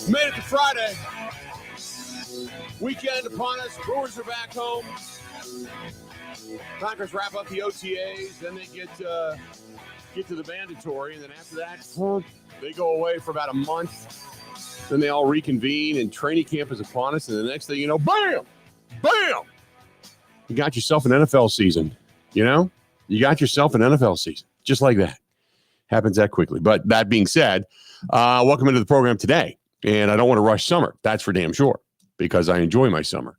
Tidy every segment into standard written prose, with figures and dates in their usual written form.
Made it to Friday. Weekend upon us. Brewers are back home. Packers wrap up the OTAs. Then they get to the mandatory. And then after that, they go away for about a month. Then they all reconvene, and training camp is upon us. And the next thing you know, bam! Bam! You got yourself an NFL season. You know? You got yourself an NFL season. Just like that. Happens that quickly. But that being said, welcome into the program today. And I don't want to rush summer. That's for damn sure, because I enjoy my summer.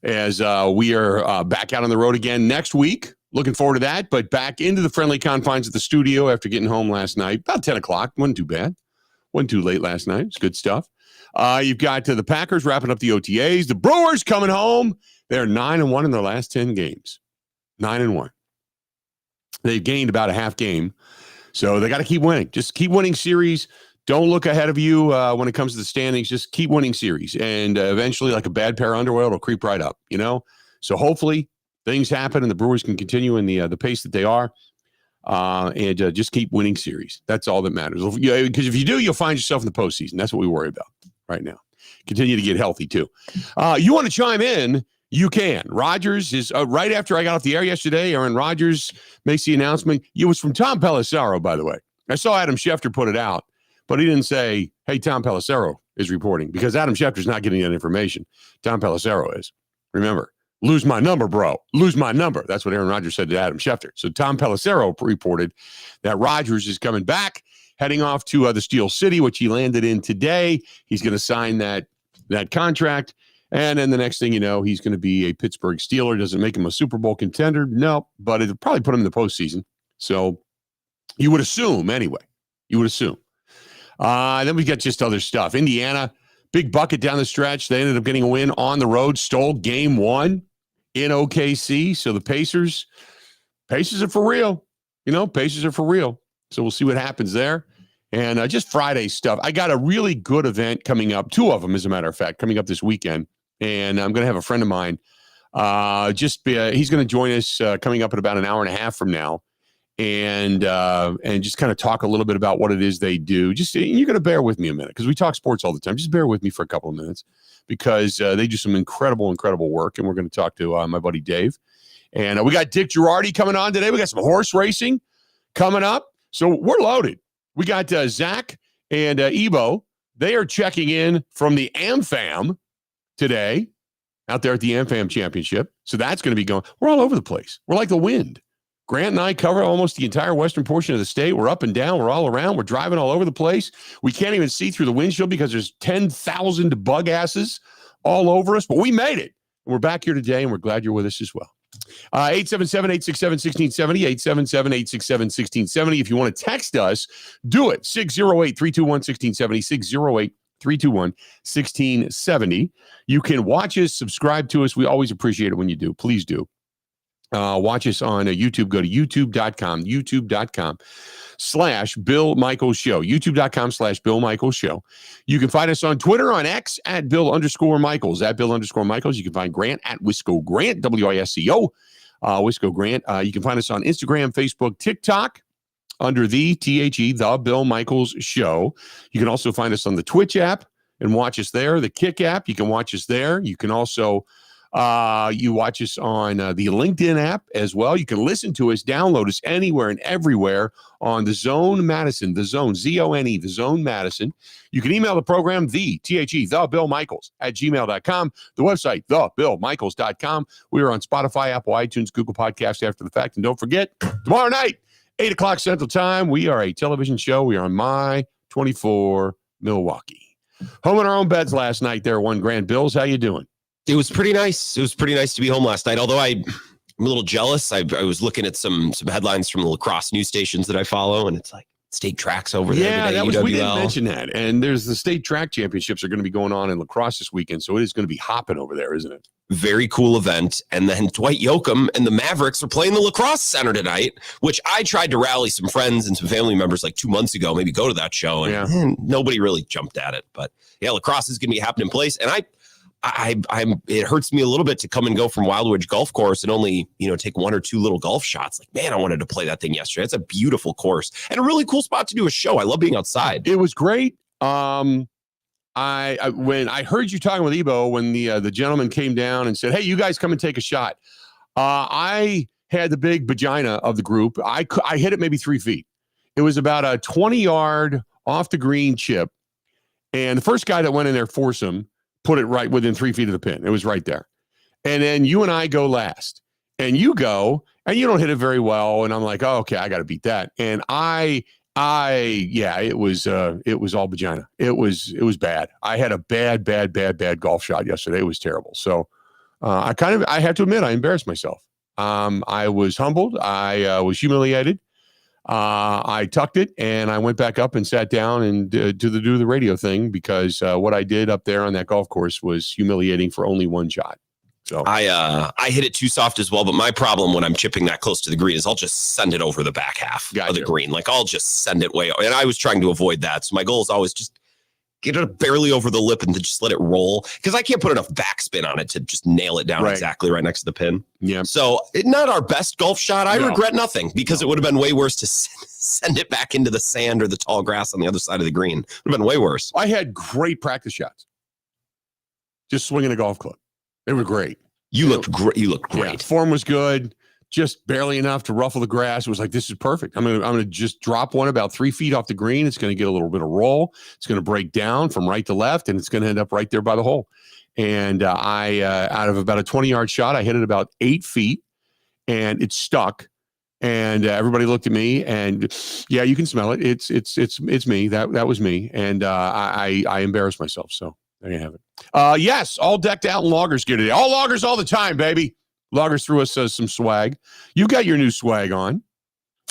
As we are back out on the road again next week. Looking forward to that. But back into the friendly confines of the studio after getting home llast night. About 10 o'clock. Wasn't too bad. Wasn't too late last night. It's good stuff. You've got the Packers wrapping up the OTAs. The Brewers coming home. They're 9-1 in their last 10 games. 9-1. They've gained about a half game. So they got to keep winning. Just keep winning series. Don't look ahead of you when it comes to the standings. Just keep winning series. And eventually, like a bad pair of underwear, it'll creep right up, you know? So hopefully things happen and the Brewers can continue in the pace that they are and just keep winning series. That's all that matters. Because if you do, you'll find yourself in the postseason. That's what we worry about right now. Continue to get healthy, too. You want to chime in? You can. Rodgers is right after I got off the air yesterday. Aaron Rodgers makes the announcement. It was from Tom Pelissero, by the way. I saw Adam Schefter put it out. But he didn't say, hey, Tom Pelissero is reporting, because Adam Schefter's not getting that information. Tom Pelissero is. Remember, lose my number, bro. Lose my number. That's what Aaron Rodgers said to Adam Schefter. So Tom Pelissero reported that Rodgers is coming back, heading off to the Steel City, which he landed in today. He's going to sign that contract. And then the next thing you know, he's going to be a Pittsburgh Steeler. Does it make him a Super Bowl contender? No, but it'll probably put him in the postseason. So you would assume, anyway. You would assume. Then we got just other stuff. Indiana, big bucket down the stretch. They ended up getting a win on the road, stole game one in OKC. So the Pacers are for real. You know, Pacers are for real. So we'll see what happens there. And just Friday stuff. I got a really good event coming up. Two of them, as a matter of fact, coming up this weekend. And I'm going to have a friend of mine. He's going to join us coming up in about an hour and a half from now. And just kind of talk a little bit about what it is they do. Just, you're going to bear with me a minute, because we talk sports all the time. Just bear with me for a couple of minutes, because they do some incredible work. And we're going to talk to my buddy Dave. And we got Dick Girardi coming on today. We got some horse racing coming up. So we're loaded. We got Zach and Ebo. They are checking in from the AmFam today out there at the AmFam Championship. So that's going to be going. We're all over the place. We're like the wind. Grant and I cover almost the entire western portion of the state. We're up and down. We're all around. We're driving all over the place. We can't even see through the windshield because there's 10,000 bug asses all over us. But we made it. We're back here today, and we're glad you're with us as well. 877-867-1670, 877-867-1670. If you want to text us, do it. 608-321-1670, 608-321-1670. You can watch us, subscribe to us. We always appreciate it when you do. Please do. Watch us on YouTube. Go to youtube.com/Bill Michaels Show. youtube.com/Bill Michaels Show. You can find us on Twitter, on X, at Bill_Michaels, at Bill_Michaels. You can find Grant at Wisco Grant, WISCO, Wisco Grant. You can find us on Instagram, Facebook, TikTok, under the The Bill Michaels Show. You can also find us on the Twitch app and watch us there. The Kick app, you can watch us there. You can also you watch us on the LinkedIn app as well. You can listen to us, download us anywhere and everywhere on the Zone Madison, the Zone, Z-O-N-E, the Zone Madison. You can email the program, the Bill Michaels at gmail.com. The website, thebillmichaels.com. We are on Spotify, Apple, iTunes, Google Podcasts after the fact. And don't forget, tomorrow night, 8 o'clock Central Time, we are a television show. We are on My 24 Milwaukee. Home in our own beds last night there, one grand. Bills, how you doing? It was pretty nice. It was pretty nice to be home last night, although I'm a little jealous. I was looking at some headlines from the lacrosse news stations that I follow, and it's like state tracks over there. Yeah, that was, we didn't mention that. And there's the state track championships are going to be going on in lacrosse this weekend, so it is going to be hopping over there, isn't it? Very cool event. And then Dwight Yoakam and the Mavericks are playing the lacrosse center tonight, which I tried to rally some friends and some family members like 2 months ago, maybe go to that show, and nobody really jumped at it. But yeah, lacrosse is going to be happening in place, and I'm it hurts me a little bit to come and go from Wildwood Golf Course and only, take one or two little golf shots. Like, man, I wanted to play that thing yesterday. It's a beautiful course and a really cool spot to do a show. I love being outside. It was great. I when I heard you talking with Ebo, when the gentleman came down and said, "Hey, you guys come and take a shot," I had the big vagina of the group. I hit it maybe 3 feet. It was about a 20-yard off the green chip, and the first guy that went in there foursome put it right within 3 feet of the pin. It was right there. And then you and I go last, and you go, and you don't hit it very well. And I'm like, oh, okay, I got to beat that. And it was all vagina. It was bad. I had a bad golf shot yesterday. It was terrible. So I have to admit, I embarrassed myself. I was humbled. I was humiliated. I tucked it and I went back up and sat down and do the radio thing because what I did up there on that golf course was humiliating for only one shot. So I hit it too soft as well, but my problem when I'm chipping that close to the green is I'll just send it over the back half of the green. Like I'll just send it way, and I was trying to avoid that. So my goal is always just get it barely over the lip and to just let it roll because I can't put enough backspin on it to just nail it down exactly right next to the pin. Yeah. So not our best golf shot. I regret nothing because it would have been way worse to send it back into the sand or the tall grass on the other side of the green. It would have been way worse. I had great practice shots. Just swinging a golf club. They were great. You looked great. Yeah, form was good. Just barely enough to ruffle the grass. It was like, this is perfect. I'm gonna just drop one about 3 feet off the green. It's going to get a little bit of roll. It's going to break down from right to left, and it's going to end up right there by the hole. And I out of about a 20-yard shot, I hit it about 8 feet, and it stuck. And everybody looked at me, and yeah, you can smell it. It's me. That was me. And I embarrassed myself. So there you have it. Yes, all decked out in Loggers gear today. All Loggers all the time, baby. Loggers threw us some swag. You got your new swag on.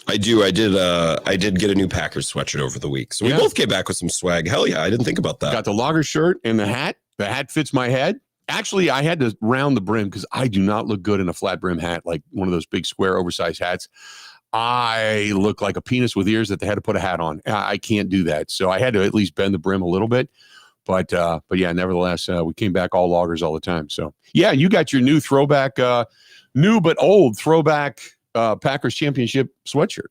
I do. I did get a new Packers sweatshirt over the week. So we both came back with some swag. Hell yeah. I didn't think about that. Got the Loggers shirt and the hat. The hat fits my head. Actually, I had to round the brim because I do not look good in a flat brim hat, like one of those big square oversized hats. I look like a penis with ears that they had to put a hat on. I can't do that. So I had to at least bend the brim a little bit. But yeah, nevertheless, we came back all Loggers all the time. So yeah, you got your new throwback, new but old throwback Packers championship sweatshirt.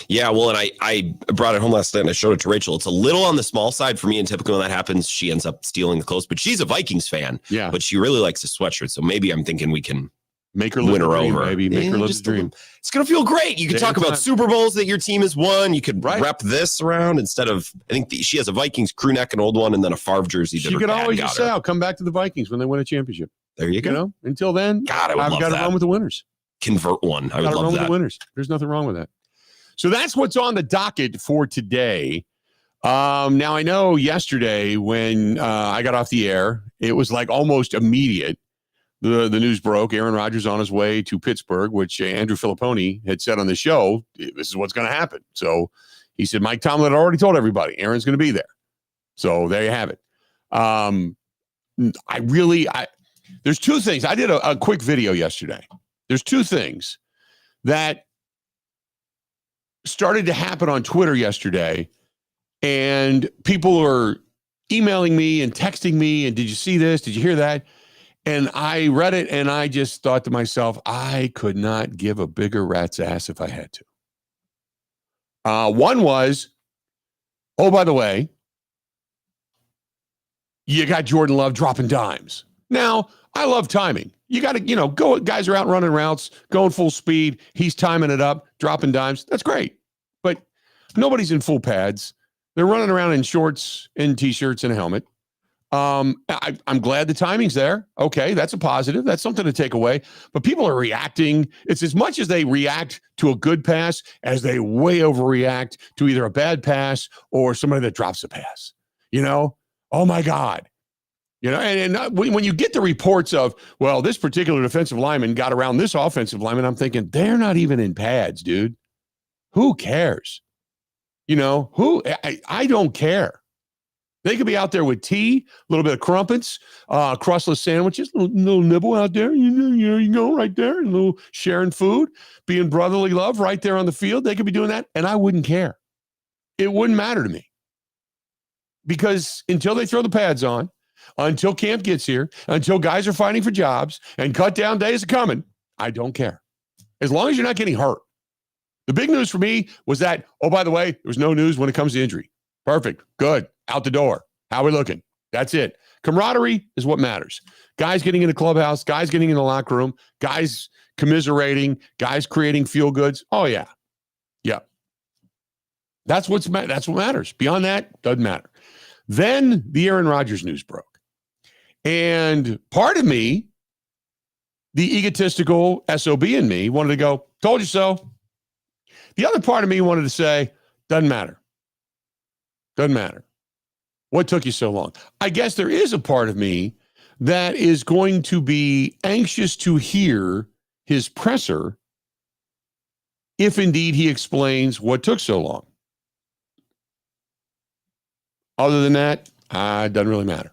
Yeah, well, and I brought it home last night and I showed it to Rachel. It's a little on the small side for me, and typically when that happens, she ends up stealing the clothes. But she's a Vikings fan. Yeah, but she really likes the sweatshirt. So maybe I'm thinking we can make her win her over. Maybe make her live the dream. It's gonna feel great. You can talk about Super Bowls that your team has won. You could rep this around instead of. I think she has a Vikings crew neck, an old one, and then a Favre jersey. She could always just say, "I'll come back to the Vikings when they win a championship." There you go. You know, until then, God, I've got to run with the winners. Convert one. I would love run that. With the winners. There's nothing wrong with that. So that's what's on the docket for today. Now I know yesterday when I got off the air, it was like almost immediate. The news broke. Aaron Rodgers on his way to Pittsburgh, which Andrew Filipponi had said on the show, this is what's going to happen. So he said, Mike Tomlin had already told everybody Aaron's going to be there. So there you have it. There's two things. I did a quick video yesterday. There's two things that started to happen on Twitter yesterday, and people are emailing me and texting me, and did you see this? Did you hear that? And I read it, and I just thought to myself, I could not give a bigger rat's ass if I had to. One was, oh, by the way, you got Jordan Love dropping dimes. Now, I love timing. You got to, go. Guys are out running routes, going full speed. He's timing it up, dropping dimes. That's great. But nobody's in full pads. They're running around in shorts and T-shirts and a helmet. I'm glad the timing's there. Okay, that's a positive. That's something to take away. But people are reacting. It's as much as they react to a good pass as they way overreact to either a bad pass or somebody that drops a pass. Oh my God. And when you get the reports of, well, this particular defensive lineman got around this offensive lineman, I'm thinking, they're not even in pads, dude. Who cares? I don't care. They could be out there with tea, a little bit of crumpets, crustless sandwiches, a little nibble out there, you go right there, a little sharing food, being brotherly love right there on the field. They could be doing that, and I wouldn't care. It wouldn't matter to me. Because until they throw the pads on, until camp gets here, until guys are fighting for jobs and cut down days are coming, I don't care. As long as you're not getting hurt. The big news for me was that, oh, by the way, there was no news when it comes to injury. Perfect. Good. Out the door. How are we looking? That's it. Camaraderie is what matters. Guys getting in the clubhouse, guys getting in the locker room, guys commiserating, guys creating feel goods. Oh, yeah. Yeah. That's what matters. Beyond that, doesn't matter. Then the Aaron Rodgers news broke. And part of me, the egotistical SOB in me, wanted to go, told you so. The other part of me wanted to say, doesn't matter. Doesn't matter. What took you so long? I guess there is a part of me that is going to be anxious to hear his presser if indeed he explains what took so long. Other than that, it doesn't really matter.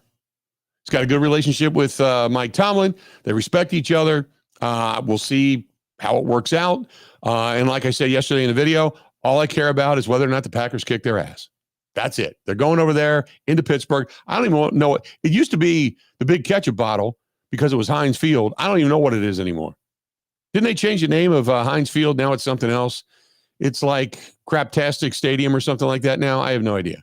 He's got a good relationship with Mike Tomlin. They respect each other. We'll see how it works out. And like I said yesterday in the video, all I care about is whether or not the Packers kick their ass. That's it. They're going over there into Pittsburgh. I don't even know. It used to be the big ketchup bottle because it was Heinz Field. I don't even know what it is anymore. Didn't they change the name of Heinz Field? Now it's something else. It's like Craptastic Stadium or something like that now. I have no idea.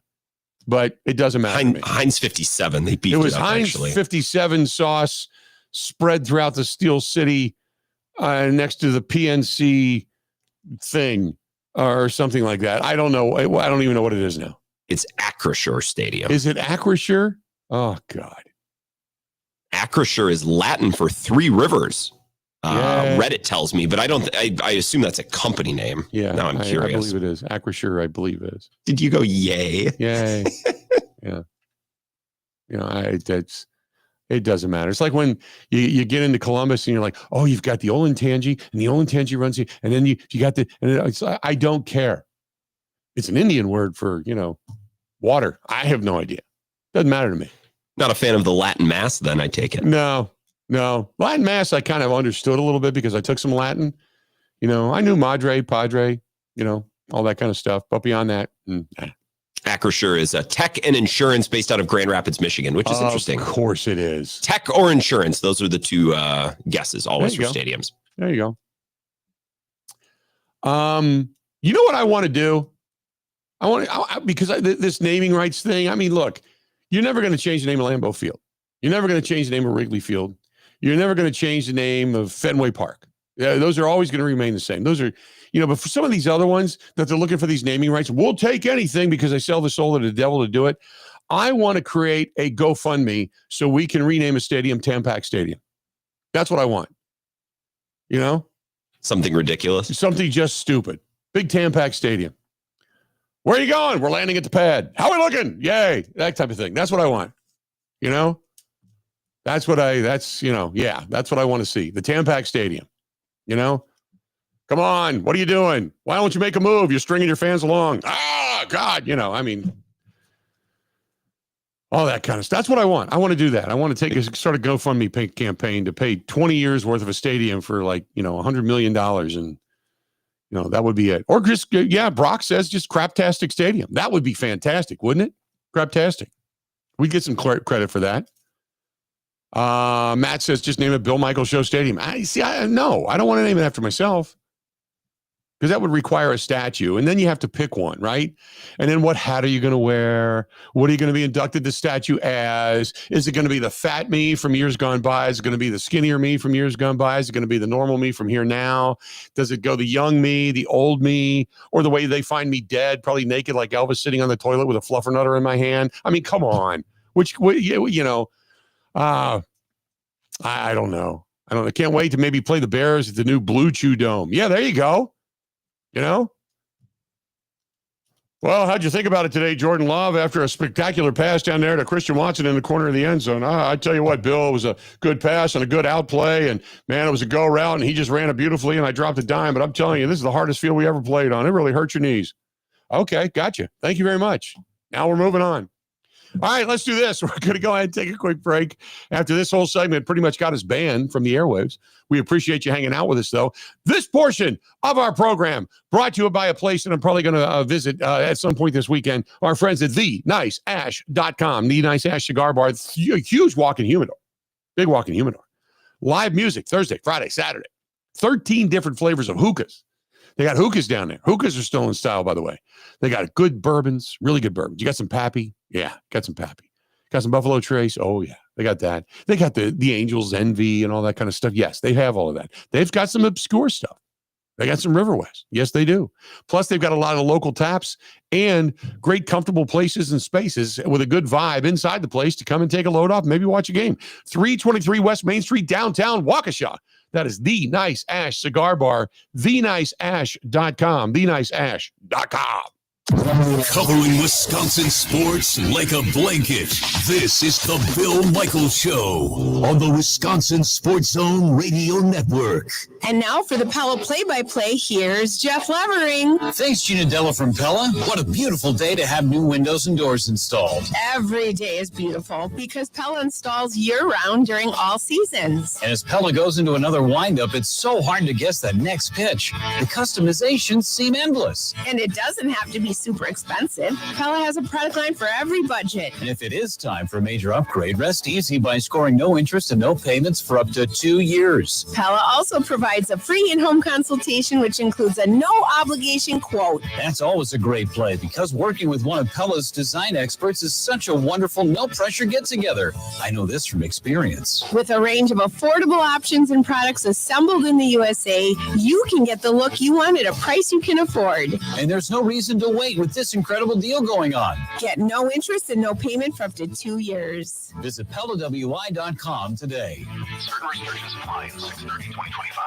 But it doesn't matter to me. Heinz 57. They beefed it up, It was Heinz actually. 57 sauce spread throughout the Steel City next to the PNC thing or something like that. I don't know. I don't even know what it is now. It's Acrisure Stadium. Is it Acrisure? Oh, God. Acrisure is Latin for three rivers. Reddit tells me, but I assume that's a company name. Yeah. Now I'm curious. I believe it is. Acrisure, I believe it is. Did you go yay? Yay. Yeah. You know, it doesn't matter. It's like when you get into Columbus and you're like, oh, you've got the Olentangy and the Olentangy runs you, and then you got I don't care. It's an Indian word for, water. I have no idea. Doesn't matter to me. Not a fan of the Latin Mass, then, I take it. No. Latin Mass, I kind of understood a little bit because I took some Latin. I knew Madre, Padre, all that kind of stuff. But beyond that, Acrisure is a tech and insurance based out of Grand Rapids, Michigan, which is interesting. Of course it is. Tech or insurance. Those are the two guesses always for stadiums. There you go. You know what I want to do? Because this naming rights thing, I mean, look, you're never going to change the name of Lambeau Field. You're never going to change the name of Wrigley Field. You're never going to change the name of Fenway Park. Those are always going to remain the same. Those are, but for some of these other ones that they're looking for these naming rights, we'll take anything because they sell the soul of the devil to do it. I want to create a GoFundMe so we can rename a stadium Tampax Stadium. That's what I want. Something ridiculous. Something just stupid. Big Tampax Stadium. Where are you going? We're landing at the pad. How are we looking? Yay. That type of thing. That's what I want. That's what I want to see. The Tampax Stadium. Come on. What are you doing? Why don't you make a move? You're stringing your fans along. God. All that kind of stuff. That's what I want. I want to do that. I want to start a GoFundMe campaign to pay 20 years worth of a stadium for $100 million. And, that would be it. Or just, Brock says just Craptastic Stadium. That would be fantastic, wouldn't it? Craptastic. We'd get some credit for that. Matt says just name it Bill Michaels Show Stadium. I don't want to name it after myself because that would require a statue, and then you have to pick one, right? And then what hat are you going to wear? What are you going to be inducted the statue as? Is it going to be the fat me from years gone by? Is it going to be the skinnier me from years gone by? Is it going to be the normal me from here now? Does it go the young me, the old me, or the way they find me dead, probably naked like Elvis sitting on the toilet with a fluffernutter in my hand? I mean, come on. I don't know. I can't wait to maybe play the Bears at the new Blue Chew Dome. Yeah, there you go. Well, how'd you think about it today, Jordan Love, after a spectacular pass down there to Christian Watson in the corner of the end zone? I tell you what, Bill, it was a good pass and a good outplay, and, man, it was a go route, and he just ran it beautifully, and I dropped a dime. But I'm telling you, this is the hardest field we ever played on. It really hurt your knees. Okay, gotcha. Thank you very much. Now we're moving on. All right, let's do this. We're going to go ahead and take a quick break. After this whole segment pretty much got us banned from the airwaves. We appreciate you hanging out with us, though. This portion of our program brought to you by a place that I'm probably going to visit at some point this weekend. Our friends at theniceash.com. The Nice Ash Cigar Bar. A huge walk-in humidor. Big walk-in humidor. Live music Thursday, Friday, Saturday. 13 different flavors of hookahs. They got hookahs down there. Hookahs are still in style, by the way. They got good bourbons, really good bourbons. You got some Pappy? Yeah, got some Pappy. Got some Buffalo Trace. Oh, yeah. They got that. They got the Angels Envy and all that kind of stuff. Yes, they have all of that. They've got some obscure stuff. They got some River West. Yes, they do. Plus, they've got a lot of local taps and great comfortable places and spaces with a good vibe inside the place to come and take a load off, maybe watch a game. 323 West Main Street, downtown Waukesha. That is The Nice Ash Cigar Bar, theniceash.com, theniceash.com. Covering Wisconsin sports like a blanket. This is the Bill Michaels Show on the Wisconsin Sports Zone Radio Network. And now for the Pella play-by-play, here's Jeff Levering. Thanks, Gina Della from Pella. What a beautiful day to have new windows and doors installed. Every day is beautiful because Pella installs year-round during all seasons. And as Pella goes into another windup, it's so hard to guess that next pitch. The customizations seem endless. And it doesn't have to be super expensive. Pella has a product line for every budget. And if it is time for a major upgrade, rest easy by scoring no interest and no payments for up to 2 years. Pella also provides a free in-home consultation, which includes a no-obligation quote. That's always a great play because working with one of Pella's design experts is such a wonderful, no-pressure get-together. I know this from experience. With a range of affordable options and products assembled in the USA, you can get the look you want at a price you can afford. And there's no reason to wait with this incredible deal going on. Get no interest and no payment for up to 2 years. Visit PellaWI.com today. Certain restrictions apply. 6/30/2025.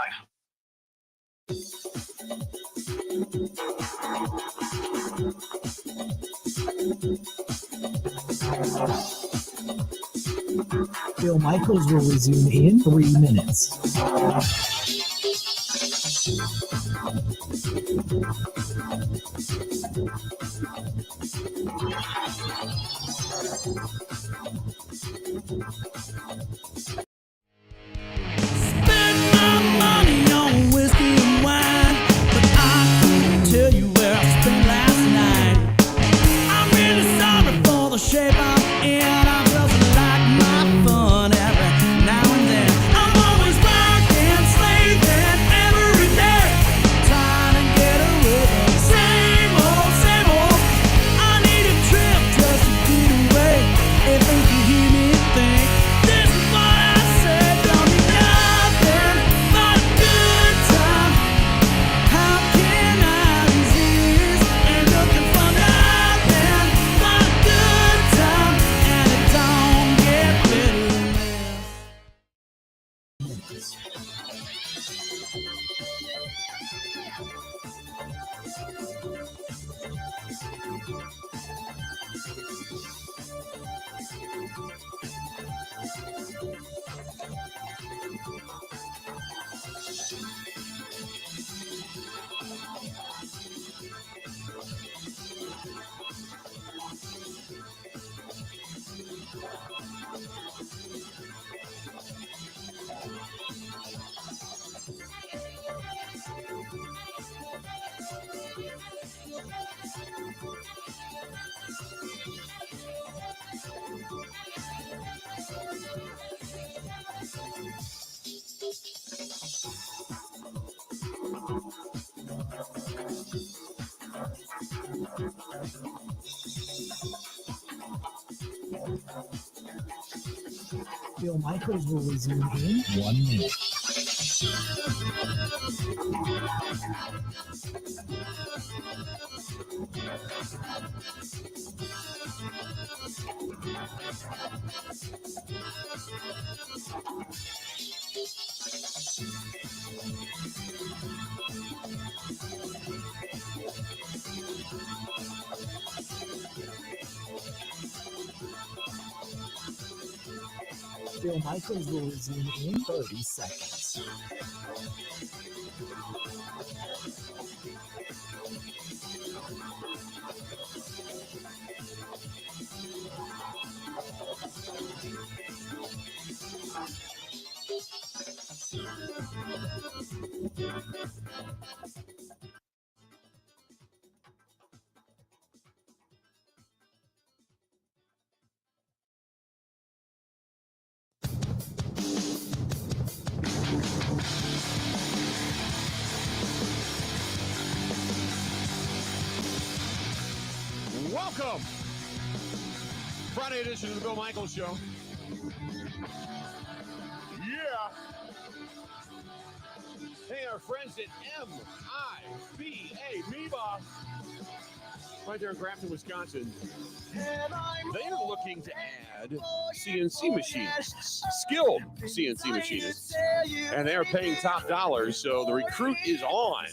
Bill Michaels will resume in 3 minutes. Spend my money on whiskey and wine, but I couldn't tell you where I spent last night. I'm really sorry for the shape I'm in. I just like my fun every now and then. I'm always working, slaving every day, trying to get a rhythm. Same old, same old. I need a trip just to get away. If you can hear me think, this is what I said. Don't need nothing but a good time. How can I resist? Ain't looking for nothing but a good time, and it don't get better than this. Bill Michaels will resume in 1 minute. Bill Michaels will resume in 30 seconds. Welcome. Friday edition of the Bill Michaels Show. Yeah. Hey, our friends at MIBA, right there in Grafton, Wisconsin. They are looking to add CNC machinists, skilled CNC machinists, and they are paying top dollars. So the recruit is on.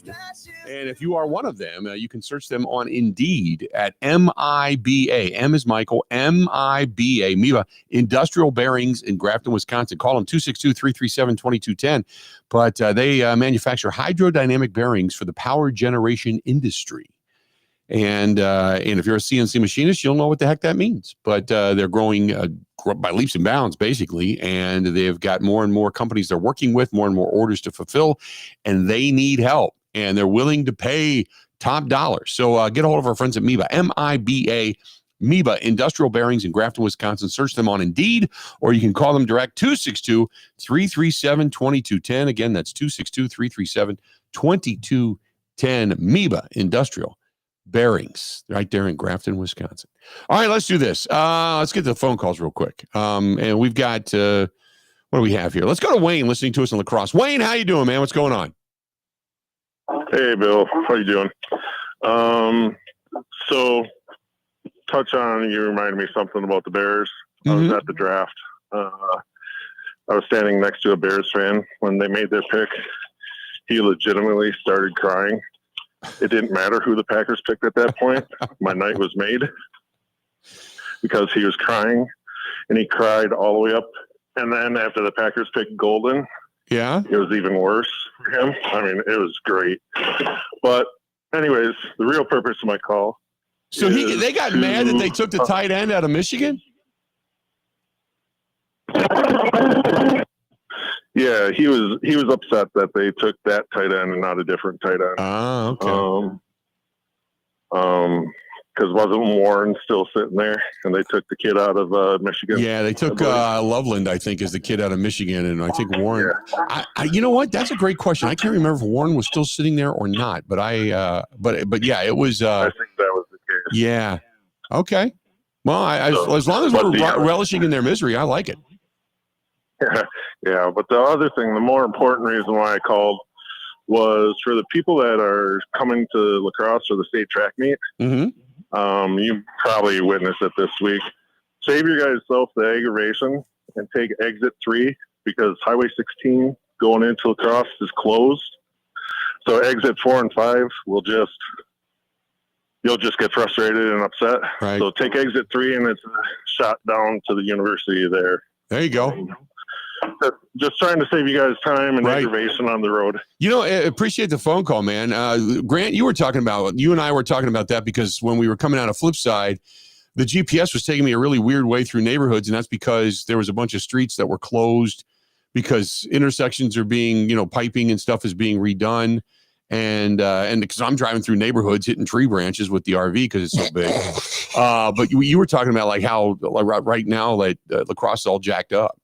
And if you are one of them, you can search them on Indeed at MIBA. M is Michael, MIBA, MIBA, Industrial Bearings in Grafton, Wisconsin. Call them 262-337-2210. But they manufacture hydrodynamic bearings for the power generation industry. And if you're a CNC machinist, you'll know what the heck that means. But they're growing by leaps and bounds, basically. And they've got more and more companies they're working with, more and more orders to fulfill. And they need help. And they're willing to pay top dollars. So get a hold of our friends at MIBA, MIBA, MIBA, Industrial Bearings in Grafton, Wisconsin. Search them on Indeed, or you can call them direct, 262-337-2210. Again, that's 262-337-2210. MIBA, Industrial Bearings, right there in Grafton, Wisconsin. All right, let's do this. Let's get to the phone calls real quick. And we've got, what do we have here? Let's go to Wayne listening to us on La Crosse. Wayne, how you doing, man? What's going on? Hey, Bill. How you doing? So, touch on, you reminded me something about the Bears. I was at the draft. I was standing next to a Bears fan when they made their pick. He legitimately started crying. It didn't matter who the Packers picked at that point. My night was made because he was crying, and he cried all the way up. And then after the Packers picked Golden, yeah, it was even worse for him. I mean, it was great. But anyways, the real purpose of my call. So they got mad that they took the tight end out of Michigan? Yeah, he was upset that they took that tight end and not a different tight end. Oh, okay. Because wasn't Warren still sitting there, and they took the kid out of Michigan? Yeah, they took Loveland, I think, as the kid out of Michigan, and I think Warren. Yeah. You know what? That's a great question. I can't remember if Warren was still sitting there or not, but but yeah, it was. I think that was the case. Yeah. Okay. Well, as long as we're relishing in their misery, I like it. Yeah, but the other thing, the more important reason why I called was for the people that are coming to La Crosse or the state track meet. Mm-hmm. You probably witnessed it this week. Save your guys self the aggravation and take exit 3 because Highway 16 going into La Crosse is closed. So exit 4 and 5 you'll just get frustrated and upset. Right. So take exit 3 and it's a shot down to the university there. There you go. Just trying to save you guys time and aggravation on the road. You know, I appreciate the phone call, man. Grant, you and I were talking about that because when we were coming out of Flipside, the GPS was taking me a really weird way through neighborhoods, and that's because there was a bunch of streets that were closed because intersections are being, piping and stuff is being redone. And because I'm driving through neighborhoods, hitting tree branches with the RV because it's so big. But you were talking about like how right now La Crosse is all jacked up.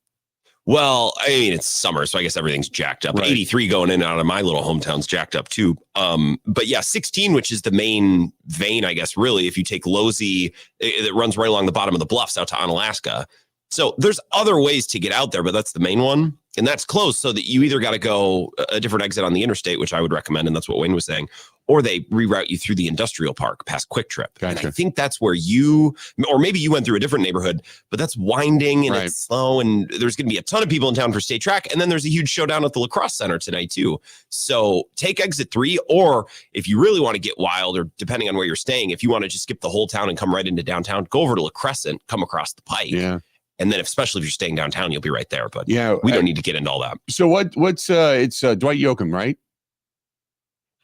Well, I mean, it's summer, so I guess everything's jacked up. Right. 83 going in and out of my little hometown's jacked up too. But yeah, 16, which is the main vein, I guess, really, if you take Losey, it runs right along the bottom of the bluffs out to Onalaska. So there's other ways to get out there, but that's the main one. And that's closed so that you either got to go a different exit on the interstate, which I would recommend, and that's what Wayne was saying, or they reroute you through the industrial park past Quick Trip. Gotcha. And I think that's where or maybe you went through a different neighborhood, but that's winding and it's slow, and there's going to be a ton of people in town for state track. And then there's a huge showdown at the La Crosse Center tonight too. So take exit 3, or if you really want to get wild, or depending on where you're staying, if you want to just skip the whole town and come right into downtown, go over to La Crescent, come across the pike. Yeah. And then especially if you're staying downtown, you'll be right there. But yeah, we don't need to get into all that. So it's Dwight Yoakam, right?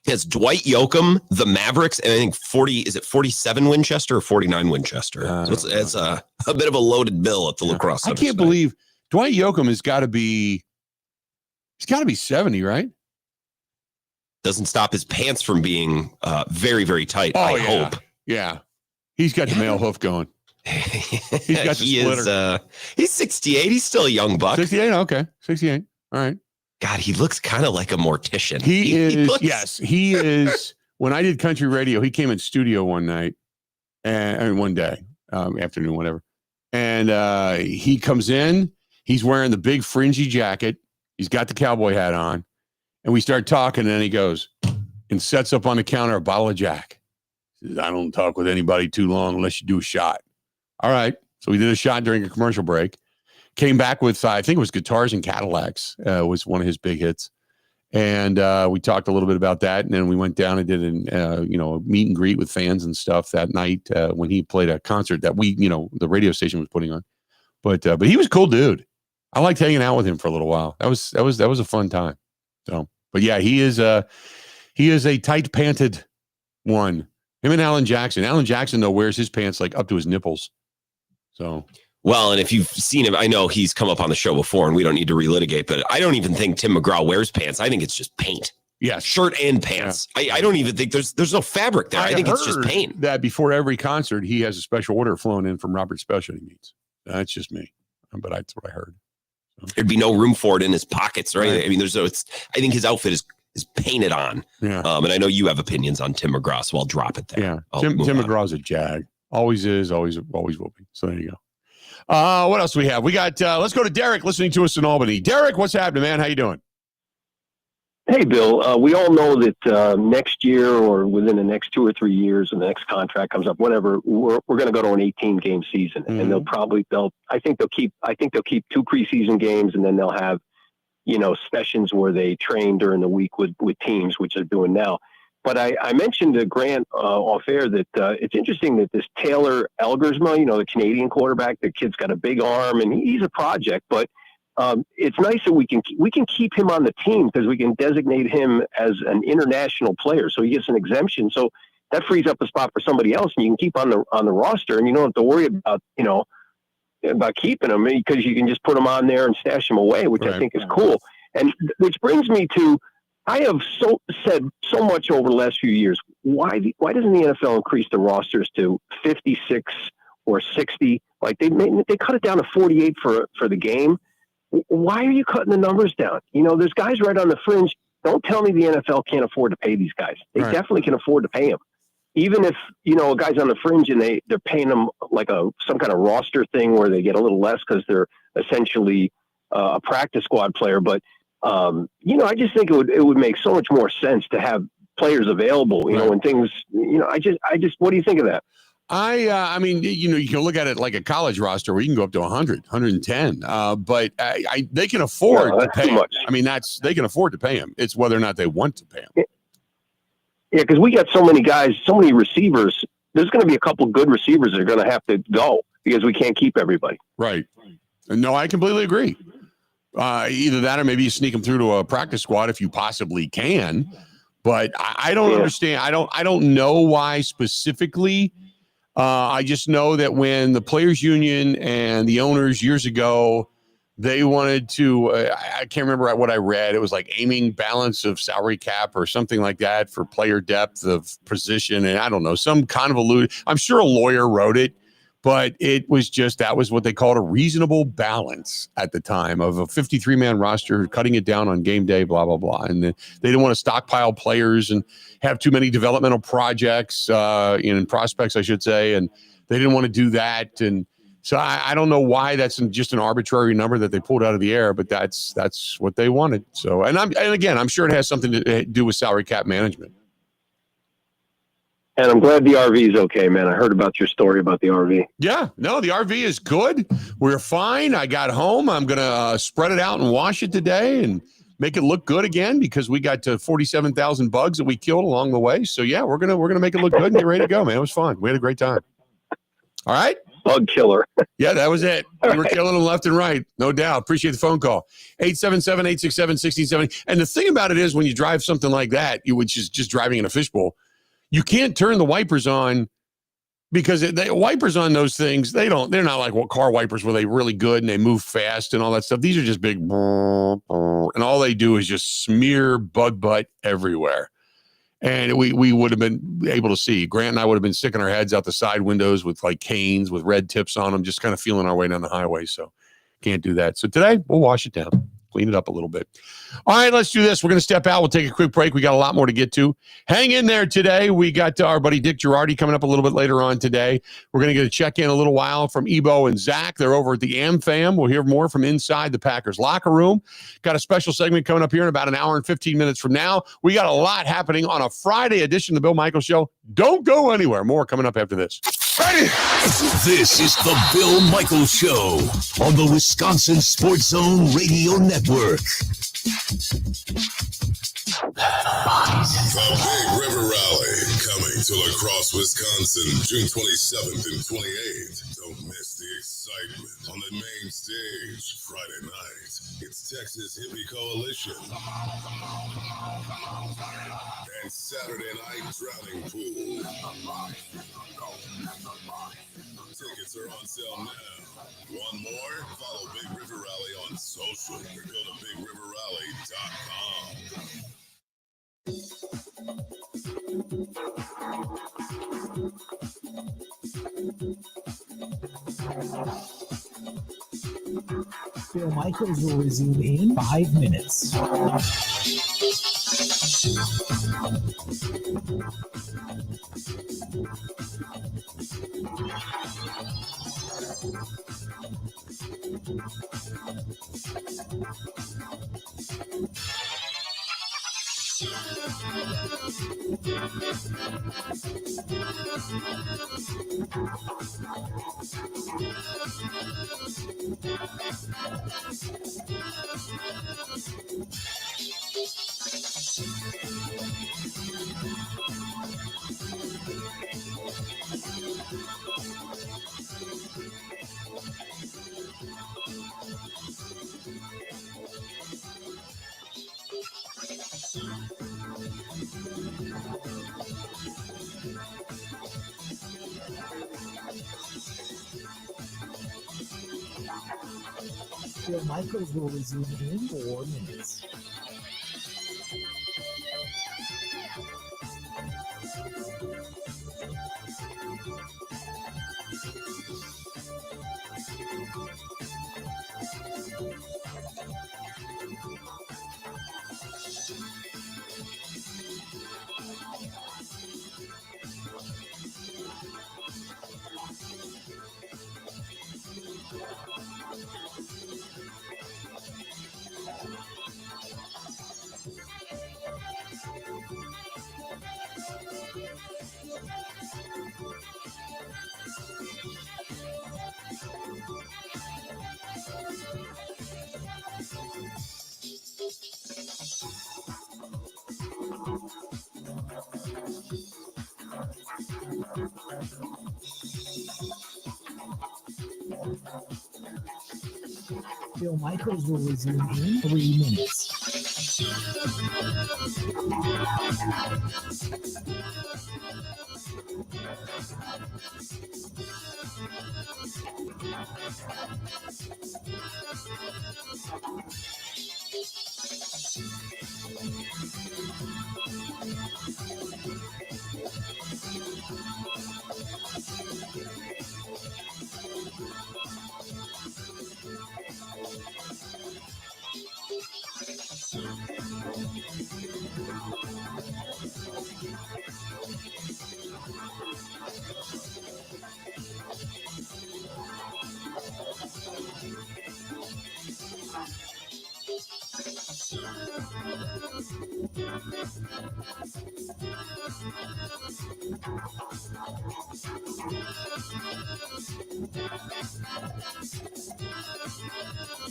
It's Dwight Yoakam, the Mavericks, and I think 47 Winchester or 49 Winchester. So it's a bit of a loaded bill at the La Crosse Center. I can't believe Dwight Yoakam he's got to be 70, right? Doesn't stop his pants from being very, very tight, I hope. Yeah. He's got the male hoof going. He's got the splitter. He's 68. He's still a young buck. 68? Okay. 68. All right. God, he looks kind of like a mortician. He is. When I did country radio, he came in studio one night, and one day, afternoon, whatever. And he comes in. He's wearing the big fringy jacket. He's got the cowboy hat on. And we start talking, and then he goes and sets up on the counter a bottle of Jack. He says, I don't talk with anybody too long unless you do a shot. All right. So we did a shot during a commercial break. Came back with, I think it was Guitars and Cadillacs was one of his big hits. And we talked a little bit about that. And then we went down and did a meet and greet with fans and stuff that night when he played a concert that the radio station was putting on. But he was a cool dude. I liked hanging out with him for a little while. That was a fun time. So, but yeah, he is a tight panted one. Him and Alan Jackson. Alan Jackson though wears his pants like up to his nipples. So. Well, and if you've seen him, I know he's come up on the show before, and we don't need to relitigate. But I don't even think Tim McGraw wears pants. I think it's just paint. Yeah, shirt and pants. Yeah. I don't even think there's no fabric there. I think it's just paint. That before every concert, he has a special order flown in from Robert's Specialty Meats. That's just me, but that's what I heard. So. There'd be no room for it in his pockets, right? I mean, I think his outfit is painted on. Yeah. And I know you have opinions on Tim McGraw, so I'll drop it there. Yeah. Tim McGraw's a jag. Always is, always will be. So there you go. What else do we have? We got, let's go to Derek listening to us in Albany. Derek, what's happening, man? How you doing? Hey, Bill. We all know that next year or within the next 2 or 3 years, and the next contract comes up, whatever, we're going to go to an 18-game season, mm-hmm. and I think they'll keep 2 preseason games, and then they'll have, sessions where they train during the week with teams, which they're doing now. But I mentioned to Grant off air that it's interesting that this Taylor Elgersma, the Canadian quarterback, the kid's got a big arm, and he's a project, but. It's nice that we can keep him on the team because we can designate him as an international player, so he gets an exemption. So that frees up a spot for somebody else, and you can keep on the roster, and you don't have to worry about keeping him because you can just put him on there and stash him away, which I think is cool. And which brings me to, I have said so much over the last few years. Why doesn't the NFL increase the rosters to 56 or 60? Like they cut it down to 48 for the game. Why are you cutting the numbers down? There's guys right on the fringe. Don't tell me the NFL can't afford to pay these guys. They definitely can afford to pay them. Even if, a guy's on the fringe and they're paying them like some kind of roster thing where they get a little less because they're essentially a practice squad player. But, I just think it would make so much more sense to have players available, when things, what do you think of that? I mean, you can look at it like a college roster where you can go up to 100, 110, but they can afford to pay him. I mean, they can afford to pay him. It's whether or not they want to pay him. Yeah, because we got so many guys, so many receivers. There's going to be a couple good receivers that are going to have to go because we can't keep everybody. Right. No, I completely agree. Either that or maybe you sneak them through to a practice squad if you possibly can. But I don't understand. I don't know why specifically. I just know that when the players union and the owners years ago, they wanted to, I can't remember what I read. It was like aiming balance of salary cap or something like that for player depth of position. And I don't know, some convoluted, I'm sure a lawyer wrote it, but it was just, that was what they called a reasonable balance at the time of a 53-man roster, cutting it down on game day, blah, blah, blah. And they didn't want to stockpile players and have too many developmental projects, in prospects, I should say. And they didn't want to do that. And so I don't know why that's just an arbitrary number that they pulled out of the air, but that's what they wanted. So, and again, I'm sure it has something to do with salary cap management. And I'm glad the RV is okay, man. I heard about your story about the RV. Yeah, no, the RV is good. We're fine. I got home. I'm going to spread it out and wash it today and make it look good again because we got to 47,000 bugs that we killed along the way. So yeah, we're gonna make it look good and get ready to go, man. It was fun. We had a great time. All right. Bug killer. Yeah, that was it. We were killing them left and right. No doubt. Appreciate the phone call. 877-867-1670. And the thing about it is when you drive something like that, which is just driving in a fishbowl, you can't turn the wipers on because the wipers on those things, they're not like car wipers where they're really good and they move fast and all that stuff. These are just big, and all they do is just smear bug butt everywhere. And we would have been able to see. Grant and I would have been sticking our heads out the side windows with like canes with red tips on them, just kind of feeling our way down the highway. So can't do that. So today we'll wash it down. clean it up a little bit. All right, let's do this. We're going to step out. We'll take a quick break. We got a lot more to get to. Hang in there today. We got our buddy Dick Girardi coming up a little bit later on today. We're going to get a check-in a little while from Ebo and Zach. They're over at the AmFam. We'll hear more from inside the Packers locker room. Got a special segment coming up here in about an hour and 15 minutes from now. We got a lot happening on a Friday edition of the Bill Michaels Show. Don't go anywhere. More coming up after this. Ready? This is the Bill Michaels Show on the Wisconsin Sports Zone Radio Network. The Big River Rally coming to La Crosse, Wisconsin, June 27th and 28th. Don't miss the excitement on the main stage Friday night. It's Texas Hippie Coalition. And Saturday night Drowning Pool. Tickets are on sale now. Want more? Follow Big River Rally on social or go to BigRiverRally.com. Bill Michaels will resume in 5 minutes. Bill Michaels will resume in 4 minutes. Bill Michaels will resume in 3 minutes.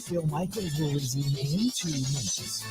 Bill Michaels will resume in 2 minutes.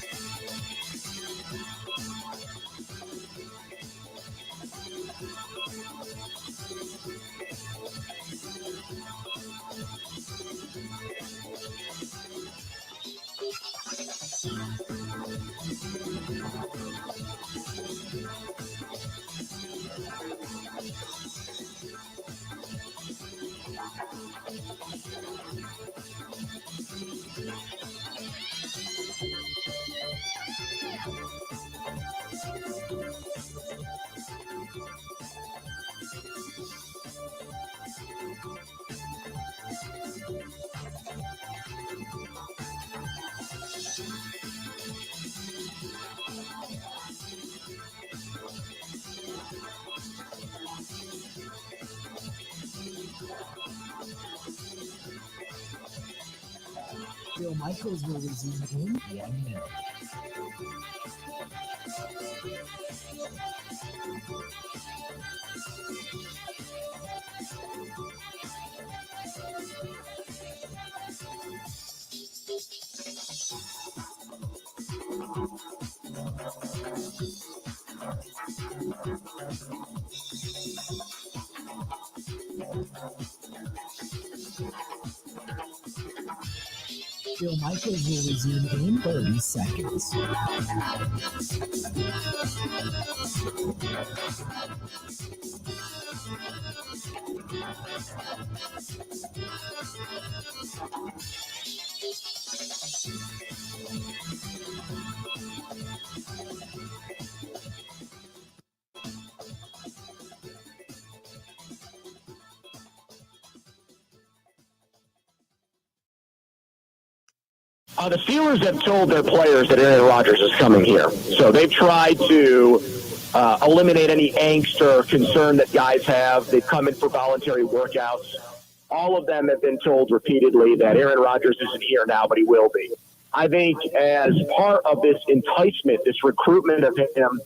Bill Michaels will resume in 1 minute. Bill Michaels will resume in 30 seconds. The Steelers have told their players that Aaron Rodgers is coming here. So they've tried to eliminate any angst or concern that guys have. They've come in for voluntary workouts. All of them have been told repeatedly that Aaron Rodgers isn't here now, but he will be. I think as part of this enticement, this recruitment of him,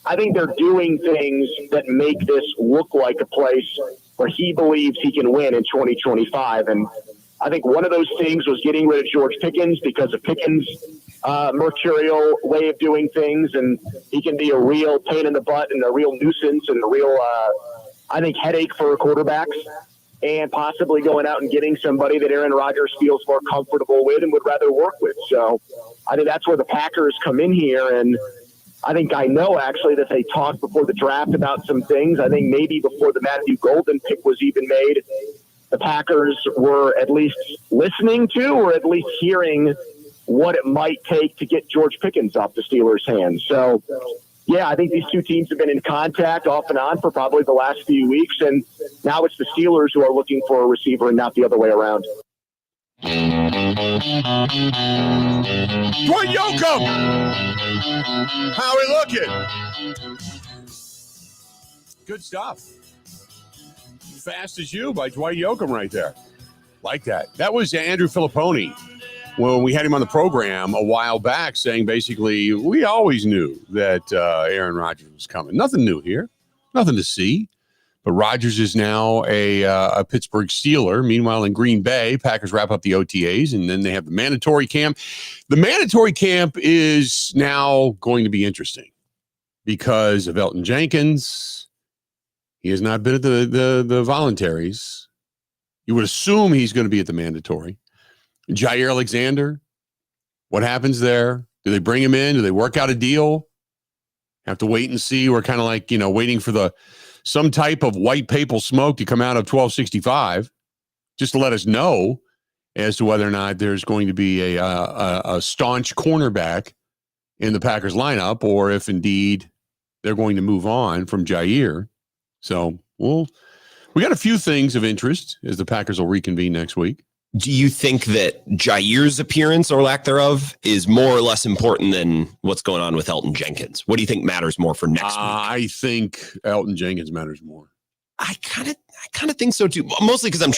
I think they're doing things that make this look like a place where he believes he can win in 2025. And I think one of those things was getting rid of George Pickens because of Pickens' mercurial way of doing things, and he can be a real pain in the butt and a real nuisance and a real, I think, headache for quarterbacks, and possibly going out and getting somebody that Aaron Rodgers feels more comfortable with and would rather work with. So I think that's where the Packers come in here, and I know actually that they talked before the draft about some things. I think maybe before the Matthew Golden pick was even made, the Packers were at least listening to or at least hearing what it might take to get George Pickens off the Steelers' hands. So, yeah, I think these two teams have been in contact off and on for probably the last few weeks, and now it's the Steelers who are looking for a receiver and not the other way around. Dwight Yoakam! How are we looking? Good stuff. Fast as You by Dwight Yoakam right there. Like that. That was Andrew Filipponi when we had him on the program a while back, saying basically we always knew that Aaron Rodgers was coming. Nothing new here. Nothing to see. But Rodgers is now a Pittsburgh Steeler. Meanwhile, in Green Bay, Packers wrap up the OTAs, and then they have the mandatory camp. The mandatory camp is now going to be interesting because of Elton Jenkins. He has not been at the voluntaries. You would assume he's going to be at the mandatory. Jair Alexander, what happens there? Do they bring him in? Do they work out a deal? Have to wait and see. We're kind of like, waiting for some type of white papal smoke to come out of 1265, just to let us know as to whether or not there's going to be a staunch cornerback in the Packers lineup, or if indeed they're going to move on from Jair. So we got a few things of interest as the Packers will reconvene next week. Do you think that Jair's appearance or lack thereof is more or less important than what's going on with Elton Jenkins? What do you think matters more for next week? I think Elton Jenkins matters more. I kind of think so too. Mostly because I'm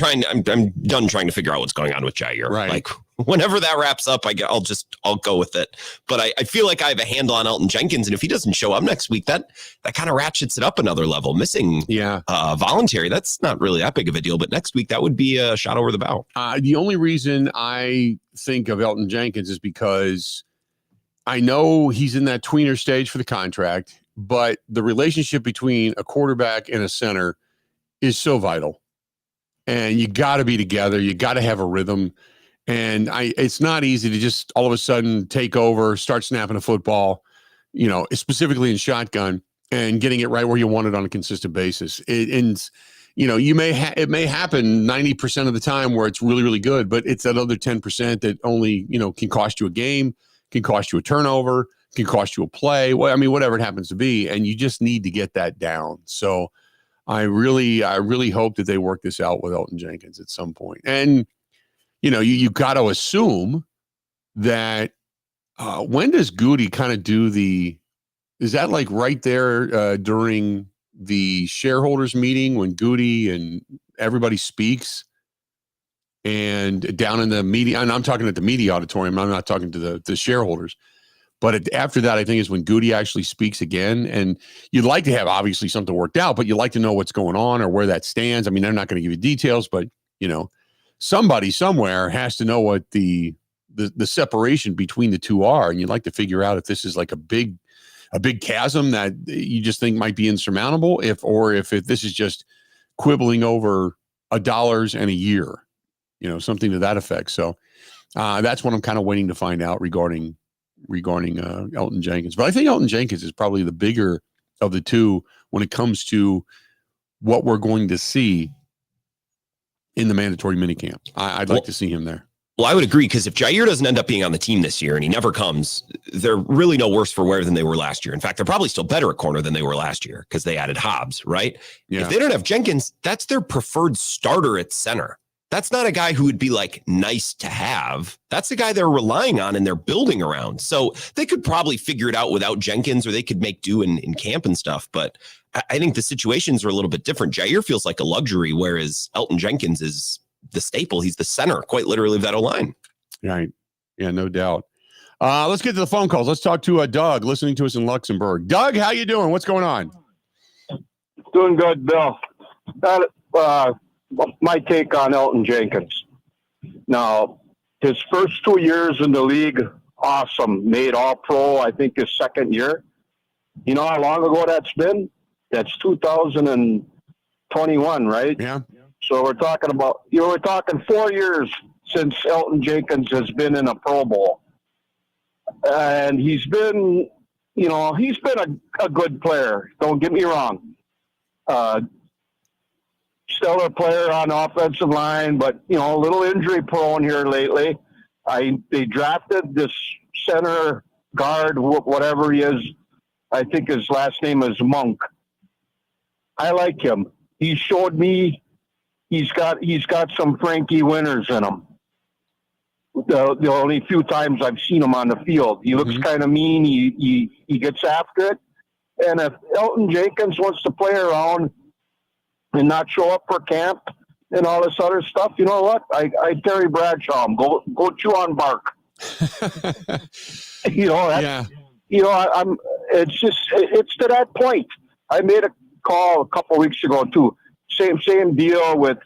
done trying to figure out what's going on with Jair. Right. Like whenever that wraps up, I'll go with it. But I feel like I have a handle on Elton Jenkins, and if he doesn't show up next week, that kind of ratchets it up another level. Missing voluntary, that's not really that big of a deal. But next week, that would be a shot over the bow. The only reason I think of Elton Jenkins is because I know he's in that tweener stage for the contract, but the relationship between a quarterback and a center is so vital, and you got to be together. You got to have a rhythm, and it's not easy to just all of a sudden take over, start snapping a football, specifically in shotgun and getting it right where you want it on a consistent basis. It may happen 90% of the time where it's really, really good, but it's that other 10% that only, can cost you a game, can cost you a turnover, can cost you a play. Well, whatever it happens to be, and you just need to get that down. So I really hope that they work this out with Elton Jenkins at some point. And, you got to assume that when does Goody kind of do is that like right there during the shareholders meeting when Goody and everybody speaks? and down in the media, and I'm talking at the media auditorium, I'm not talking to the shareholders. But after that, I think is when Goody actually speaks again. And you'd like to have obviously something worked out, but you'd like to know what's going on or where that stands. I mean, they're not going to give you details, but somebody somewhere has to know what the separation between the two are. And you'd like to figure out if this is like a big chasm that you just think might be insurmountable, if this is just quibbling over $1 and a year, something to that effect. So that's what I'm kind of waiting to find out regarding Elton Jenkins. But I think Elton Jenkins is probably the bigger of the two when it comes to what we're going to see in the mandatory minicamp. I'd like to see him there. Well, I would agree, because if Jair doesn't end up being on the team this year and he never comes, they're really no worse for wear than they were last year. In fact, they're probably still better at corner than they were last year because they added Hobbs, right? Yeah. If they don't have Jenkins, that's their preferred starter at center. That's not a guy who would be like nice to have. That's the guy they're relying on and they're building around. So they could probably figure it out without Jenkins, or they could make do in camp and stuff. But I think the situations are a little bit different. Jair feels like a luxury, whereas Elton Jenkins is the staple. He's the center, quite literally, of that O-line. Right. Yeah, no doubt. Let's get to the phone calls. Let's talk to Doug, listening to us in Luxembourg. Doug, how you doing? What's going on? Doing good, Bill. My take on Elton Jenkins. Now, his first 2 years in the league, awesome. Made All-Pro, I think, his second year. You know how long ago that's been? That's 2021, right? Yeah. So we're talking 4 years since Elton Jenkins has been in a Pro Bowl. And he's been a good player. Don't get me wrong. Stellar player on the offensive line, but a little injury prone here lately. They drafted this center guard, whatever he is. I think his last name is Monk. I like him. He showed me he's got some Frankie Winters in him. The only few times I've seen him on the field, he looks kind of mean. He gets after it. And if Elton Jenkins wants to play around and not show up for camp and all this other stuff, you know what? I Terry Bradshaw him. Go chew on bark. It's to that point. I made a call a couple weeks ago too. Same deal with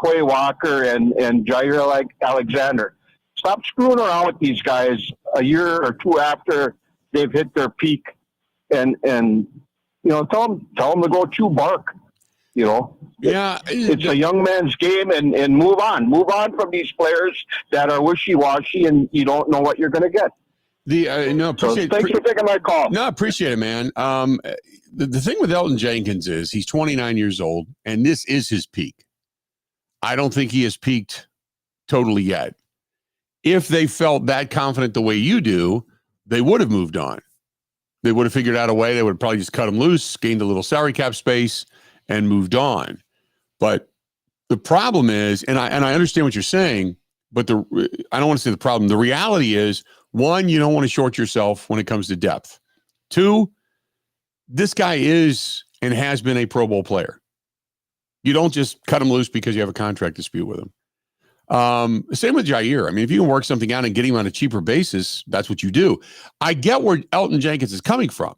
Quay Walker and Jair Alexander. Stop screwing around with these guys a year or two after they've hit their peak, and tell them to go chew bark. It's a young man's game, and move on from these players that are wishy-washy and you don't know what you're going to get. Thanks for taking my call. No, appreciate it, man. The thing with Elton Jenkins is he's 29 years old, and this is his peak. I don't think he has peaked totally yet. If they felt that confident the way you do, they would have moved on. They would have figured out a way. They would have probably just cut him loose, gained a little salary cap space, and moved on. But the problem is, and I understand what you're saying, but I don't want to say the problem. The reality is, one, you don't want to short yourself when it comes to depth. Two, this guy is and has been a Pro Bowl player. You don't just cut him loose because you have a contract dispute with him. Same with Jair. I mean, if you can work something out and get him on a cheaper basis, that's what you do. I get where Elton Jenkins is coming from.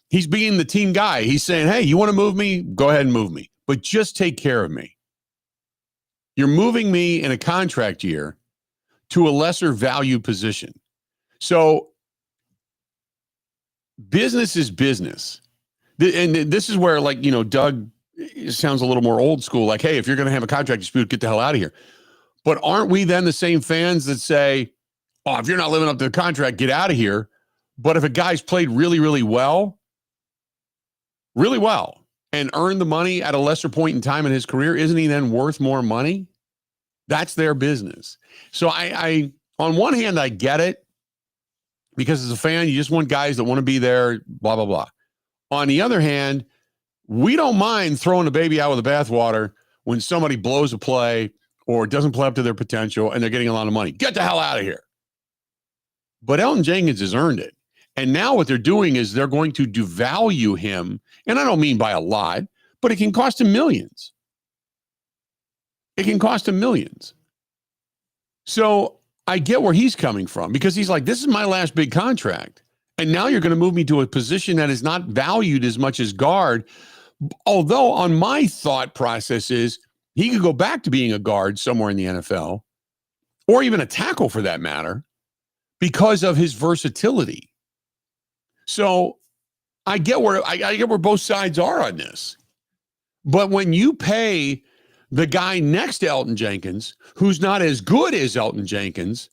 He's being the team guy. He's saying, hey, you want to move me? Go ahead and move me. But just take care of me. You're moving me in a contract year to a lesser value position. So business is business. And this is where, Doug sounds a little more old school. Like, hey, if you're going to have a contract dispute, get the hell out of here. But aren't we then the same fans that say, oh, if you're not living up to the contract, get out of here. But if a guy's played really, really well, and earned the money at a lesser point in time in his career, isn't he then worth more money? That's their business. So I on one hand, I get it, because as a fan, you just want guys that want to be there, blah, blah, blah. On the other hand, we don't mind throwing the baby out with the bathwater when somebody blows a play or doesn't play up to their potential and they're getting a lot of money. Get the hell out of here. But Elton Jenkins has earned it. And now what they're doing is they're going to devalue him. And I don't mean by a lot, but it can cost him millions. It can cost him millions. So I get where he's coming from because he's like, this is my last big contract. And now you're going to move me to a position that is not valued as much as guard. Although on my thought process is he could go back to being a guard somewhere in the NFL or even a tackle for that matter because of his versatility. So I get where both sides are on this. But when you pay the guy next to Elton Jenkins, who's not as good as Elton Jenkins,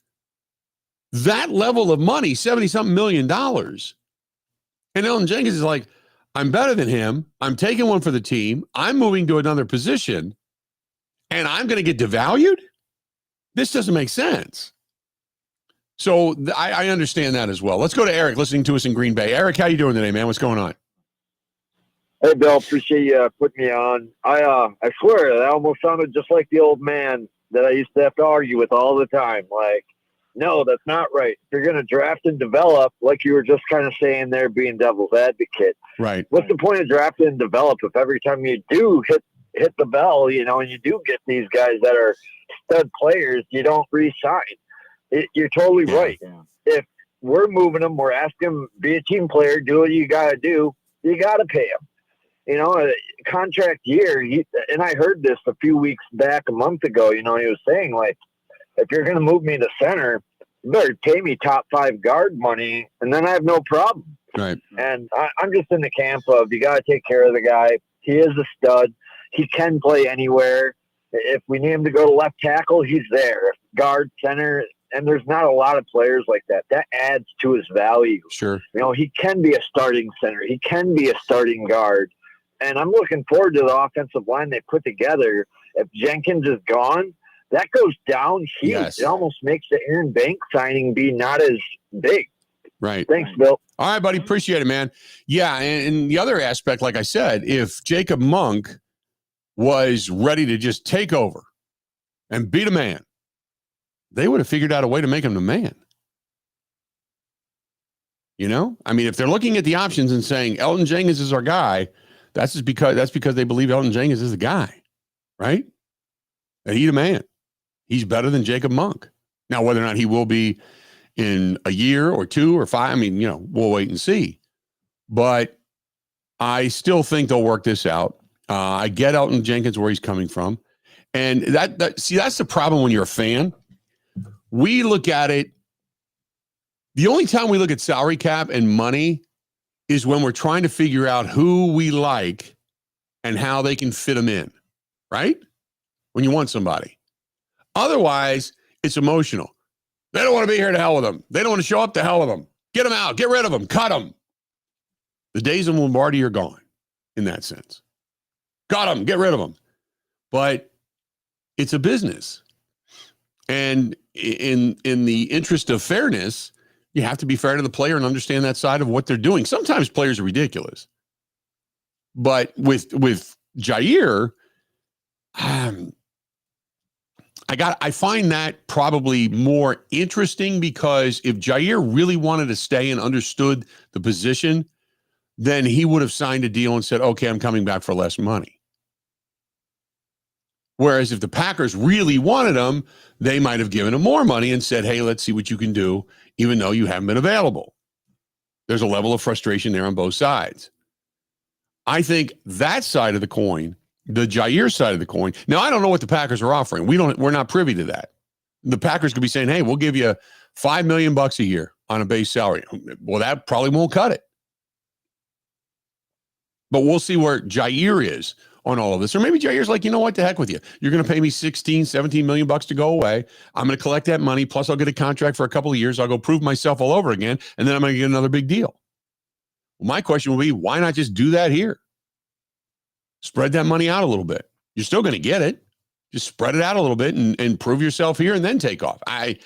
that level of money, $70-something million, and Elton Jenkins is like, I'm better than him. I'm taking one for the team. I'm moving to another position, and I'm going to get devalued? This doesn't make sense. So I understand that as well. Let's go to Eric listening to us in Green Bay. Eric, how you doing today, man? What's going on? Hey, Bill, appreciate you putting me on. I swear, that almost sounded just like the old man that I used to have to argue with all the time. Like, no, that's not right. If you're going to draft and develop, like you were just kind of saying there, being devil's advocate. Right. What's the point of drafting and develop if every time you do hit the bell, you know, and you do get these guys that are stud players, you don't re-sign? You're totally right. Yeah. If we're moving them, we're asking them, be a team player, do what you got to do, you got to pay them. You know, a contract year, and I heard this a few weeks back, a month ago, you know, he was saying, like, if you're going to move me to center, you better pay me top 5 guard money, and then I have no problem. Right. And I'm just in the camp of you got to take care of the guy. He is a stud. He can play anywhere. If we need him to go to left tackle, he's there. Guard, center, and there's not a lot of players like that. That adds to his value. Sure. You know, he can be a starting center. He can be a starting guard. And I'm looking forward to the offensive line they put together. If Jenkins is gone, that goes down huge. Yes. It almost makes the Aaron Banks signing be not as big. Right. Thanks, Bill. All right, buddy. Appreciate it, man. Yeah, and the other aspect, like I said, if Jacob Monk was ready to just take over and beat a man, they would have figured out a way to make him the man. You know? I mean, if they're looking at the options and saying Elton Jenkins is our guy, that's because they believe Elton Jenkins is the guy, right? And he's a man. He's better than Jacob Monk. Now, whether or not he will be in a year or 2 or 5, I mean, you know, we'll wait and see. But I still think they'll work this out. I get Elton Jenkins where he's coming from. And that's the problem when you're a fan. We look at it. The only time we look at salary cap and money is when we're trying to figure out who we like and how they can fit them in, right? When you want somebody. Otherwise, it's emotional. They don't want to be here, to hell with them. They don't want to show up, to hell with them. Get them out. Get rid of them. Cut them. The days of Lombardi are gone in that sense. Cut them. Get rid of them. But it's a business. And in the interest of fairness, you have to be fair to the player and understand that side of what they're doing. Sometimes players are ridiculous. But with Jair, I find that probably more interesting because if Jair really wanted to stay and understood the position, then he would have signed a deal and said, okay, I'm coming back for less money. Whereas if the Packers really wanted him, they might have given him more money and said, hey, let's see what you can do, even though you haven't been available. There's a level of frustration there on both sides. I think that side of the coin, the Jair side of the coin. Now, I don't know what the Packers are offering. We're not privy to that. The Packers could be saying, hey, we'll give you $5 million a year on a base salary. Well, that probably won't cut it. But we'll see where Jair is on all of this. Or maybe Jair's like, you know what, the heck with you. You're going to pay me $16, $17 million to go away. I'm going to collect that money. Plus I'll get a contract for a couple of years. I'll go prove myself all over again. And then I'm going to get another big deal. Well, my question will be, why not just do that here? Spread that money out a little bit. You're still going to get it. Just spread it out a little bit and prove yourself here and then take off. I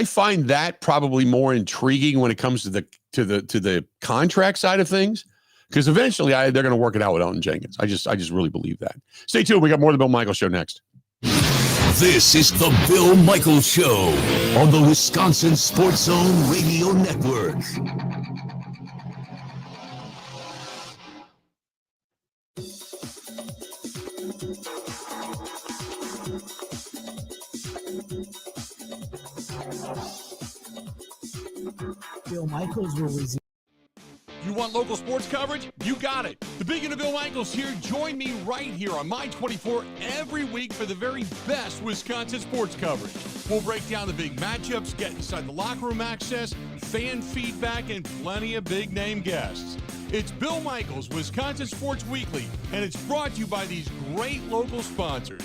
find that probably more intriguing when it comes to the contract side of things. Because eventually they're going to work it out with Elton Jenkins. I just really believe that. Stay tuned. We got more of the Bill Michaels Show next. This is the Bill Michaels Show on the Wisconsin Sports Zone Radio Network. Bill Michaels will resume. You want local sports coverage? You got it. The Big and the Bill Michaels here. Join me right here on My 24 every week for the very best Wisconsin sports coverage. We'll break down the big matchups, get inside the locker room access, fan feedback, and plenty of big-name guests. It's Bill Michaels, Wisconsin Sports Weekly, and it's brought to you by these great local sponsors.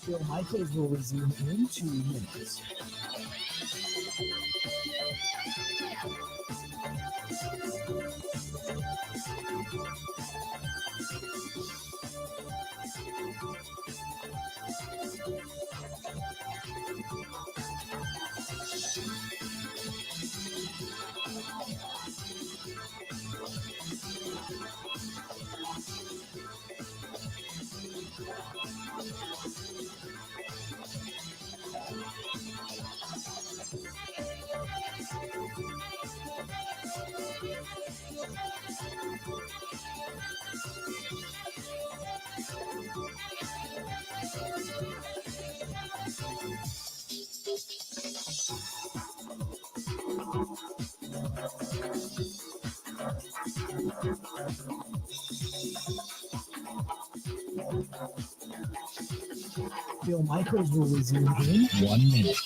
Bill Michaels will resume in 2 minutes. Bill Michaels will resume in 1 minute.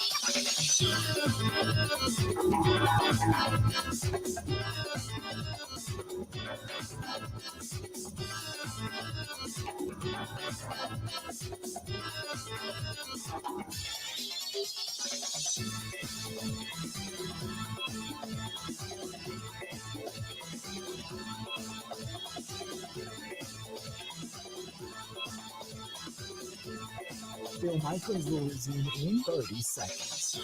Bill Michaels will resume in 30 seconds.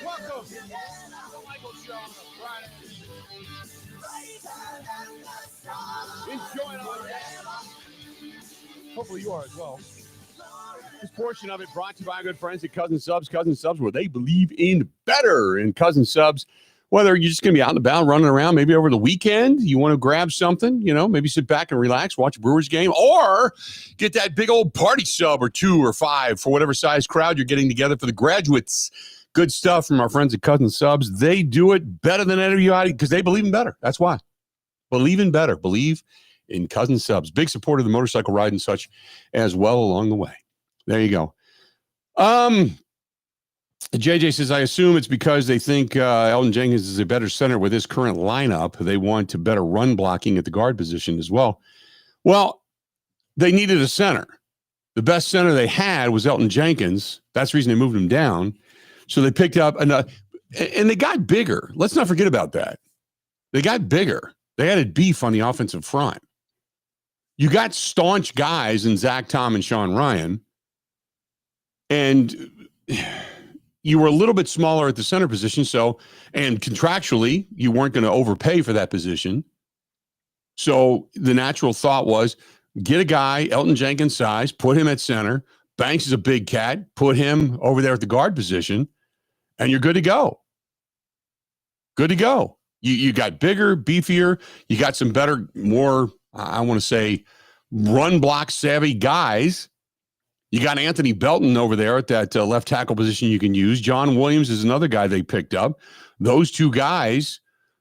Welcome to the Bill Michaels Show on a Friday. Enjoy it all day. Hopefully you are as well. This portion of it brought to you by our good friends at Cousin Subs. Cousin Subs, where they believe in better. And Cousin Subs, whether you're just going to be out and about running around, maybe over the weekend, you want to grab something, maybe sit back and relax, watch a Brewers game, or get that big old party sub or 2 or 5 for whatever size crowd you're getting together for the graduates. Good stuff from our friends at Cousin Subs. They do it better than anybody because they believe in better. That's why. Believe in better. Believe in Cousin Subs. Big supporter of the motorcycle ride and such as well along the way. There you go. JJ says, I assume it's because they think Elton Jenkins is a better center with his current lineup. They want to better run blocking at the guard position as well. Well, they needed a center. The best center they had was Elton Jenkins. That's the reason they moved him down. So they picked up, and they got bigger. Let's not forget about that. They got bigger. They added beef on the offensive front. You got staunch guys in Zack Tom and Sean Ryan, and you were a little bit smaller at the center position, and contractually, you weren't going to overpay for that position. So the natural thought was, Get a guy, Elton Jenkins size, put him at center. Banks is a big cat. Put him over there at the guard position, and you're good to go. Good to go. You got bigger, beefier. You got some better, more, I want to say, run block savvy guys. You got Anthony Belton over there at that left tackle position you can use. John Williams is another guy they picked up. Those two guys,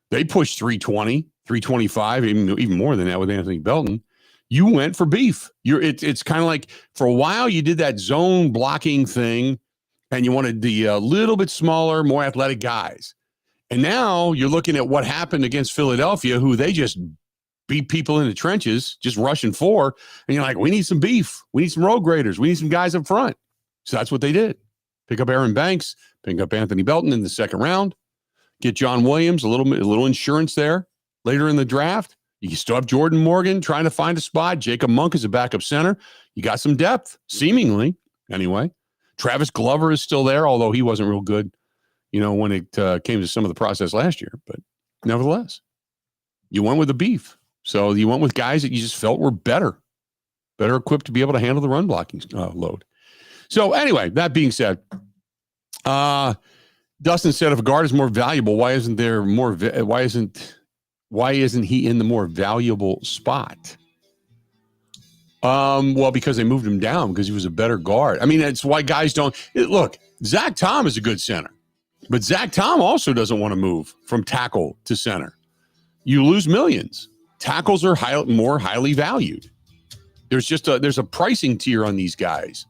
they pushed 320, 325, even more than that with Anthony Belton. You went for beef. It's kind of like for a while you did that zone blocking thing, and you wanted the little bit smaller, more athletic guys. And now you're looking at what happened against Philadelphia, who they just beat people in the trenches, just rushing for. And you're like, we need some beef. We need some road graders. We need some guys up front. So that's what they did. Pick up Aaron Banks, pick up Anthony Belton in the second round, get John Williams, a little insurance there later in the draft. You still have Jordan Morgan trying to find a spot. Jacob Monk is a backup center. You got some depth, seemingly, anyway. Travis Glover is still there, although he wasn't real good, when it came to some of the process last year. But nevertheless, you went with the beef. So you went with guys that you just felt were better equipped to be able to handle the run blocking load. So anyway, that being said, Dustin said if a guard is more valuable, why isn't he in the more valuable spot? Well, because they moved him down because he was a better guard. I mean, that's why guys don't look. Zack Tom is a good center, but Zack Tom also doesn't want to move from tackle to center. You lose millions. Tackles are more highly valued. There's a pricing tier on these guys.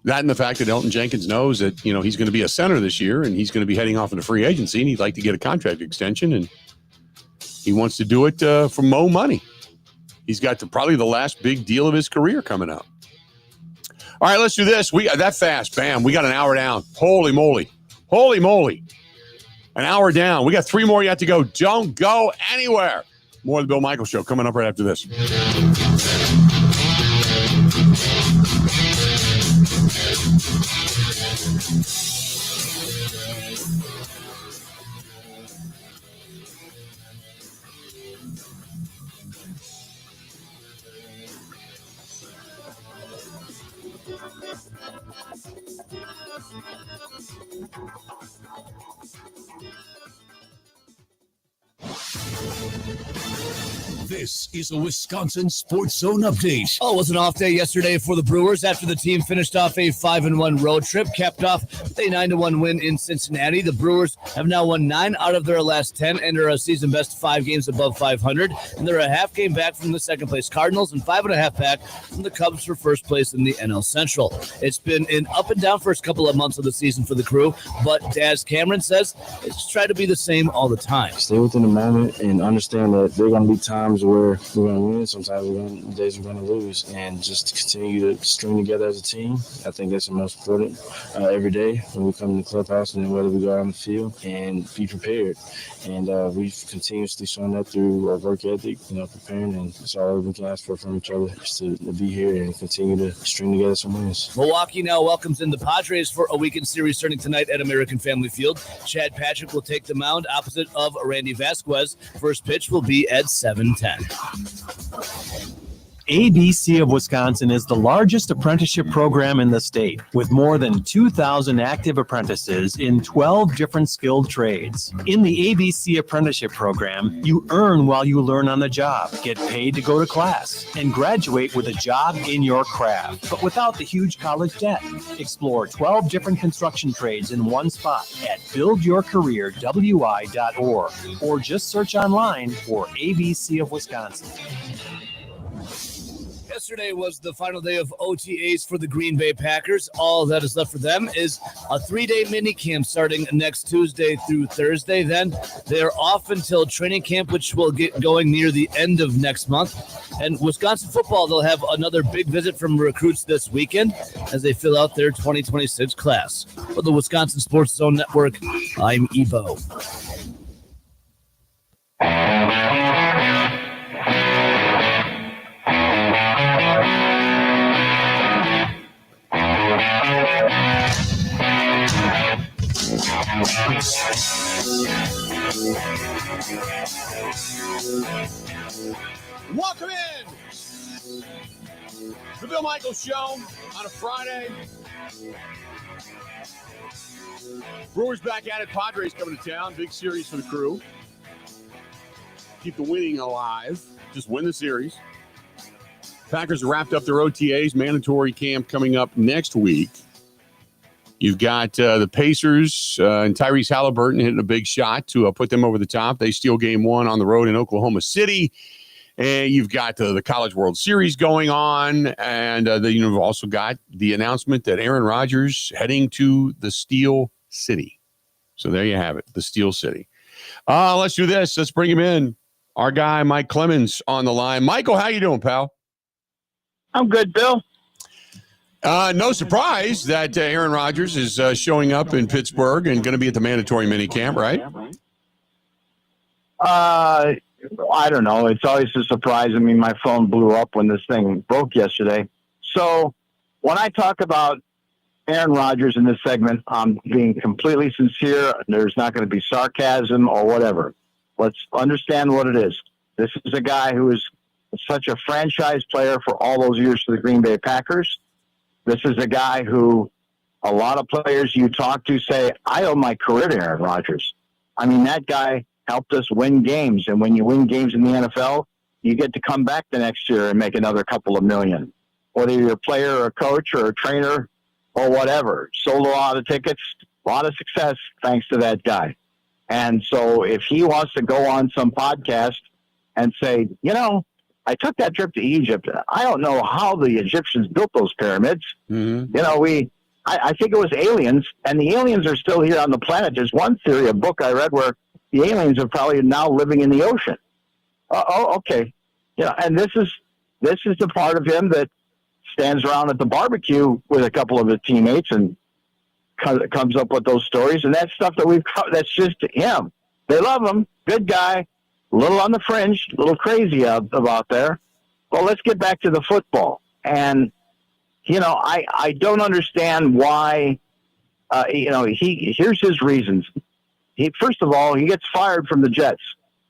That and the fact that Elton Jenkins knows that, he's going to be a center this year and he's going to be heading off into free agency and he'd like to get a contract extension and he wants to do it for Mo money. He's got probably the last big deal of his career coming up. All right, let's do this. We that fast. Bam. We got an hour down. Holy moly. An hour down. We got 3 more yet to go. Don't go anywhere. More of the Bill Michaels Show coming up right after this. This is a Wisconsin Sports Zone update. Oh, it was an off day yesterday for the Brewers after the team finished off a 5-1 road trip, capped off with a 9-1 win in Cincinnati. The Brewers have now won 9 out of their last 10 and are a season best 5 games above 500. And they're a half game back from the second place Cardinals and 5.5 back from the Cubs for first place in the NL Central. It's been an up and down first couple of months of the season for the crew, but Daz Cameron says it's try to be the same all the time. Stay within the moment and understand that there are going to be times where we're going to win, sometimes days we're going to lose, and just continue to string together as a team. I think that's the most important every day when we come to the clubhouse and then whether we go out on the field, and be prepared. And we've continuously shown that through our work ethic, preparing, and that's all we can ask for from each other, is to be here and continue to string together some wins. Milwaukee now welcomes in the Padres for a weekend series starting tonight at American Family Field. Chad Patrick will take the mound opposite of Randy Vasquez. First pitch will be at 7:10. ABC of Wisconsin is the largest apprenticeship program in the state, with more than 2,000 active apprentices in 12 different skilled trades. In the ABC apprenticeship program, you earn while you learn on the job, get paid to go to class, and graduate with a job in your craft, but without the huge college debt. Explore 12 different construction trades in one spot at buildyourcareerwi.org, or just search online for ABC of Wisconsin. Yesterday was the final day of OTAs for the Green Bay Packers. All that is left for them is a 3-day mini camp starting next Tuesday through Thursday. Then they're off until training camp, which will get going near the end of next month. And Wisconsin football, they'll have another big visit from recruits this weekend as they fill out their 2026 class. For the Wisconsin Sports Zone Network, I'm Ebo. Welcome in. The Bill Michaels Show on a Friday. Brewers back at it. Padres coming to town. Big series for the crew. Keep the winning alive. Just win the series. Packers wrapped up their OTAs. Mandatory camp coming up next week. You've got the Pacers and Tyrese Halliburton hitting a big shot to put them over the top. They steal game one on the road in Oklahoma City. And you've got the College World Series going on. And you've also got the announcement that Aaron Rodgers heading to the Steel City. So there you have it, the Steel City. Let's do this. Let's bring him in. Our guy, Mike Clemens, on the line. Michael, how you doing, pal? I'm good, Bill. No surprise that Aaron Rodgers is showing up in Pittsburgh and going to be at the mandatory minicamp, right? I don't know. It's always a surprise. I mean, my phone blew up when this thing broke yesterday. So when I talk about Aaron Rodgers in this segment, I'm being completely sincere. There's not going to be sarcasm or whatever. Let's understand what it is. This is a guy who is such a franchise player for all those years for the Green Bay Packers. This is a guy who a lot of players you talk to say, I owe my career to Aaron Rodgers. I mean, that guy helped us win games. And when you win games in the NFL, you get to come back the next year and make another couple of million. Whether you're a player or a coach or a trainer or whatever. Sold a lot of tickets, a lot of success thanks to that guy. And so if he wants to go on some podcast and say, you know, I took that trip to Egypt. I don't know how the Egyptians built those pyramids. Mm-hmm. You know, I think it was aliens, and the aliens are still here on the planet. There's one theory, a book I read, where the aliens are probably now living in the ocean. Okay. Yeah, and this is the part of him that stands around at the barbecue with a couple of his teammates and comes up with those stories, and that's stuff that that's just him. They love him, good guy, a little on the fringe, a little crazy about there. Well, let's get back to the football. And, you know, I don't understand why, here's his reasons. First of all, he gets fired from the Jets.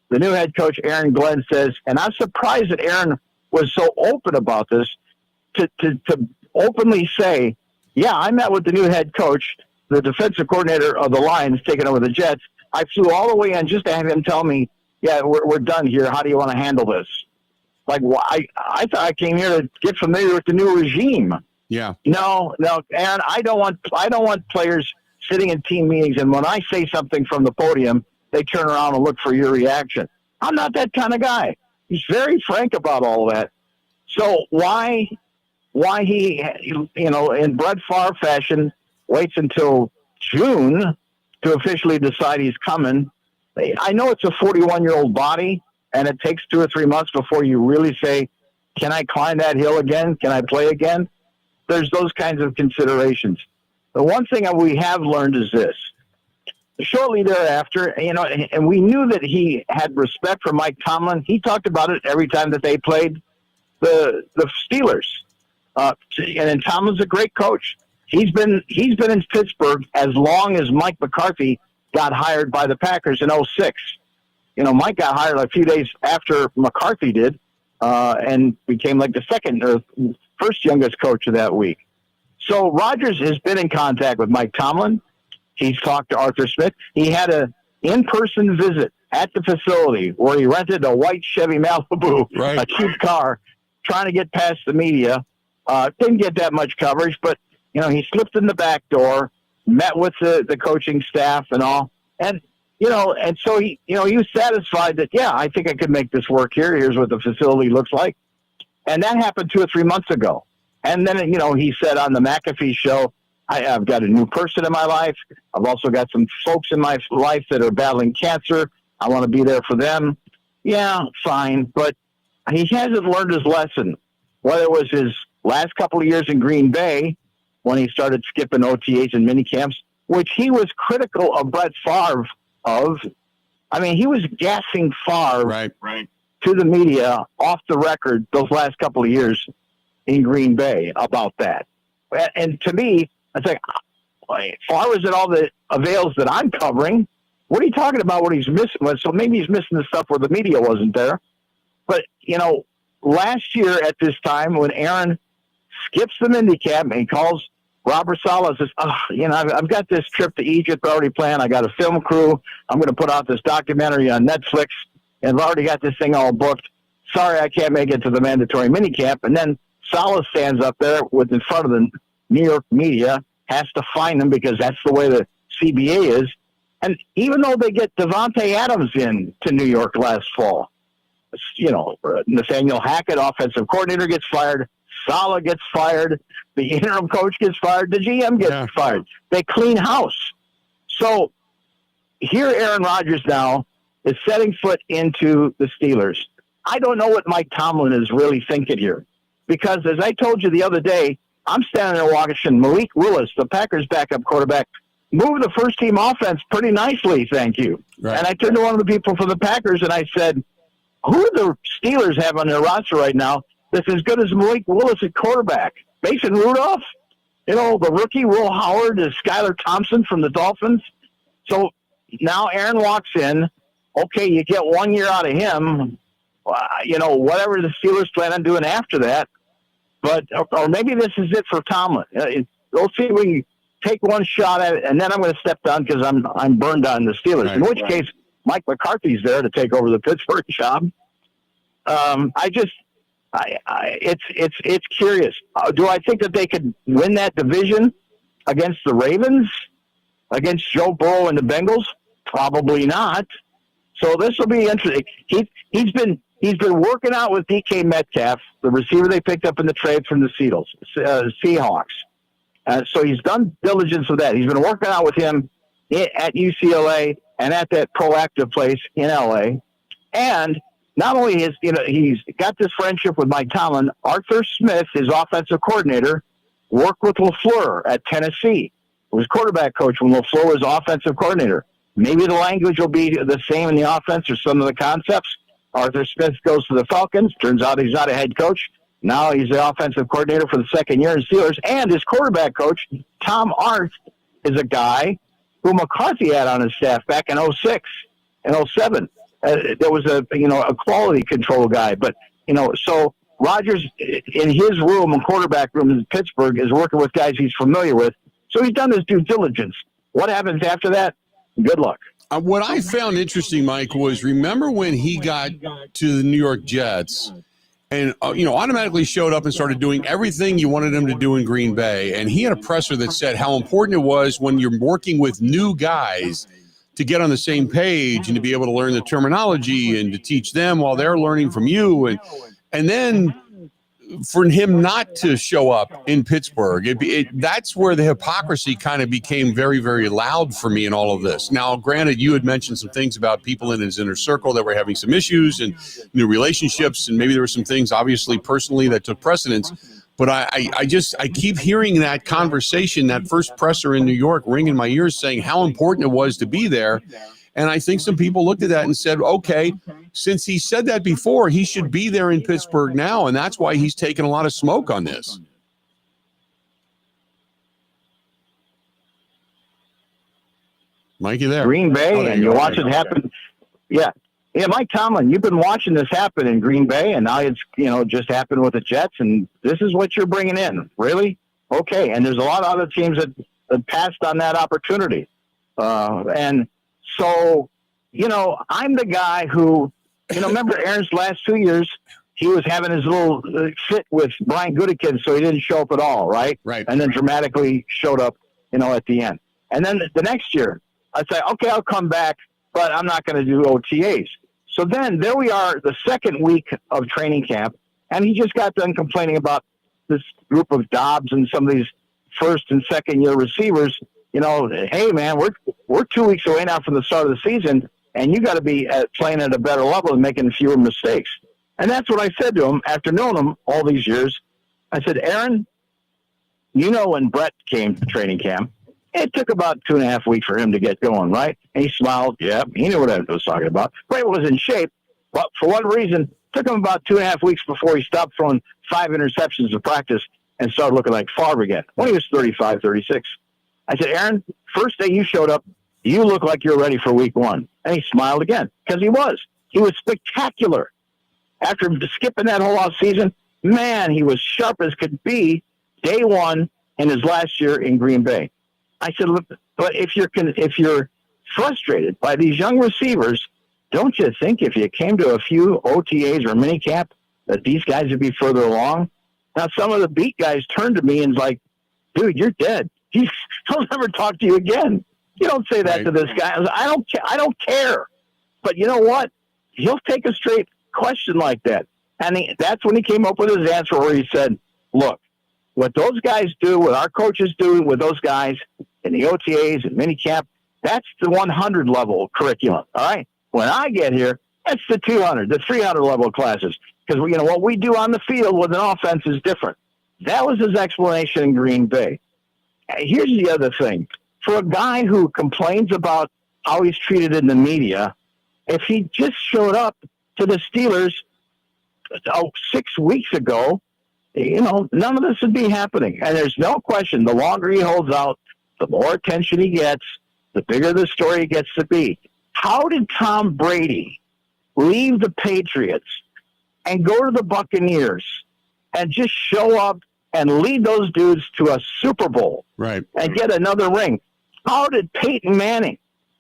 The new head coach, Aaron Glenn, says, and I'm surprised that Aaron was so open about this, to openly say, yeah, I met with the new head coach, the defensive coordinator of the Lions taking over the Jets. I flew all the way in just to have him tell me, yeah, we're done here. How do you want to handle this? Like, I thought I came here to get familiar with the new regime. Yeah. No, Aaron, I don't want players sitting in team meetings, and when I say something from the podium, they turn around and look for your reaction. I'm not that kind of guy. He's very frank about all that. So why he, in Brett Favre fashion, waits until June to officially decide he's coming? I know it's a 41-year-old body, and it takes 2 or 3 months before you really say, can I climb that hill again? Can I play again? There's those kinds of considerations. The one thing that we have learned is this. Shortly thereafter, and we knew that he had respect for Mike Tomlin. He talked about it every time that they played the Steelers. And Tomlin's a great coach. He's been in Pittsburgh as long as Mike McCarthy got hired by the Packers in 2006. Mike got hired a few days after McCarthy did, and became like the second or first youngest coach of that week. So Rodgers has been in contact with Mike Tomlin. He's talked to Arthur Smith. He had an in-person visit at the facility where he rented a white Chevy Malibu, right, a cheap car, trying to get past the media. Didn't get that much coverage, but he slipped in the back door, met with the coaching staff and all, and so he was satisfied that, yeah, I think I could make this work here. Here's what the facility looks like, and that happened 2 or 3 months ago. And then he said on the McAfee show, I've got a new person in my life. I've also got some folks in my life that are battling cancer. I want to be there for them. Yeah, fine, but he hasn't learned his lesson. Whether it was his last couple of years in Green Bay, when he started skipping OTAs and minicamps, which he was critical of Brett Favre of. I mean, he was gassing Favre right to the media off the record those last couple of years in Green Bay about that. And to me, I think, Favre is at all the avails that I'm covering. What are you talking about? What he's missing? So maybe he's missing the stuff where the media wasn't there. But, last year at this time when Aaron skips the minicab and he calls Robert Saleh, says, I've got this trip to Egypt already planned. I got a film crew. I'm going to put out this documentary on Netflix, and I've already got this thing all booked. Sorry, I can't make it to the mandatory minicamp. And then Saleh stands up there in front of the New York media, has to find him because that's the way the CBA is. And even though they get Devontae Adams in to New York last fall, Nathaniel Hackett, offensive coordinator, gets fired. Saleh gets fired. The interim coach gets fired. The GM gets fired. They clean house. So here Aaron Rodgers now is setting foot into the Steelers. I don't know what Mike Tomlin is really thinking here. Because as I told you the other day, I'm standing there watching Malik Willis, the Packers backup quarterback, move the first-team offense pretty nicely, thank you. Right. And I turned to one of the people from the Packers and I said, who do the Steelers have on their roster right now that's as good as Malik Willis at quarterback? Mason Rudolph? The rookie, Will Howard, is Skylar Thompson from the Dolphins. So now Aaron walks in. Okay, you get 1 year out of him. Whatever the Steelers plan on doing after that. But or maybe this is it for Tomlin. We'll see if we can take one shot at it, and then I'm going to step down because I'm burned on the Steelers. Right, in which case, Mike McCarthy's there to take over the Pittsburgh job. It's curious. Do I think that they could win that division against the Ravens, against Joe Burrow and the Bengals? Probably not. So this will be interesting. He's been working out with DK Metcalf, the receiver they picked up in the trade from the Seahawks. So he's done diligence with that. He's been working out with him at UCLA and at that proactive place in LA. And not only he's got this friendship with Mike Tomlin, Arthur Smith, his offensive coordinator, worked with LaFleur at Tennessee. He was quarterback coach when LaFleur was offensive coordinator. Maybe the language will be the same in the offense or some of the concepts. Arthur Smith goes to the Falcons. Turns out he's not a head coach. Now he's the offensive coordinator for the second year in Steelers. And his quarterback coach, Tom Arndt, is a guy who McCarthy had on his staff back in 06 and 07. There was a quality control guy. But, so Rodgers in his room and quarterback room in Pittsburgh is working with guys he's familiar with. So he's done his due diligence. What happens after that? Good luck. What I found interesting, Mike, was remember when he got to the New York Jets and, automatically showed up and started doing everything you wanted him to do in Green Bay. And he had a presser that said how important it was when you're working with new guys to get on the same page and to be able to learn the terminology and to teach them while they're learning from you. And then for him not to show up in Pittsburgh, that's where the hypocrisy kind of became very, very loud for me in all of this. Now, granted, you had mentioned some things about people in his inner circle that were having some issues and new relationships, and maybe there were some things, obviously, personally that took precedence. But I keep hearing that conversation, that first presser in New York, ring in my ears saying how important it was to be there. And I think some people looked at that and said, okay, since he said that before, he should be there in Pittsburgh now. And that's why he's taking a lot of smoke on this. Mike, you there? Green Bay, and you watch it happen. Yeah. Yeah, Mike Tomlin, you've been watching this happen in Green Bay, and now it's, just happened with the Jets, and this is what you're bringing in. Really? Okay. And there's a lot of other teams that passed on that opportunity. And so, I'm the guy who, remember Aaron's last 2 years, he was having his little fit with Brian Gutekunst, so he didn't show up at all, right? Right. And then dramatically showed up, at the end. And then the next year, I'd say, okay, I'll come back, but I'm not going to do OTAs. So then there we are, the second week of training camp, and he just got done complaining about this group of Dobbs and some of these first and second year receivers. Hey man, we're 2 weeks away now from the start of the season, and you got to be playing at a better level and making fewer mistakes. And that's what I said to him after knowing him all these years. I said, Aaron, when Brett came to training camp, it took about 2.5 weeks for him to get going, right? And he smiled. Yeah, he knew what I was talking about. Brett was in shape, but for one reason, it took him about 2.5 weeks before he stopped throwing 5 interceptions in practice and started looking like Favre again when he was 35, 36. I said, Aaron, first day you showed up, you look like you're ready for week one. And he smiled again because he was. He was spectacular. after skipping that whole off season, man, he was sharp as could be day one in his last year in Green Bay. I said, look, but if you're frustrated by these young receivers, don't you think if you came to a few OTAs or minicamp that these guys would be further along? Now, some of the beat guys turned to me and like, dude, you're dead. He'll never talk to you again. You don't say that to this guy. I don't care. But you know what? He'll take a straight question like that. And that's when he came up with his answer where he said, look, what those guys do, what our coaches do with those guys in the OTAs and minicamp, that's the 100 level curriculum. All right. When I get here, that's the 200, the 300 level classes. Because what we do on the field with an offense is different. That was his explanation in Green Bay. Here's the other thing. For a guy who complains about how he's treated in the media, if he just showed up to the Steelers 6 weeks ago, none of this would be happening. And there's no question, the longer he holds out, the more attention he gets, the bigger the story gets to be. How did Tom Brady leave the Patriots and go to the Buccaneers and just show up and lead those dudes to a Super Bowl and get another ring? How did Peyton Manning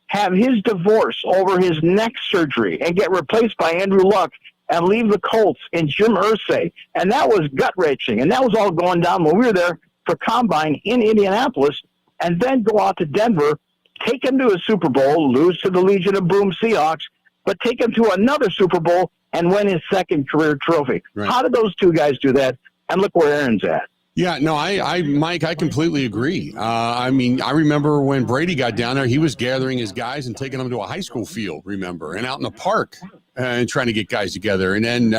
have his divorce over his neck surgery and get replaced by Andrew Luck and leave the Colts in Jim Irsay? And that was gut-wrenching. And that was all going down when we were there for Combine in Indianapolis, and then go out to Denver, take him to a Super Bowl, lose to the Legion of Boom Seahawks, but take him to another Super Bowl and win his second career trophy. How did those two guys do that? And look where Aaron's at. Yeah, no, Mike, I completely agree. I remember when Brady got down there, he was gathering his guys and taking them to a high school field, remember, and out in the park and trying to get guys together. And then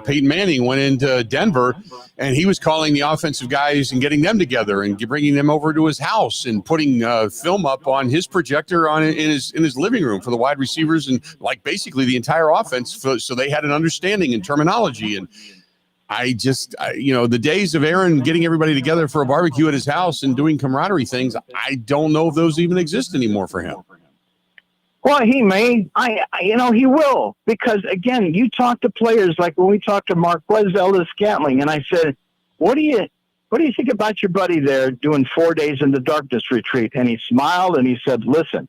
Peyton Manning went into Denver, and he was calling the offensive guys and getting them together and bringing them over to his house and putting film up on his projector in his living room for the wide receivers and basically the entire offense, so they had an understanding and terminology. And the days of Aaron getting everybody together for a barbecue at his house and doing camaraderie things, I don't know if those even exist anymore for him. Well, he may. He will. Because, again, you talk to players like when we talked to Mark Scantling, and I said, what do you think about your buddy there doing 4 days in the darkness retreat? And he smiled and he said, listen,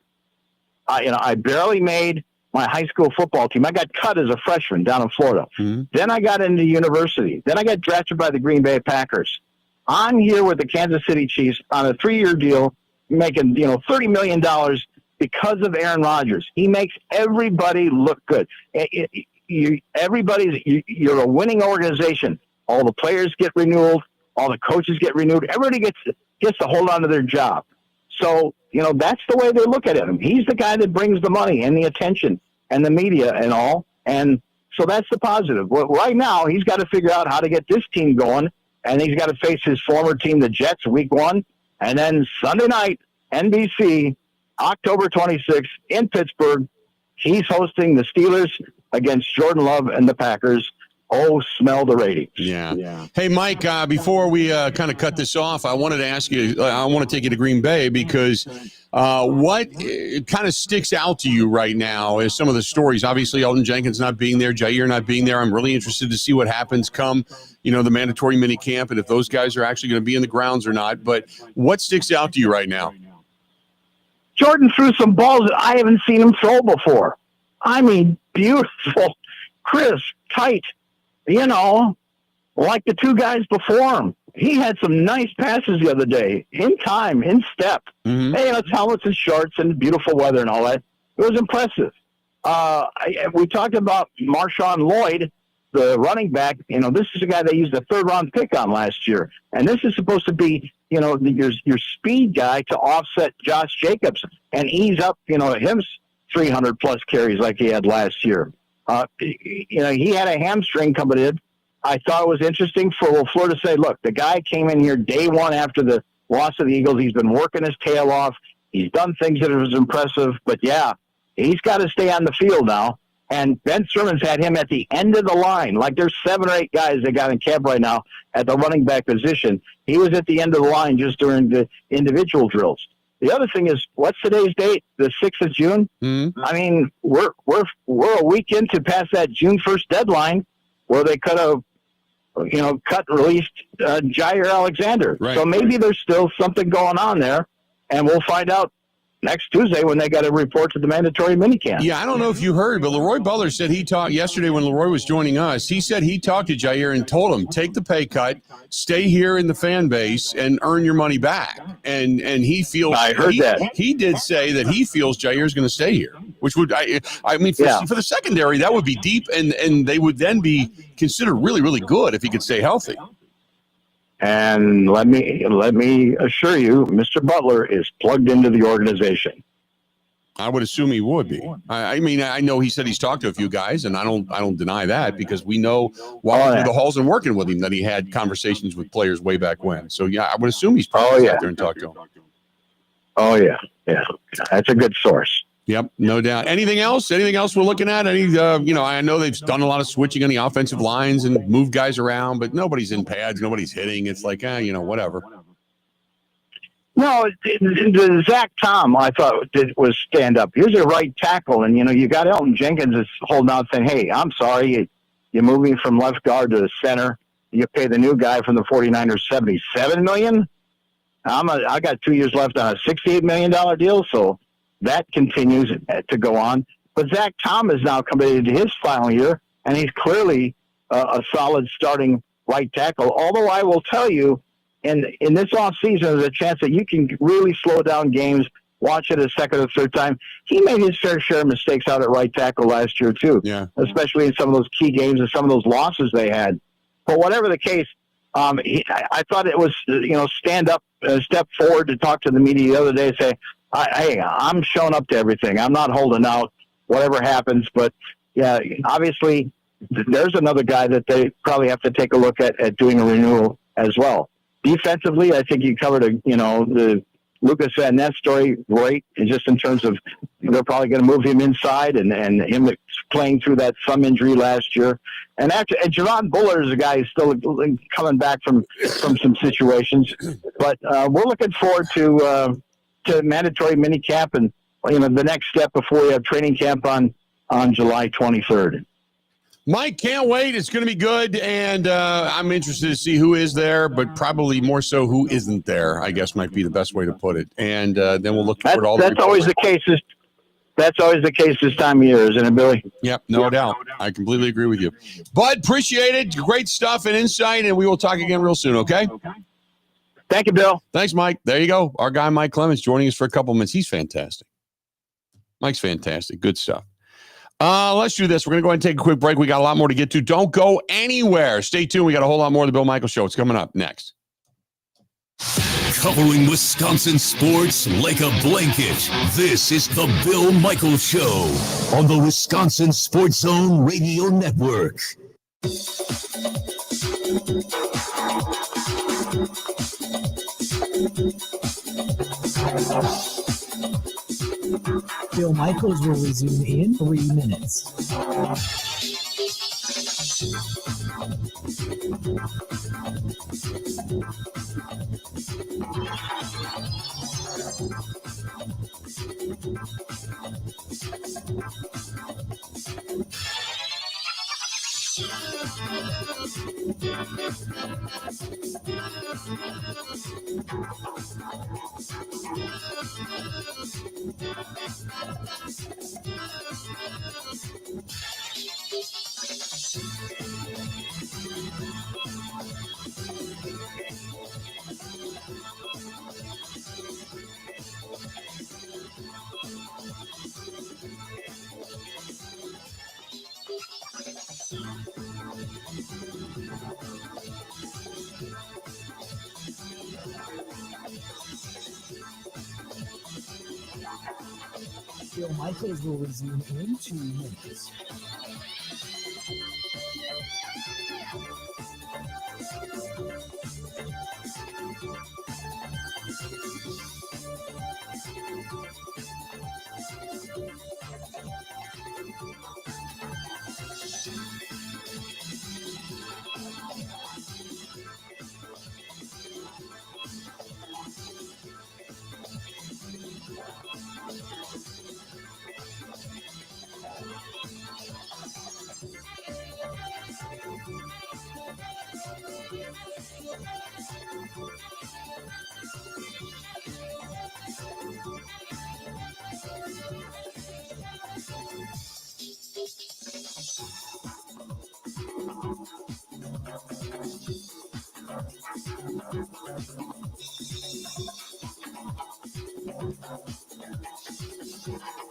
I barely made my high school football team. I got cut as a freshman down in Florida. Mm-hmm. Then I got into university. Then I got drafted by the Green Bay Packers. I'm here with the Kansas City Chiefs on a 3-year deal, making $30 million because of Aaron Rodgers. He makes everybody look good. You're a winning organization. All the players get renewed. All the coaches get renewed. Everybody gets to hold on to their job. So, that's the way they look at him. He's the guy that brings the money and the attention and the media and all. And so that's the positive. Well, right now, he's got to figure out how to get this team going, and he's got to face his former team, the Jets, week 1. And then Sunday night, NBC, October 26th in Pittsburgh, he's hosting the Steelers against Jordan Love and the Packers. Oh, smell the ratings. Yeah. Hey, Mike, before we kind of cut this off, I wanted to ask you, I want to take you to Green Bay because what kind of sticks out to you right now is some of the stories. Obviously, Elton Jenkins not being there, Jair not being there. I'm really interested to see what happens come, the mandatory minicamp and if those guys are actually going to be in the grounds or not. But what sticks out to you right now? Jordan threw some balls that I haven't seen him throw before. I mean, beautiful, crisp, tight. Like the two guys before him. He had some nice passes the other day, in time, in step. Mm-hmm. Hey, it's helmets and shorts and beautiful weather and all that. It was impressive. We talked about Marshawn Lloyd, the running back. This is a guy they used a 3rd-round pick on last year. And this is supposed to be, your speed guy to offset Josh Jacobs and ease up, him 300-plus carries like he had last year. He had a hamstring coming in. I thought it was interesting for LaFleur to say, look, the guy came in here day 1 after the loss of the Eagles. He's been working his tail off. He's done things that was impressive. But, yeah, he's got to stay on the field now. And Ben Simmons had him at the end of the line. Like there's 7 or 8 guys they got in camp right now at the running back position. He was at the end of the line just during the individual drills. The other thing is, what's today's date? The 6th of June? Mm-hmm. I mean, we're a week into past that June 1st deadline. where they could have, released Jair Alexander. Right. So maybe there's still something going on there, and we'll find out next Tuesday when they got to report to the mandatory minicamp. Yeah, I don't know if you heard, but Leroy Butler said he talked yesterday when Leroy was joining us. He said he talked to Jair and told him, take the pay cut, stay here in the fan base, and earn your money back. And he feels I heard that. He did say that he feels Jair's going to stay here, which would for the secondary that would be deep, and they would then be considered really, really good if he could stay healthy. And let me assure you, Mr. Butler is plugged into the organization. I would assume he would be. I mean, I know he said he's talked to a few guys, and I don't deny that because we know while through the halls and working with him that he had conversations with players way back when. So yeah, I would assume he's probably out there and talked to him. Oh yeah, that's a good source. Yep, no doubt. Anything else? Anything else we're looking at? I know they've done a lot of switching on the offensive lines and moved guys around, but nobody's in pads, nobody's hitting. It's like, whatever. No, the Zack Tom, I thought was stand up. Here's a right tackle, and you got Elton Jenkins is holding out saying, "Hey, I'm sorry, you're moving from left guard to the center. You pay the new guy from the 49ers $77 million. I got 2 years left on a $68 million deal, so." That continues to go on. But Zack Tom is now committed to his final year, and he's clearly a solid starting right tackle. Although I will tell you, in this offseason, there's a chance that you can really slow down games, watch it a second or third time. He made his fair share of mistakes out at right tackle last year, too, especially in some of those key games and some of those losses they had. But whatever the case, I thought it was, stand up, step forward to talk to the media the other day and say, hey, I'm showing up to everything. I'm not holding out, whatever happens. But, yeah, obviously there's another guy that they probably have to take a look at doing a renewal as well. Defensively, I think you covered, the Lucas Van Ness story great, and just in terms of they're probably going to move him inside and him playing through that thumb injury last year. And Javon Bullard is a guy who's still coming back from some situations. But we're looking forward to mandatory minicamp and the next step before we have training camp on July 23rd. Mike, can't wait. It's going to be good, and I'm interested to see who is there, but probably more so who isn't there, I guess might be the best way to put it. And then we'll look forward to all that's always the case. That's always the case this time of year, isn't it, Billy? Yep, no doubt. I completely agree with you. Bud, appreciate it. Great stuff and insight, and we will talk again real soon, okay? Thank you, Bill. Thanks, Mike. There you go. Our guy, Mike Clemens, joining us for a couple minutes. He's fantastic. Mike's fantastic. Good stuff. Let's do this. We're going to go ahead and take a quick break. We got a lot more to get to. Don't go anywhere. Stay tuned. We got a whole lot more of the Bill Michaels Show. It's coming up next. Covering Wisconsin sports like a blanket. This is the Bill Michaels Show on the Wisconsin Sports Zone Radio Network. Bill Michaels will resume in 3 minutes. Bill Michaels will resume in 2 minutes.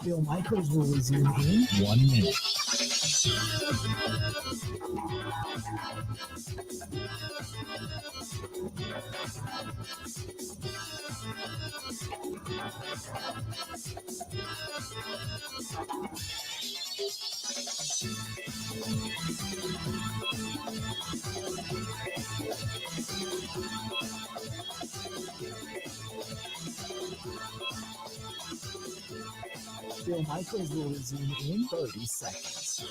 Bill Michaels will resume in 1 minute. Bill Michaels will resume in 30 seconds.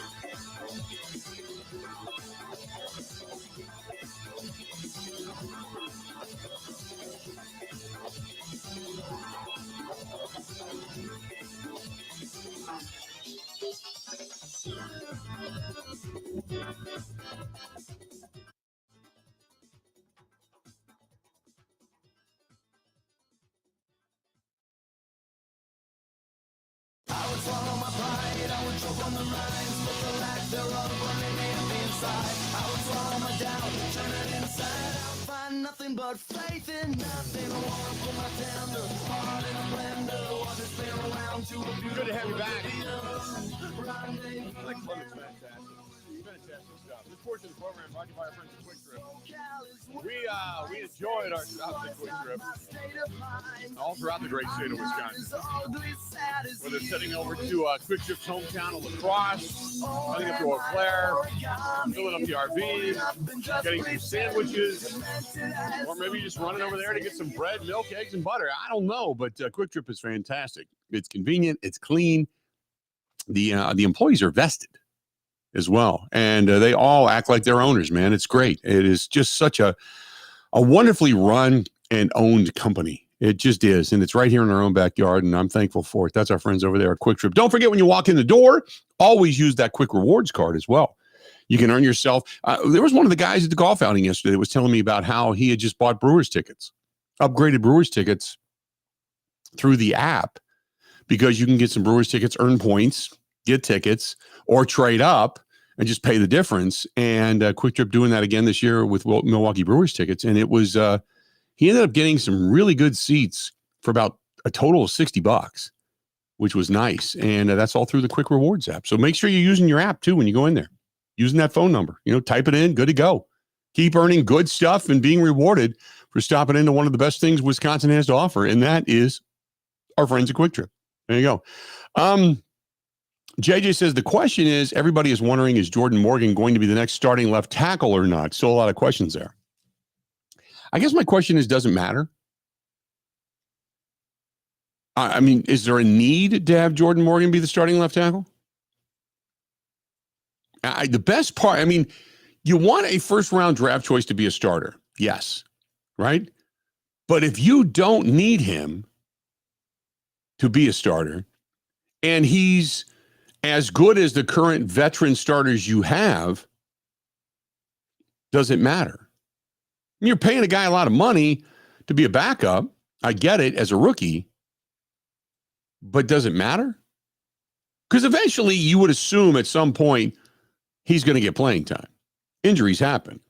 I would swallow my pride, I would choke on the lines, but the lack thereof will remain inside. I would swallow my doubt, turn it inside out, find nothing but faith in nothing. I wanna put my tender heart in a blender, want to spin around to a beautiful. Good to have you back. I like Clemens, fantastic. Fantastic stuff. This portion of the program brought to you by our friends at Quick Trip. We enjoyed our stop at Quick Trip all throughout the great state of Wisconsin. Whether it's heading over to Quick Trip's hometown of La Crosse, heading up to Eau Claire, filling up the RV, getting some sandwiches, or maybe just running over there to get some bread, milk, eggs, and butter. I don't know, but Quick Trip is fantastic. It's convenient. It's clean. The employees are vested as well, and they all act like their owners, man. It's great. It is just such a wonderfully run and owned company. It just is, and it's right here in our own backyard, and I'm thankful for it. That's our friends over there at Quick Trip. Don't forget, when you walk in the door, always use that Quick Rewards card as well. You can earn yourself. There was one of the guys at the golf outing yesterday that was telling me about how he had just bought Brewers tickets, upgraded Brewers tickets through the app, because you can get some Brewers tickets, earn points, get tickets, or trade up and just pay the difference. And Quick Trip doing that again this year with Milwaukee Brewers tickets. And it was, he ended up getting some really good seats for about a total of $60, which was nice. And that's all through the Quick Rewards app. So make sure you're using your app too when you go in there, using that phone number, type it in, good to go. Keep earning good stuff and being rewarded for stopping into one of the best things Wisconsin has to offer. And that is our friends at Quick Trip. There you go. JJ says the question is, everybody is wondering, is Jordan Morgan going to be the next starting left tackle or not? Still a lot of questions there. I guess my question is, doesn't matter. I mean, is there a need to have Jordan Morgan be the starting left tackle? The best part, I mean, you want a first-round draft choice to be a starter. Yes. Right? But if you don't need him to be a starter, and he's as good as the current veteran starters you have, does it matter? You're paying a guy a lot of money to be a backup. I get it as a rookie, but does it matter? Because eventually you would assume at some point he's going to get playing time. Injuries happen.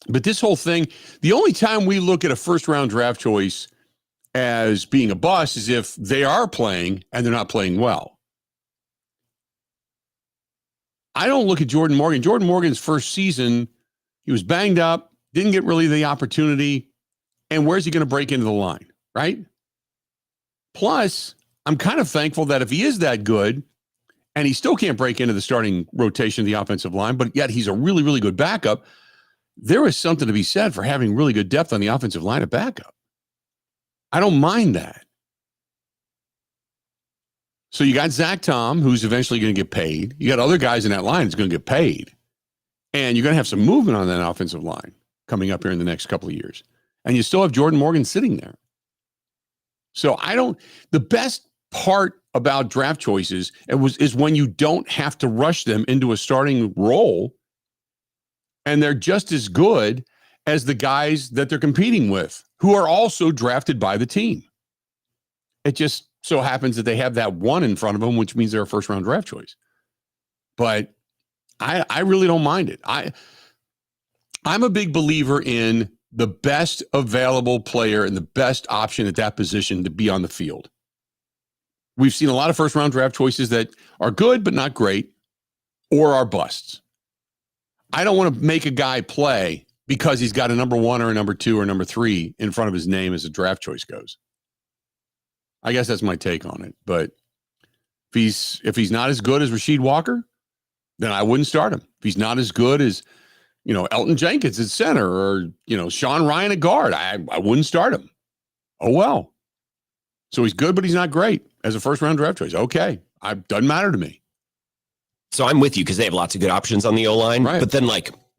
But this whole thing, the only time we look at a first-round draft choice as being a bust is if they are playing and they're not playing well. I don't look at Jordan Morgan. Jordan Morgan's first season, he was banged up, didn't get really the opportunity, and where's he going to break into the line, right? Plus, I'm kind of thankful that if he is that good, and he still can't break into the starting rotation of the offensive line, but yet he's a really, really good backup, there is something to be said for having really good depth on the offensive line at backup. I don't mind that. So you got Zack Tom, who's eventually going to get paid. You got other guys in that line that's going to get paid. And you're going to have some movement on that offensive line coming up here in the next couple of years. And you still have Jordan Morgan sitting there. So the best part about draft choices is when you don't have to rush them into a starting role, and they're just as good as the guys that they're competing with, who are also drafted by the team. It just so happens that they have that one in front of them, which means they're a first-round draft choice. But I really don't mind it. I'm a big believer in the best available player and the best option at that position to be on the field. We've seen a lot of first-round draft choices that are good but not great or are busts. I don't want to make a guy play because he's got a number 1 or a number 2 or number 3 in front of his name as a draft choice goes. I guess that's my take on it. But if he's not as good as Rasheed Walker, then I wouldn't start him. If he's not as good as, Elton Jenkins at center or, Sean Ryan at guard, I wouldn't start him. Oh, well. So he's good, but he's not great as a first-round draft choice. Okay. Doesn't matter to me. So I'm with you because they have lots of good options on the O-line. Right. But then,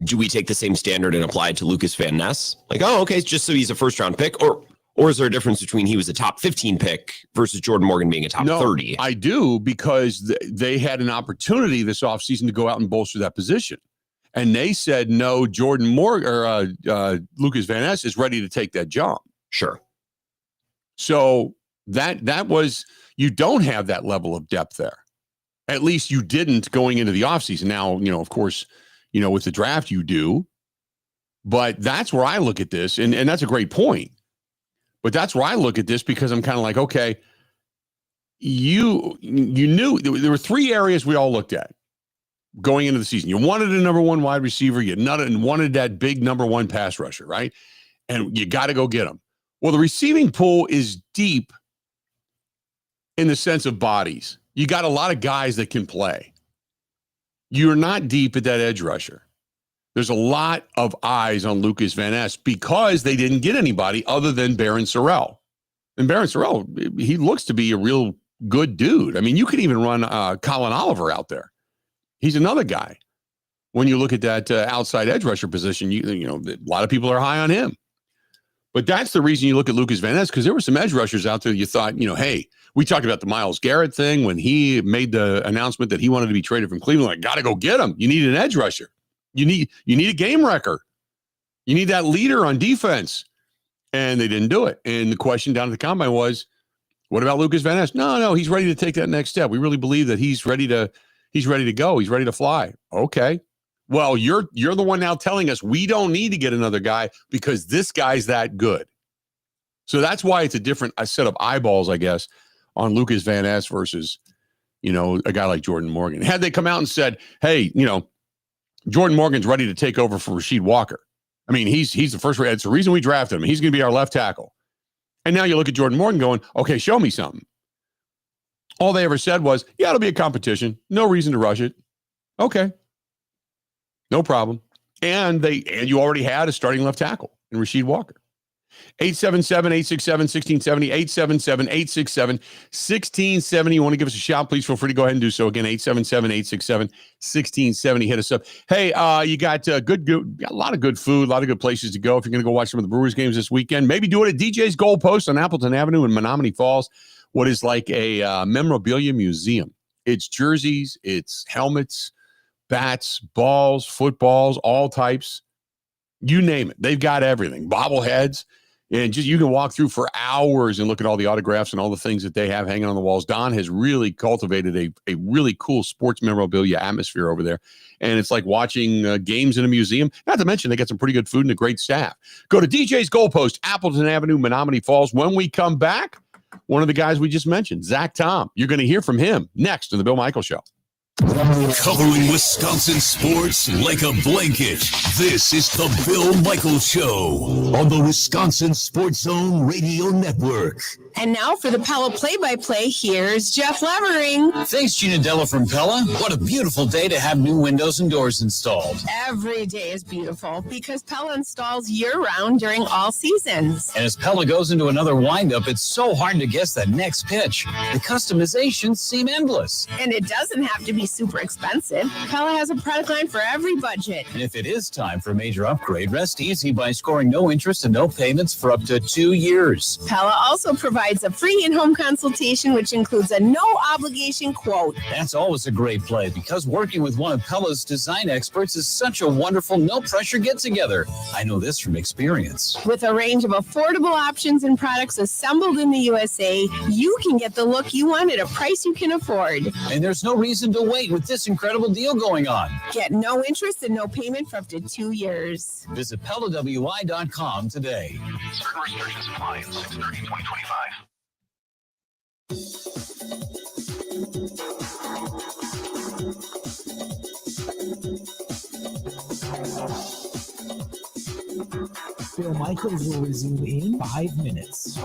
do we take the same standard and apply it to Lucas Van Ness? Okay, just so he's a first-round pick? Or is there a difference between he was a top 15 pick versus Jordan Morgan being a top 30? I do, because they had an opportunity this offseason to go out and bolster that position. And they said, no, Jordan Morgan or Lucas Van Ness is ready to take that job. Sure. So that was, you don't have that level of depth there. At least you didn't going into the offseason. Now, of course, with the draft you do. But that's where I look at this. And that's a great point. But that's where I look at this, because I'm kind of like, okay, you knew there were 3 areas we all looked at going into the season. You wanted a number 1 wide receiver. You wanted that big number 1 pass rusher, right? And you got to go get him. Well, the receiving pool is deep in the sense of bodies. You got a lot of guys that can play. You're not deep at that edge rusher. There's a lot of eyes on Lucas Van Ness because they didn't get anybody other than Barron Sorrell. And Barron Sorrell, he looks to be a real good dude. I mean, you could even run Colin Oliver out there. He's another guy. When you look at that outside edge rusher position, a lot of people are high on him. But that's the reason you look at Lucas Van Ness, because there were some edge rushers out there that you thought, hey, we talked about the Myles Garrett thing when he made the announcement that he wanted to be traded from Cleveland. Got to go get him. You need an edge rusher. You need a game wrecker. You need that leader on defense. And they didn't do it. And the question down at the combine was, what about Lucas Van Ness? No, he's ready to take that next step. We really believe that he's ready to go. He's ready to fly. Okay. Well, you're the one now telling us we don't need to get another guy because this guy's that good. So that's why it's a set of eyeballs, I guess, on Lucas Van Ness versus, a guy like Jordan Morgan. Had they come out and said, hey, Jordan Morgan's ready to take over for Rasheed Walker. I mean, he's the first. It's the reason we drafted him. He's going to be our left tackle. And now you look at Jordan Morgan going, okay, show me something. All they ever said was, yeah, it'll be a competition. No reason to rush it. Okay. No problem. And you already had a starting left tackle in Rasheed Walker. 877-867-1670, 877-867-1670. You want to give us a shout, please feel free to go ahead and do so. Again, 877-867-1670. Hit us up. Hey, you got a lot of good food, a lot of good places to go. If you're going to go watch some of the Brewers games this weekend, maybe do it at DJ's Goalpost on Appleton Avenue in Menominee Falls, what is like a memorabilia museum. It's jerseys, it's helmets, bats, balls, footballs, all types. You name it. They've got everything. Bobbleheads. And you can walk through for hours and look at all the autographs and all the things that they have hanging on the walls. Don has really cultivated a really cool sports memorabilia atmosphere over there. And it's like watching games in a museum. Not to mention, they got some pretty good food and a great staff. Go to DJ's Goalpost, Appleton Avenue, Menominee Falls. When we come back, one of the guys we just mentioned, Zack Tom. You're going to hear from him next on The Bill Michaels Show. Covering Wisconsin sports like a blanket. This is the Bill Michaels Show on the Wisconsin Sports Zone Radio Network. And now for the Pella play-by-play, here's Jeff Levering. Thanks, Gina Della from Pella. What a beautiful day to have new windows and doors installed. Every day is beautiful because Pella installs year-round during all seasons. And as Pella goes into another windup, it's so hard to guess that next pitch. The customizations seem endless. And it doesn't have to be super expensive. Pella has a product line for every budget. And if it is time for a major upgrade, rest easy by scoring no interest and no payments for up to 2 years. Pella also provides provides a free in-home consultation, which includes a no-obligation quote. That's always a great play because working with one of Pella's design experts is such a wonderful, no-pressure get-together. I know this from experience. With a range of affordable options and products assembled in the USA, you can get the look you want at a price you can afford. And there's no reason to wait with this incredible deal going on. Get no interest and no payment for up to 2 years. Visit PellaWI.com today. Certain restrictions apply. 6/30/2025. Bill Michaels will resume in 5 minutes.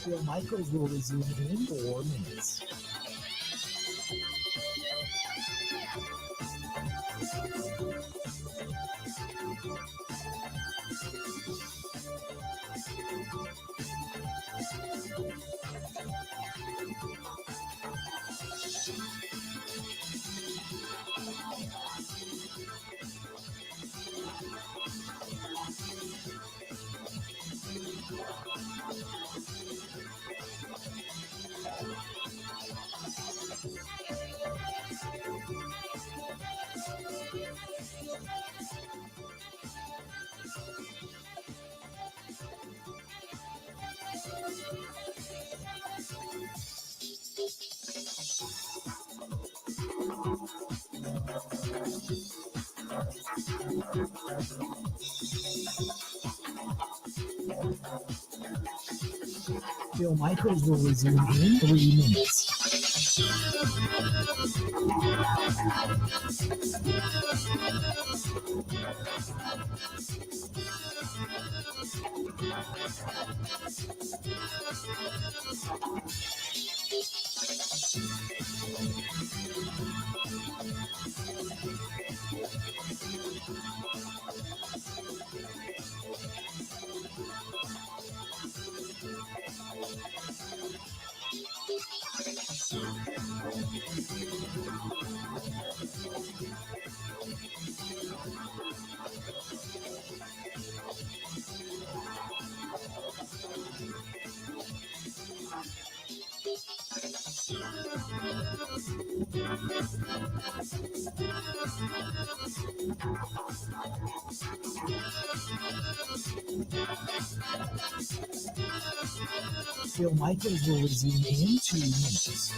Bill Michaels will resume in 4 minutes. Bill Michaels will resume in 3 minutes. Bill Michaels will resume in 2 minutes.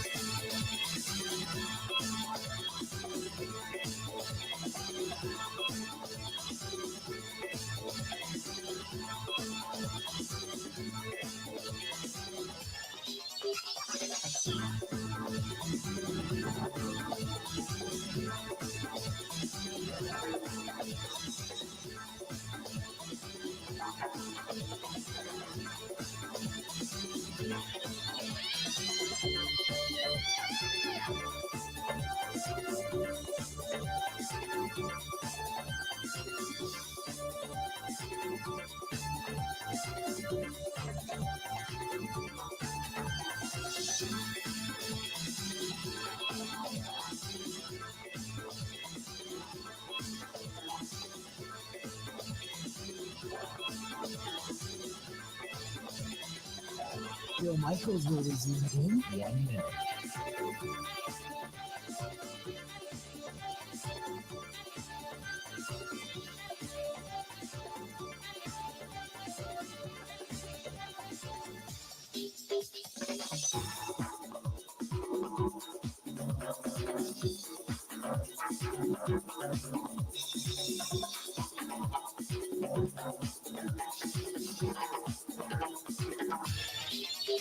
Bill Michaels will resume in 1 minute.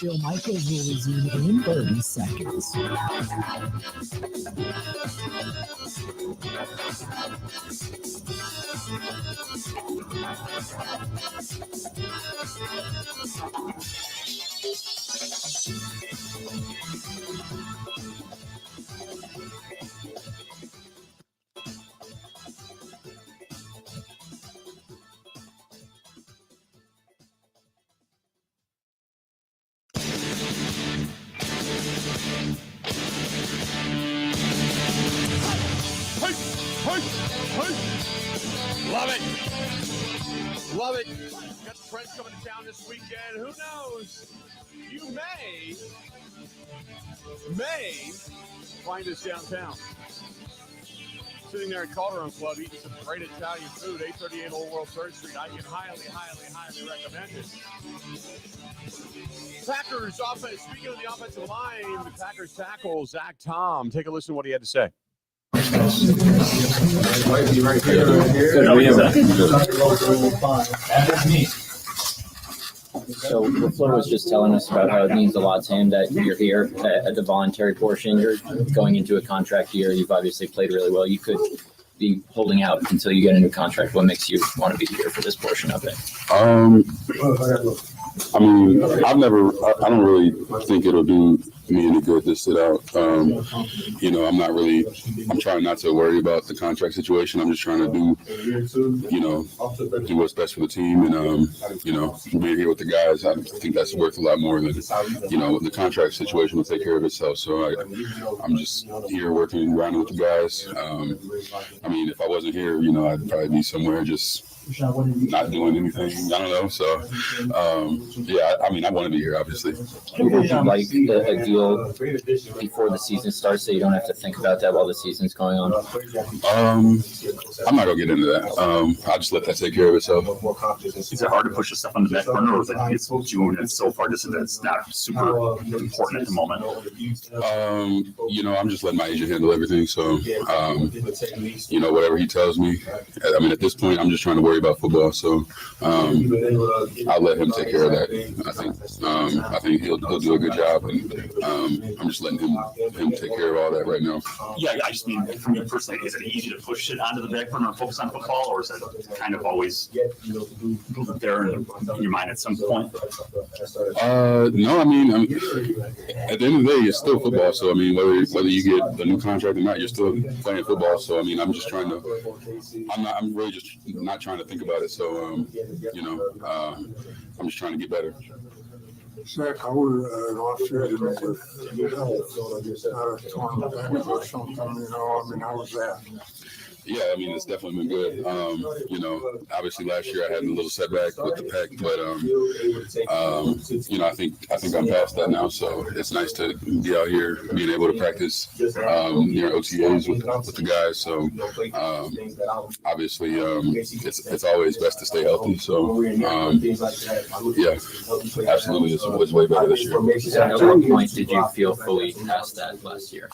Bill Michaels will resume in 30 seconds. Love it. Love it. Got the Friends coming to town this weekend. Who knows? You may find us downtown. Sitting there at Calderon Club eating some great Italian food, 838 Old World Third Street. I can highly recommend it. Packers offense. Speaking of the offensive line, the Packers tackle Zack Tom. Take a listen to what he had to say. So LaFleur was just telling us about how it means a lot to him that you're here at the voluntary portion. You're going into a contract year. You've obviously played really well. You could be holding out until you get a new contract. What makes you want to be here for this portion of it? I mean, I don't really think it'll do me any good to sit out. I'm trying not to worry about the contract situation. I'm just trying to do what's best for the team. And, being here with the guys, I think that's worth a lot more than, the contract situation will take care of itself. So I'm just here working, grinding with the guys. If I wasn't here, I'd probably be somewhere just not doing anything. I don't know. So, I want to be here, obviously. Would you like a deal before the season starts so you don't have to think about that while the season's going on? I'm not going to get into that. I'll just let that take care of itself. Is it hard to push the stuff on the back burner, or is it it's June and so far just that's not super important at the moment? I'm just letting my agent handle everything. So, whatever he tells me. At this point, I'm just trying to worry about football. So, I'll let him take care of that. I think he'll do a good job, and I'm just letting him take care of all that right now. Yeah, I just mean for me personally, is it easy to push it onto the back burner and focus on football, or is it kind of always there in your mind at some point? No, at the end of the day, it's still football. So whether you get the new contract or not, you're still playing football. So I'm just trying to. I'm really just not trying to think about it. So I'm just trying to get better. Zach, how were an off-season with torn meniscus or something? How was that? Yeah, it's definitely been good. Obviously last year I had a little setback with the pec, but I think I'm past that now. So it's nice to be out here, being able to practice near OTAs with the guys. So obviously it's always best to stay healthy. So absolutely, it's way better this year. At what point did you feel fully past that last year?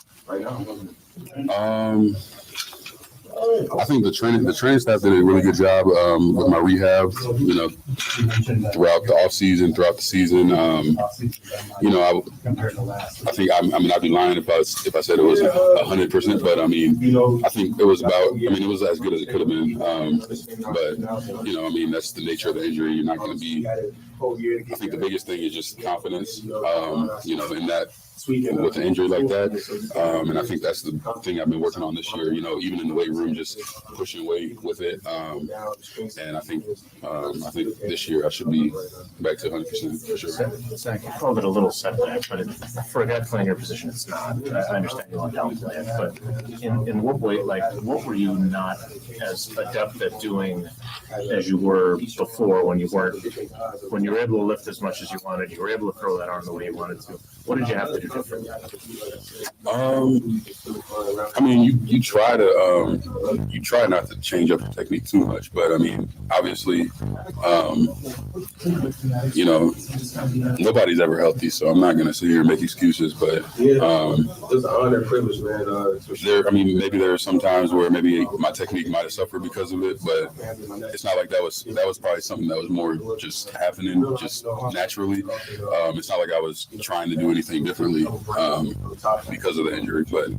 I think the training staff did a really good job with my rehab, throughout the off season, throughout the season. I think I'd be lying if I said it was 100%, but I think it was it was as good as it could have been. But that's the nature of the injury. You're not going to be. I think the biggest thing is just confidence. In that. With an injury like that, and I think that's the thing I've been working on this year. Even in the weight room, just pushing weight with it, and I think this year I should be back to 100% for sure. Zach, you called it a little setback, but for a guy playing your position, it's not. I understand you want to downplay it, but in what way? What were you not as adept at doing as you were before when you were able to lift as much as you wanted, you were able to throw that arm the way you wanted to? What did you have to do different? I mean, you try not to change up the technique too much, but I mean, obviously, you know, nobody's ever healthy, so I'm not gonna sit here and make excuses. But it's an honor and privilege, man. I mean, maybe there are some times where maybe my technique might have suffered because of it, but it's not like that was probably something that was more just happening just naturally. It's not like I was trying to do anything differently because of the injury, but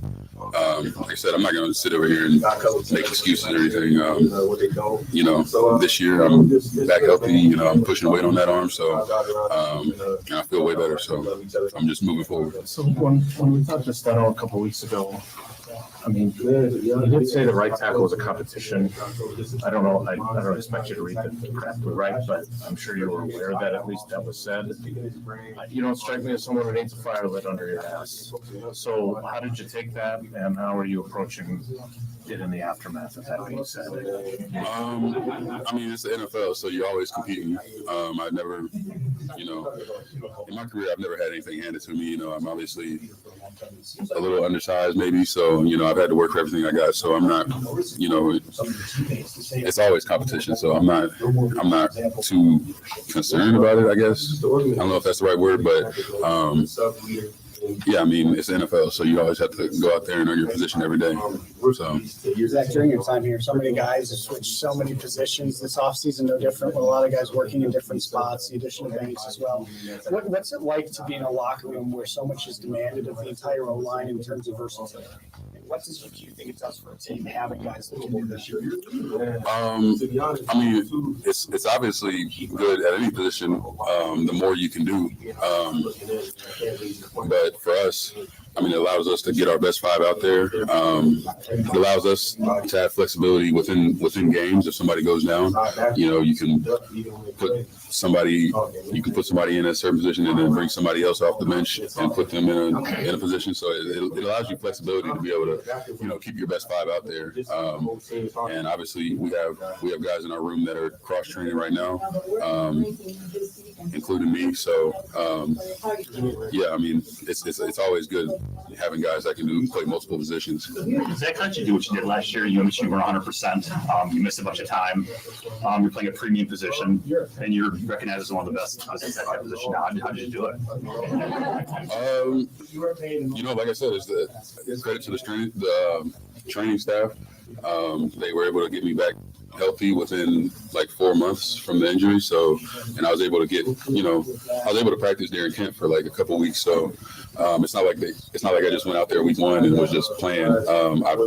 like I said, I'm not going to sit over here and make excuses or anything. You know, this year I'm back healthy. You know, I'm pushing weight on that arm, so and I feel way better. So I'm just moving forward. So when we talked to Steno a couple weeks ago, I mean, you did say the right tackle was a competition. I don't know. I don't expect you to read the correctly right, but I'm sure you were aware that at least that was said. You don't strike me as someone who needs a fire lit under your ass. So how did you take that, and how are you approaching it in the aftermath of that being said? I mean, it's the NFL, so you're always competing. I've never, you know, in my career, I've never had anything handed to me. You know, I'm obviously a little undersized, maybe. So, you know, I've had to work for everything I got. So I'm not, you know, it's always competition. So I'm not too concerned about it, I guess. I don't know if that's the right word, but yeah, I mean, it's the NFL, so you always have to go out there and earn your position every day. So, Zach, during your time here, so many guys have switched so many positions this offseason, no different, with a lot of guys working in different spots, the addition of Banks as well. What's it like to be in a locker room where so much is demanded of the entire O-line in terms of versatility? What do you think it does for a team having guys that can do this year? I mean, it's obviously good at any position. The more you can do, but for us, I mean, it allows us to get our best five out there. It allows us to have flexibility within games. If somebody goes down, you know, you can put somebody in a certain position and then bring somebody else off the bench and put them in a position. So it allows you flexibility to be able to, you know, keep your best five out there. And obviously we have guys in our room that are cross training right now, including me. So yeah, I mean, it's always good having guys that can play multiple positions. Zach, how did you do what you did last year? You mentioned you were 100%. You missed a bunch of time. You're playing a premium position, and you're recognized as one of the best at that position now. How did you do it? You know, like I said, it's credit to the training staff. They were able to get me back healthy within like 4 months from the injury. So, and I was able to practice during camp for like a couple weeks. So, it's not like I just went out there week one and was just playing. I've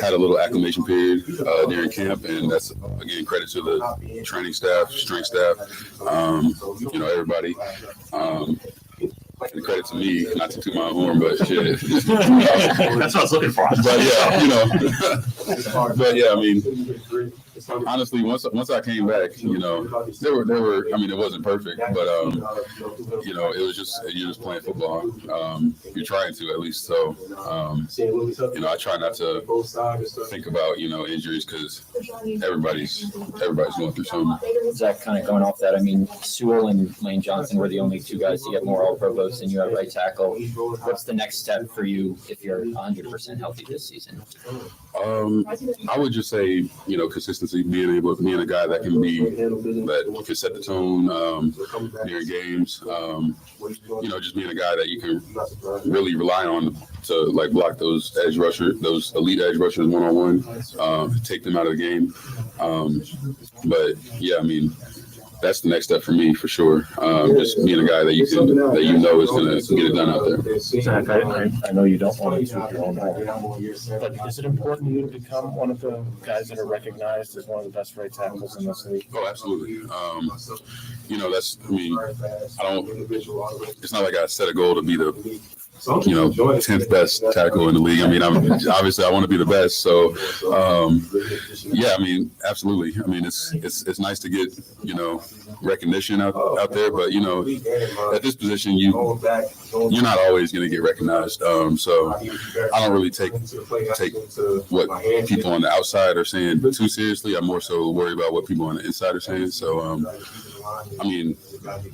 had a little acclimation period during camp, and that's again credit to the training staff, strength staff, you know, everybody. And credit to me, not to toot my own horn, but shit. That's what I was looking for. But yeah, you know, but yeah, I mean, honestly, once I came back, you know, there were. I mean, it wasn't perfect, but you know, it was you're just playing football. You're trying to at least. So, you know, I try not to think about, you know, injuries because everybody's going through something. Zach, kind of going off that, I mean, Sewell and Lane Johnson were the only two guys to get more All-Pro votes than you at right tackle. What's the next step for you if you're 100% healthy this season? I would just say, you know, consistency, being a guy that can set the tone during games. You know, just being a guy that you can really rely on to like block those elite edge rushers one-on-one, take them out of the game. But yeah, I mean, that's the next step for me for sure. Just being a guy that you know is going to get it done out there. Zach, I know you don't want to toot your own horn, but is it important to you to become one of the guys that are recognized as one of the best right tackles in this league? Oh, absolutely. You know, it's not like I set a goal to be the 10th best tackle in the league. I mean, obviously I want to be the best. So, yeah, I mean, absolutely. I mean, it's nice to get, you know, recognition out there, but you know, at this position, you're not always going to get recognized. So I don't really take what people on the outside are saying too seriously. I'm more so worried about what people on the inside are saying. So, I mean,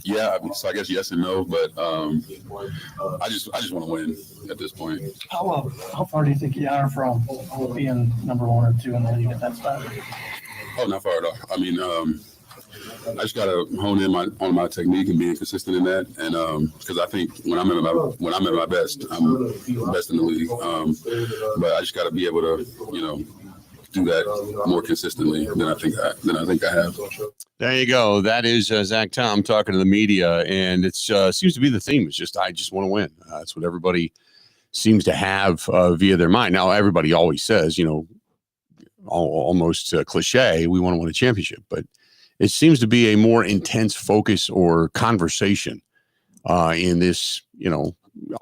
yeah. So I guess yes and no, but I just want to win at this point. How far do you think you are from being number 1 or 2 in the league at that spot? Oh, not far at all. I mean, I just gotta hone in on my technique and being consistent in that, and because I think when I'm at my best, I'm best in the league. But I just gotta be able to, do that more consistently than I think I have. There you go. That is Zack Tom talking to the media, and it seems to be the theme. It's just I just want to win. That's what everybody seems to have via their mind. Now, everybody always says, almost cliche, we want to win a championship, but it seems to be a more intense focus or conversation in this,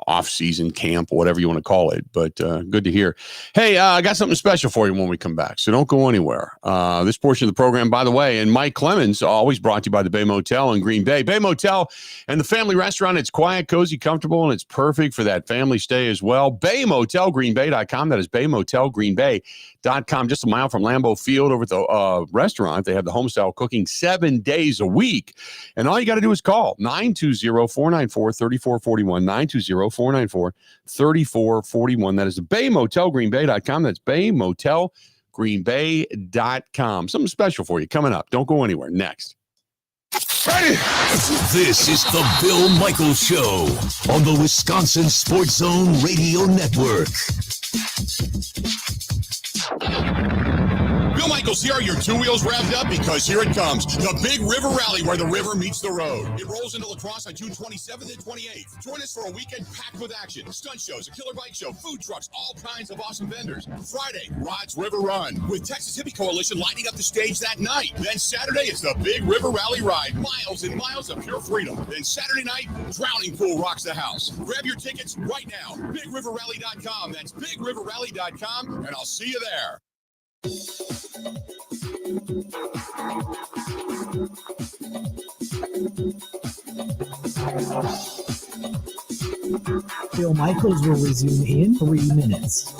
off-season camp, whatever you want to call it. But good to hear. Hey, I got something special for you when we come back, so don't go anywhere. This portion of the program, by the way, and Mike Clemens, always brought to you by the Bay Motel in Green Bay. Bay Motel and the family restaurant. It's quiet, cozy, comfortable, and it's perfect for that family stay as well. BayMotelGreenBay.com. That is BayMotelGreenBay.com. Just a mile from Lambeau Field over at the restaurant. They have the home-style cooking 7 days a week. And all you got to do is call 920-494-3441, 920-494-3441. That is the BayMotelGreenBay.com. That's BayMotelGreenBay.com. Something special for you coming up. Don't go anywhere. Next. Ready? This is the Bill Michaels Show on the Wisconsin Sports Zone Radio Network. Bill Michaels here. Your 2 wheels revved up because here it comes. The Big River Rally where the river meets the road. It rolls into La Crosse on June 27th and 28th. Join us for a weekend packed with action. Stunt shows, a killer bike show, food trucks, all kinds of awesome vendors. Friday, Rod's River Run with Texas Hippie Coalition lighting up the stage that night. Then Saturday is the Big River Rally ride. Miles and miles of pure freedom. Then Saturday night, Drowning Pool rocks the house. Grab your tickets right now. BigRiverRally.com. That's BigRiverRally.com. And I'll see you there. Bill Michaels will resume in 3 minutes.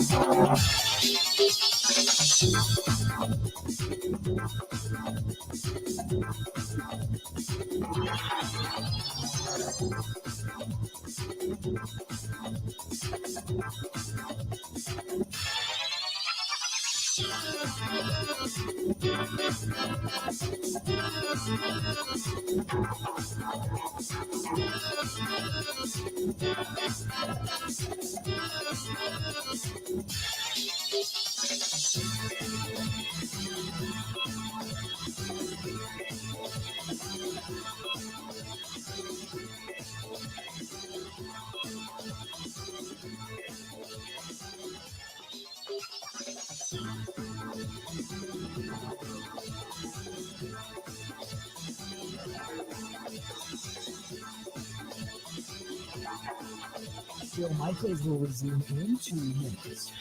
Bill Michaels will resume in 2 minutes.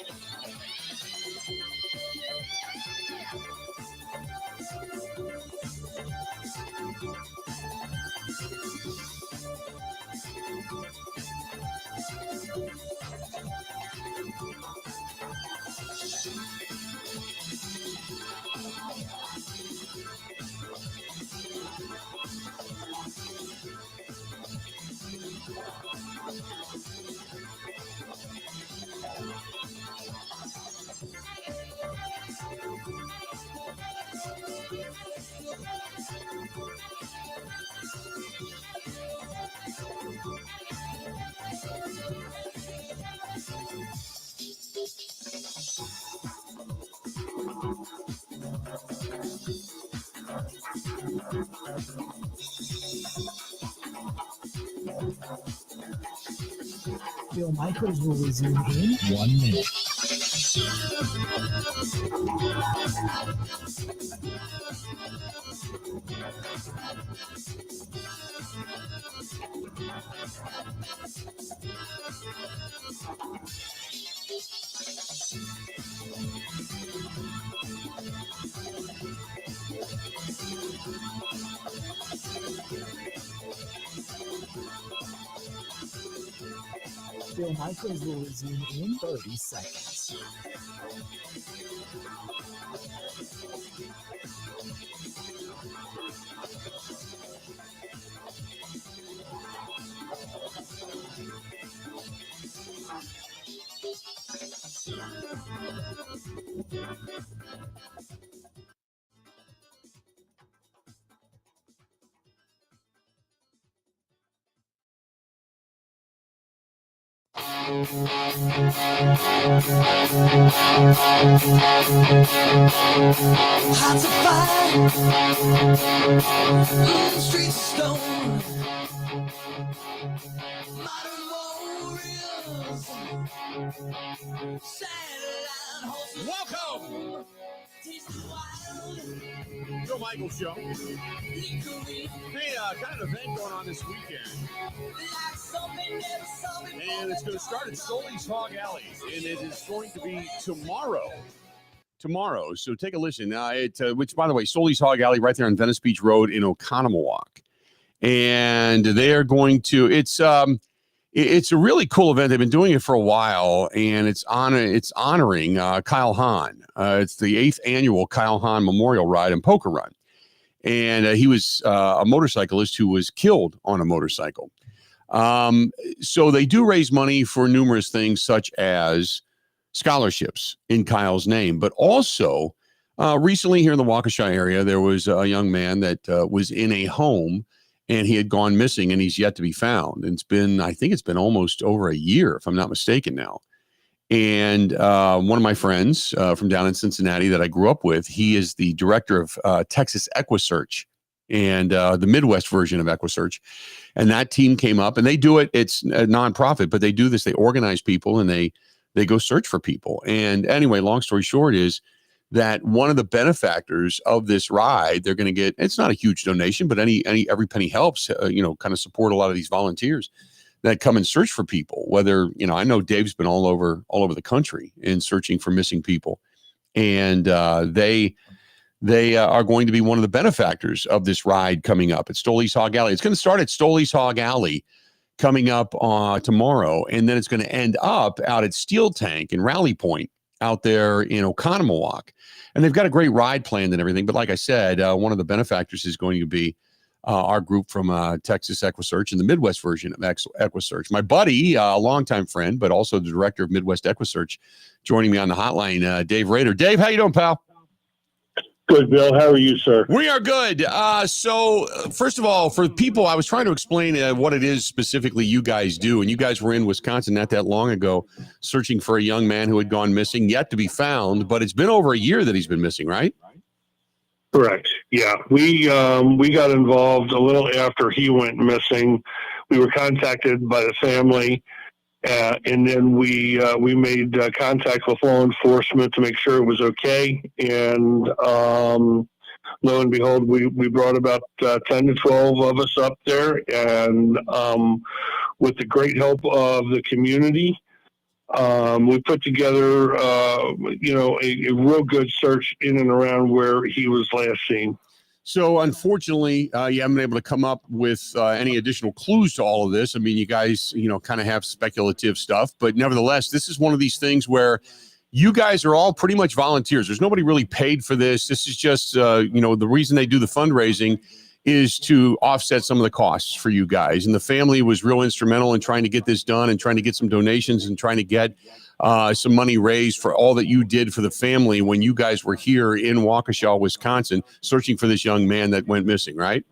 Bill Michaels will resume in 1 minute. Bill Michaels will resume in 30 seconds. Hard to find, streets of stone, modern warriors, satellite horses. Welcome, Bill Michaels Show. Hey, kind of event going on this weekend. And it's going to start at Stoley's Hog Alley, and it is going to be tomorrow. So take a listen. Which, by the way, Stoley's Hog Alley right there on Venice Beach Road in Oconomowoc. And they are going to, it's a really cool event. They've been doing it for a while, and it's honoring Kyle Hahn. It's the 8th annual Kyle Hahn Memorial Ride and Poker Run. And he was a motorcyclist who was killed on a motorcycle. So they do raise money for numerous things, such as scholarships in Kyle's name, but also recently here in the Waukesha area, there was a young man that was in a home, and he had gone missing, and he's yet to be found. And I think it's been almost over a year, if I'm not mistaken now. And one of my friends from down in Cincinnati that I grew up with, he is the director of Texas EquiSearch and the Midwest version of EquiSearch. And that team came up, and they do it. It's a nonprofit, but they do this. They organize people, and they go search for people. And anyway, long story short is that one of the benefactors of this ride, they're going to get, it's not a huge donation, but every penny helps, kind of support a lot of these volunteers that come and search for people. Whether, I know Dave's been all over the country in searching for missing people. And they are going to be one of the benefactors of this ride coming up at Stoley's Hog Alley. It's going to start at Stoley's Hog Alley coming up tomorrow, and then it's going to end up out at Steel Tank and Rally Point out there in Oconomowoc. And they've got a great ride planned and everything. But like I said, one of the benefactors is going to be our group from Texas EquiSearch and the Midwest version of EquiSearch. My buddy, a longtime friend, but also the director of Midwest EquiSearch, joining me on the hotline, Dave Rader. Dave, how you doing, pal? Good, Bill. How are you, sir? We are good. So, first of all, for people, I was trying to explain what it is specifically you guys do. And you guys were in Wisconsin not that long ago searching for a young man who had gone missing, yet to be found. But it's been over a year that he's been missing, right? Correct. Yeah. We got involved a little after he went missing. We were contacted by the family. And then we made contact with law enforcement to make sure it was okay. And lo and behold, we brought about 10 to 12 of us up there. And with the great help of the community, we put together, a real good search in and around where he was last seen. So, unfortunately, you haven't been able to come up with any additional clues to all of this. I mean, you guys, kind of have speculative stuff, but nevertheless, this is one of these things where you guys are all pretty much volunteers. There's nobody really paid for this. This is just, the reason they do the fundraising is to offset some of the costs for you guys. And the family was real instrumental in trying to get this done and trying to get some donations and trying to get some money raised for all that you did for the family when you guys were here in Waukesha, Wisconsin, searching for this young man that went missing, right?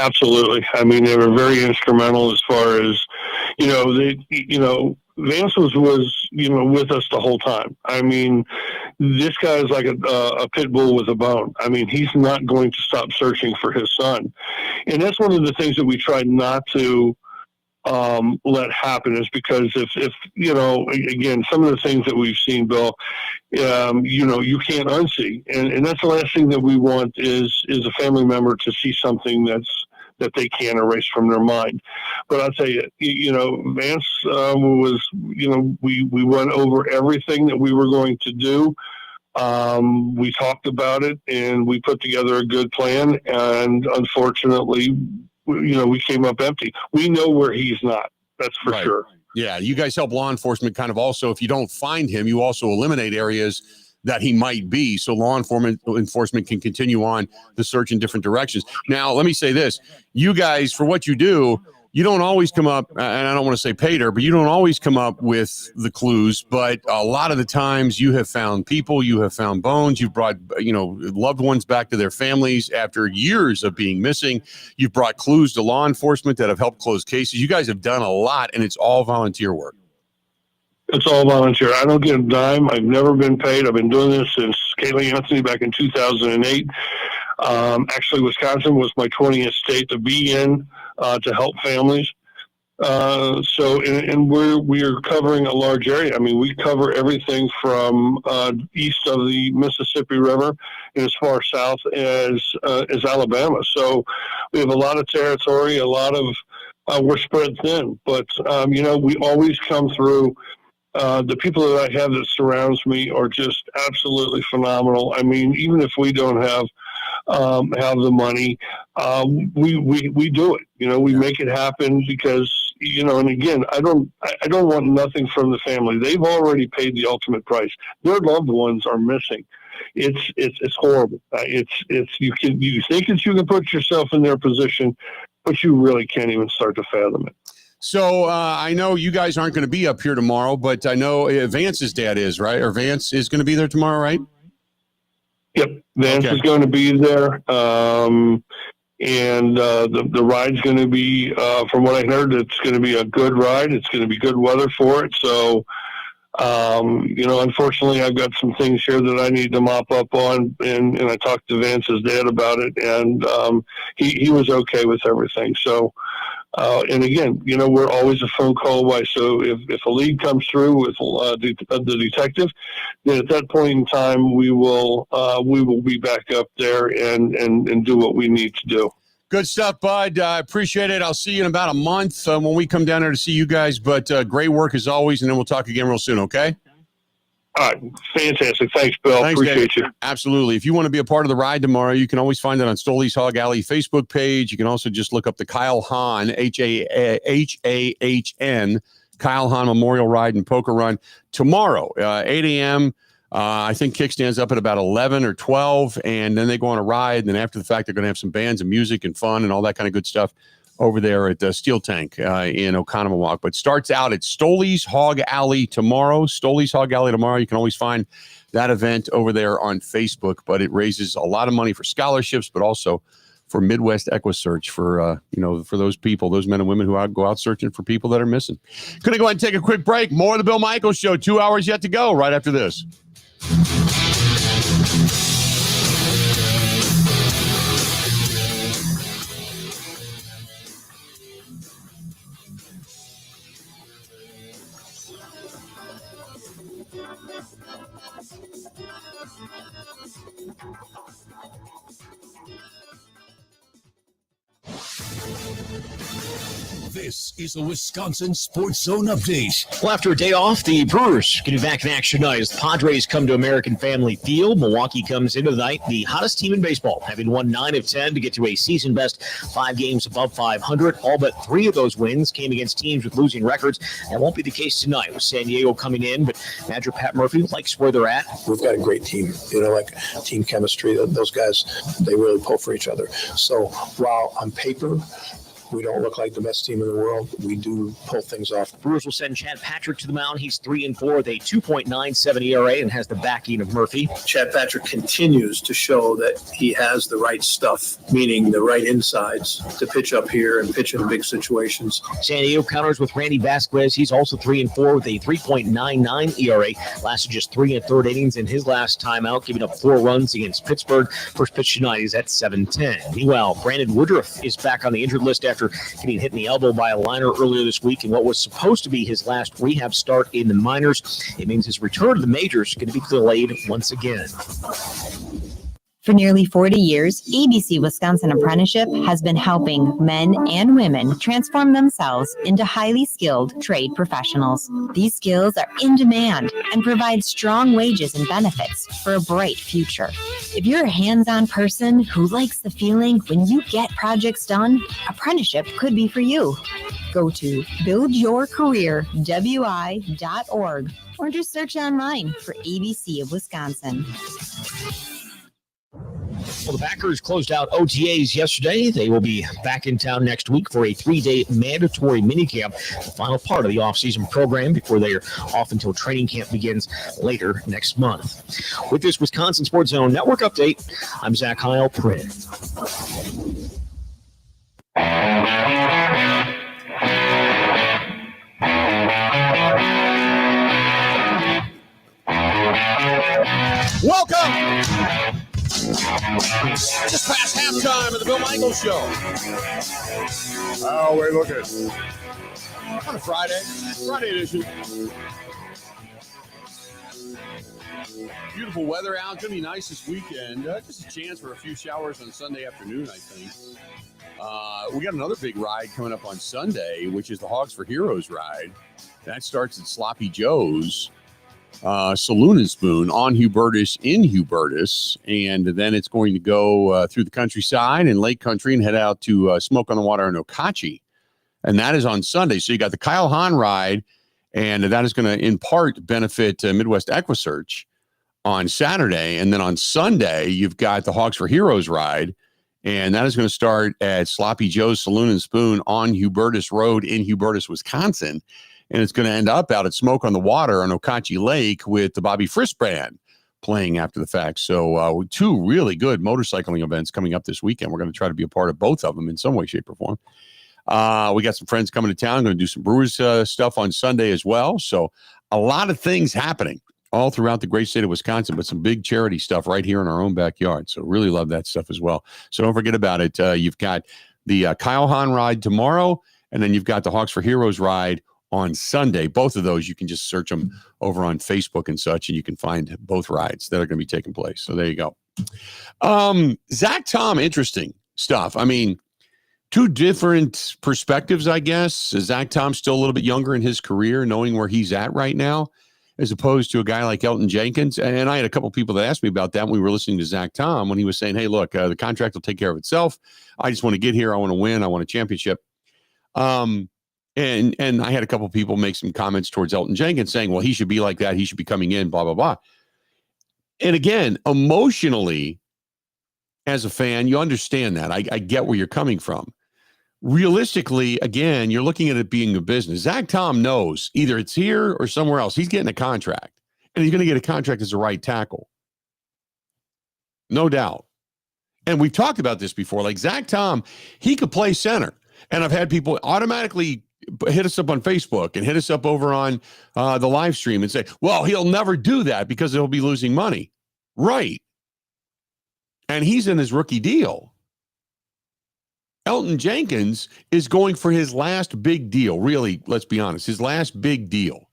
Absolutely. I mean, they were very instrumental as far as, Vance was with us the whole time. I mean, this guy is like a pit bull with a bone. I mean, he's not going to stop searching for his son. And that's one of the things that we tried not to let happen, is because if again, some of the things that we've seen, Bill, you can't unsee. And that's the last thing that we want is a family member to see something that they can't erase from their mind. But I'll tell you, Vance was, we went over everything that we were going to do. We talked about it, and we put together a good plan. And unfortunately, we came up empty. We know where he's not. That's for sure. Yeah, you guys help law enforcement kind of also. If you don't find him, you also eliminate areas that he might be, so law enforcement can continue on the search in different directions. Now, let me say this. You guys, for what you do, you don't always come up, and I don't want to say pater, but you don't always come up with the clues, but a lot of the times you have found people, you have found bones, you've brought, loved ones back to their families after years of being missing. You've brought clues to law enforcement that have helped close cases. You guys have done a lot, and it's all volunteer work. It's all volunteer. I don't get a dime. I've never been paid. I've been doing this since Kaylee Anthony back in 2008. Actually, Wisconsin was my 20th state to be in to help families. And we're covering a large area. I mean, we cover everything from east of the Mississippi River and as far south as Alabama. So we have a lot of territory, a lot of we're spread thin. But, we always come through. The people that I have that surrounds me are just absolutely phenomenal. I mean, even if we don't have the money, we do it. We make it happen because, and again, I don't want nothing from the family. They've already paid the ultimate price. Their loved ones are missing. It's horrible. You think that you can put yourself in their position, but you really can't even start to fathom it. So I know you guys aren't going to be up here tomorrow, but I know Vance's dad is, right? Or Vance is going to be there tomorrow, right? Yep, Vance is going to be there. And the ride's going to be, from what I heard, it's going to be a good ride. It's going to be good weather for it. So, unfortunately, I've got some things here that I need to mop up on. And I talked to Vance's dad about it, and he was okay with everything. So, and again, we're always a phone call away. So if a lead comes through with the detective, then at that point in time, we will be back up there and do what we need to do. Good stuff, Bud. I appreciate it. I'll see you in about a month when we come down there to see you guys. But great work as always, and then we'll talk again real soon, okay? All right. Fantastic. Thanks, Bill. Thanks, appreciate Dave. you. Absolutely. If you want to be a part of the ride tomorrow, you can always find it on Stoley's Hog Alley Facebook page. You can also just look up the Kyle Hahn, Hahn, Kyle Hahn Memorial Ride and Poker Run tomorrow, 8 a.m. I think kickstand's up at about 11 or 12, and then they go on a ride. And then after the fact, they're going to have some bands and music and fun and all that kind of good stuff over there at the Steel Tank in Oconomowoc. But starts out at Stoley's Hog Alley tomorrow. Stoley's Hog Alley tomorrow. You can always find that event over there on Facebook. But it raises a lot of money for scholarships, but also for Midwest EquiSearch for for those people, those men and women who go out searching for people that are missing. Gonna go ahead and take a quick break. More of the Bill Michaels Show. 2 hours yet to go. Right after this. This is a Wisconsin Sports Zone update. Well, after a day off, the Brewers getting back in action tonight as the Padres come to American Family Field. Milwaukee comes into the night the hottest team in baseball, having won 9 of 10 to get to a season-best 5 games above 500. All but 3 of those wins came against teams with losing records. That won't be the case tonight with San Diego coming in, but manager Pat Murphy likes where they're at. We've got a great team, like team chemistry. Those guys, they really pull for each other. So while on paper, we don't look like the best team in the world, we do pull things off. Brewers will send Chad Patrick to the mound. He's 3-4 with a 2.97 ERA and has the backing of Murphy. Chad Patrick continues to show that he has the right stuff, meaning the right insides to pitch up here and pitch in big situations. San Diego counters with Randy Vasquez. He's also 3-4 with a 3.99 ERA. Lasted just 3 1/3 innings in his last time out, giving up 4 runs against Pittsburgh. First pitch tonight is at 7:10. Meanwhile, Brandon Woodruff is back on the injured list after getting hit in the elbow by a liner earlier this week in what was supposed to be his last rehab start in the minors. It means his return to the majors is going to be delayed once again. For nearly 40 years, ABC Wisconsin Apprenticeship has been helping men and women transform themselves into highly skilled trade professionals. These skills are in demand and provide strong wages and benefits for a bright future. If you're a hands-on person who likes the feeling when you get projects done, apprenticeship could be for you. Go to buildyourcareerwi.org or just search online for ABC of Wisconsin. Well, the Packers closed out OTAs yesterday. They will be back in town next week for a 3-day mandatory minicamp, the final part of the offseason program before they are off until training camp begins later next month. With this Wisconsin Sports Zone Network update, I'm Zach Heil-Prin. Welcome! Just past halftime of the Bill Michaels Show. Oh, we're looking on a Friday edition. Beautiful weather out. Going to be nice this weekend. Just a chance for a few showers on Sunday afternoon, I think. We got another big ride coming up on Sunday, which is the Hogs for Heroes ride. That starts at Sloppy Joe's Saloon and Spoon on Hubertus in Hubertus, and then it's going to go through the countryside and Lake Country and head out to Smoke on the Water in Okauchee, and that is on Sunday. So you got the Kyle Hahn ride, and that is going to in part benefit Midwest Equisearch on Saturday, and then on Sunday you've got the Hogs for Heroes ride, and that is going to start at Sloppy Joe's Saloon and Spoon on Hubertus Road in Hubertus, Wisconsin. And it's going to end up out at Smoke on the Water on Okauchee Lake with the Bobby Frisk Band playing after the fact. So two really good motorcycling events coming up this weekend. We're going to try to be a part of both of them in some way, shape, or form. We got some friends coming to town. Going to do some Brewers stuff on Sunday as well. So a lot of things happening all throughout the great state of Wisconsin, but some big charity stuff right here in our own backyard. So really love that stuff as well. So don't forget about it. You've got the Kyle Hahn ride tomorrow, and then you've got the Hogs for Heroes ride on Sunday. Both of those, you can just search them over on Facebook and such, and you can find both rides that are going to be taking place. So there you go. Zack Tom, interesting stuff. I mean, two different perspectives, I guess. Zack Tom still a little bit younger in his career, knowing where he's at right now, as opposed to a guy like Elton Jenkins. And I had a couple people that asked me about that when we were listening to Zack Tom, when he was saying, hey, look, the contract will take care of itself. I just want to get here. I want to win. I want a championship. And I had a couple people make some comments towards Elton Jenkins saying, well, he should be like that. He should be coming in, blah, blah, blah. And again, emotionally, as a fan, you understand that. I get where you're coming from. Realistically, again, you're looking at it being a business. Zack Tom knows either it's here or somewhere else. He's getting a contract, and he's going to get a contract as a right tackle. No doubt. And we've talked about this before. Like Zack Tom, he could play center. And I've had people automatically hit us up on Facebook and hit us up over on the live stream and say, well, he'll never do that because he'll be losing money. Right. And he's in his rookie deal. Elton Jenkins is going for his last big deal. Really, let's be honest, his last big deal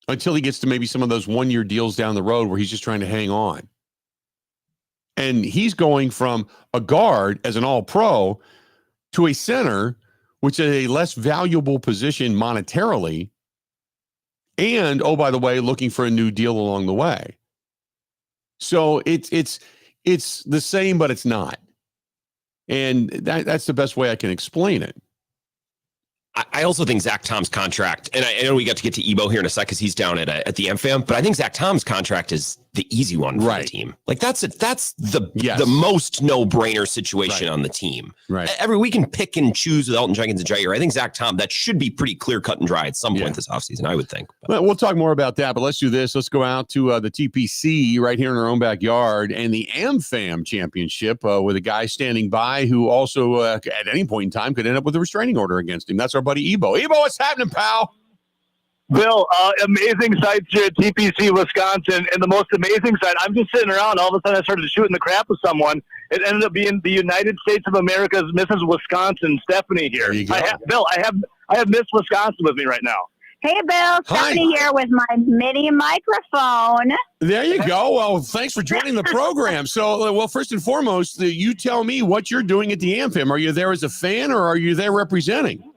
until he gets to maybe some of those one-year deals down the road where he's just trying to hang on. And he's going from a guard as an all-pro to a center, which is a less valuable position monetarily, and, oh, by the way, looking for a new deal along the way. So it's the same, but it's not. And that's the best way I can explain it. I also think Zack Tom's contract, and I know we got to get to Ebo here in a sec because he's down at the AmFam, but I think Zack Tom's contract is the easy one for the team. Like that's the most no-brainer situation on the team. Right. We can pick and choose with Elton Jenkins and Jair. I think Zack Tom, that should be pretty clear cut and dry at some point this offseason, I would think. Well, we'll talk more about that, but let's do this. Let's go out to the TPC right here in our own backyard and the AmFam Championship with a guy standing by who also at any point in time could end up with a restraining order against him. That's our buddy Ebo. Ebo, what's happening, pal? Bill, amazing sights here at TPC, Wisconsin. And the most amazing sight, I'm just sitting around. All of a sudden, I started shooting the crap with someone. It ended up being the United States of America's Mrs. Wisconsin, Stephanie here. There you go. Bill, I have Miss Wisconsin with me right now. Hey, Bill. Stephanie here with my mini microphone. There you go. Well, thanks for joining the program. So, well, first and foremost, you tell me what you're doing at the AmFam. Are you there as a fan or are you there representing?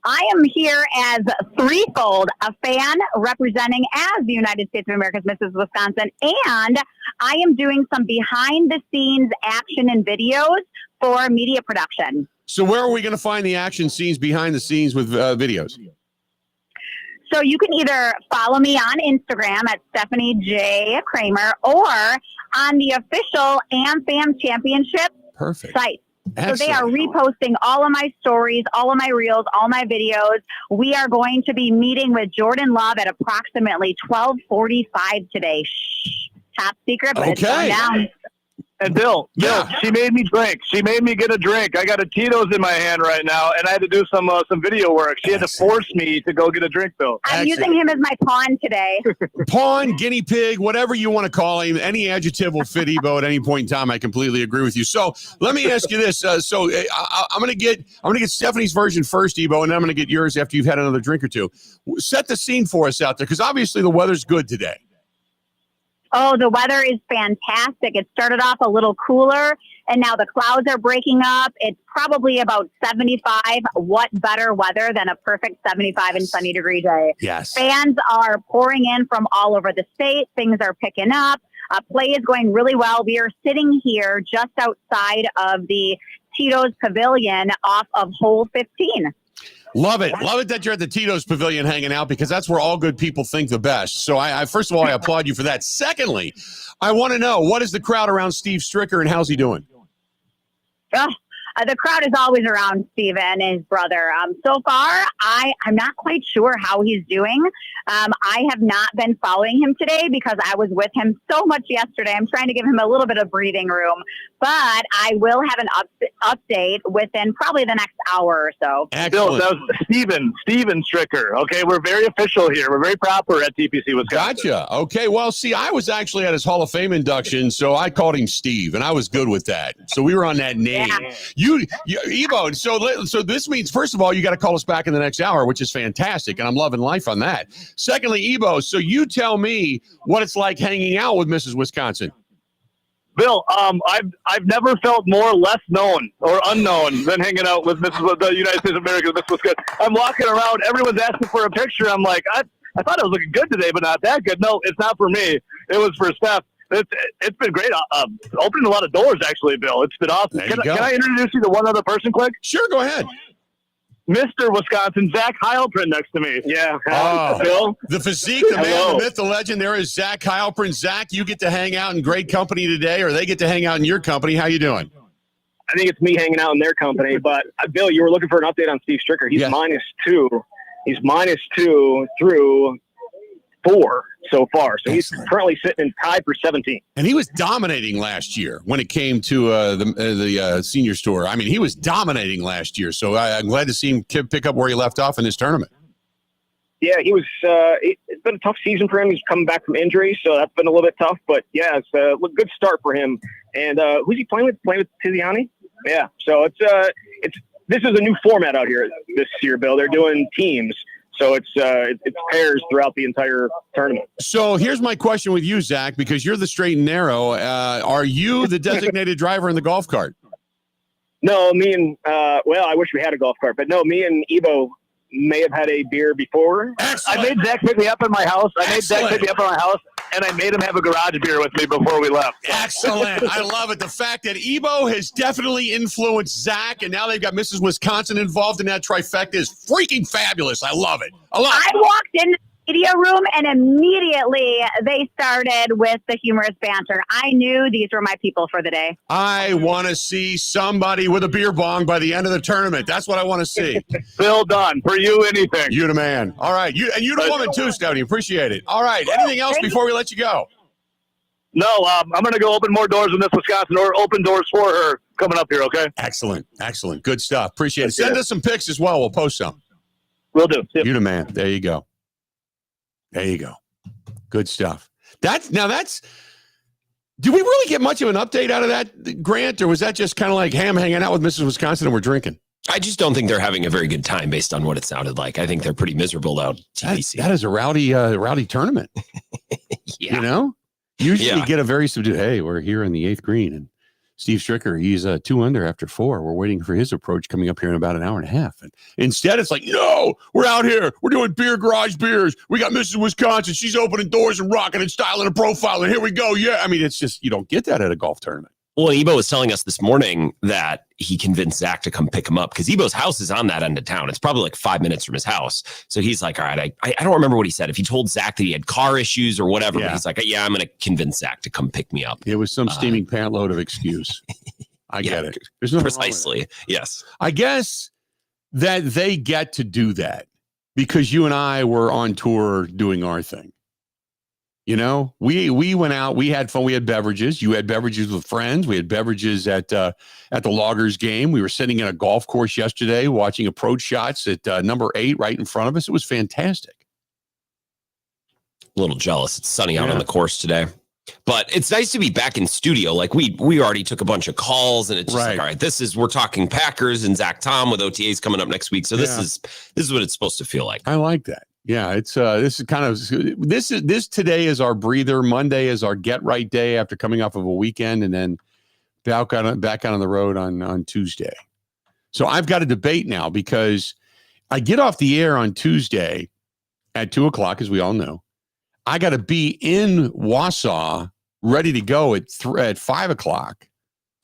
I am here as threefold, a fan representing as the United States of America's Mrs. Wisconsin, and I am doing some behind-the-scenes action and videos for media production. So where are we going to find the action scenes behind the scenes with videos? So you can either follow me on Instagram at Stephanie J. Kramer or on the official AmFam Championship site. Excellent. So they are reposting all of my stories, all of my reels, all my videos. We are going to be meeting with Jordan Love at approximately 12:45 today. Shh, top secret, but it's going down. And Bill, she made me drink. She made me get a drink. I got a Tito's in my hand right now, and I had to do some video work. She had to force me to go get a drink, Bill. I'm using him as my pawn today. Pawn, guinea pig, whatever you want to call him. Any adjective will fit Ebo at any point in time. I completely agree with you. So let me ask you this. I'm going to get Stephanie's version first, Ebo, and then I'm going to get yours after you've had another drink or two. Set the scene for us out there, because obviously the weather's good today. Oh, the weather is fantastic. It started off a little cooler, and now the clouds are breaking up. It's probably about 75. What better weather than a perfect 75 and sunny degree day? Yes. Fans are pouring in from all over the state. Things are picking up. Play is going really well. We are sitting here just outside of the Tito's Pavilion off of hole 15. Love it. Love it that you're at the Tito's Pavilion hanging out, because that's where all good people think the best. So I first of all, I applaud you for that. Secondly, I want to know, what is the crowd around Steve Stricker, and how's he doing? The crowd is always around Steven and his brother. So far, I'm not quite sure how he's doing. I have not been following him today because I was with him so much yesterday. I'm trying to give him a little bit of breathing room, but I will have an update within probably the next hour or so. Bill, that was Steven Stricker. Okay, we're very official here. We're very proper at TPC Wisconsin. Gotcha. Okay, well, see, I was actually at his Hall of Fame induction, so I called him Steve, and I was good with that. So we were on that name. Yeah. You Evo, so this means, first of all, you got to call us back in the next hour, which is fantastic, and I'm loving life on that. Secondly, Evo, so you tell me what it's like hanging out with Mrs. Wisconsin. Bill, I've never felt more less known or unknown than hanging out with the United States of America, Mrs. Wisconsin. I'm walking around, everyone's asking for a picture. I'm like, I thought it was looking good today, but not that good. No, it's not for me. It was for Steph. It's been great. Opening a lot of doors, actually, Bill. It's been awesome. Can I introduce you to one other person, quick? Sure, go ahead. Mr. Wisconsin, Zack Heilprin next to me. Yeah. Bill. The physique, the man, the myth, the legend. There is Zack Heilprin. Zack, you get to hang out in great company today, or they get to hang out in your company. How you doing? I think it's me hanging out in their company. But, Bill, you were looking for an update on Steve Stricker. He's -2. He's -2 through 4 so far. So he's currently sitting in tie for 17. And he was dominating last year when it came to the senior tour. I mean, he was dominating last year. So I'm glad to see him pick up where he left off in this tournament. Yeah, he was. It's been a tough season for him. He's coming back from injury, so that's been a little bit tough. But yeah, it's a good start for him. And who's he playing with? Playing with Tiziani? Yeah. So this is a new format out here this year, Bill. They're doing teams. So it's pairs throughout the entire tournament. So here's my question with you, Zack, because you're the straight and narrow. Are you the designated driver in the golf cart? No, me and well, I wish we had a golf cart, but no, me and Ebo may have had a beer before. Excellent. I made Zack pick me up at my house. And I made him have a garage beer with me before we left. Excellent. I love it. The fact that Ebo has definitely influenced Zack, and now they've got Mrs. Wisconsin involved in that trifecta is freaking fabulous. I love it. I walked in the media room, and immediately they started with the humorous banter. I knew these were my people for the day. I want to see somebody with a beer bong by the end of the tournament. That's what I want to see. Bill Dunn, for you, anything. You the man. All right. You the woman too, Stephanie. Appreciate it. All right. Anything else before we let you go? No, I'm going to go open more doors in Miss Wisconsin, or open doors for her coming up here, okay? Excellent. Excellent. Good stuff. Appreciate it. Send us some pics as well. We'll post some. Will do. Yep. You the man. There you go. There you go. Good stuff. Did we really get much of an update out of that, Grant, or was that just kind of like, hey, I'm hanging out with Mrs. Wisconsin and we're drinking? I just don't think they're having a very good time based on what it sounded like. I think they're pretty miserable out TPC. That is a rowdy tournament. Yeah. You know? Usually you get a very subdued, hey, we're here in the 8th green and Steve Stricker, he's 2 under after 4. We're waiting for his approach coming up here in about an hour and a half. And instead, it's like, no, we're out here. We're doing beer garage beers. We got Mrs. Wisconsin. She's opening doors and rocking and styling and profiling. Here we go. Yeah. I mean, it's just, you don't get that at a golf tournament. Well, Ebo was telling us this morning that he convinced Zach to come pick him up because Ebo's house is on that end of town. It's probably like 5 minutes from his house. So he's like, all right, I don't remember what he said. If he told Zach that he had car issues or whatever, but he's like, yeah, I'm going to convince Zach to come pick me up. It was some steaming pant load of excuse. I get it. There's no precisely. Yes. I guess that they get to do that because you and I were on tour doing our thing. You know, we went out, we had fun, we had beverages. You had beverages with friends. We had beverages at the Loggers game. We were sitting in a golf course yesterday watching approach shots at number 8 right in front of us. It was fantastic. A little jealous. It's sunny out on the course today. But it's nice to be back in studio. Like we already took a bunch of calls and it's just like, all right, we're talking Packers and Zack Tom with OTAs coming up next week. So this is what it's supposed to feel like. I like that. Yeah, it's this is kind of this today is our breather. Monday is our get right day after coming off of a weekend, and then back out on the road on Tuesday. So I've got a debate now because I get off the air on Tuesday at 2:00, as we all know. I got to be in Wausau ready to go at 5:00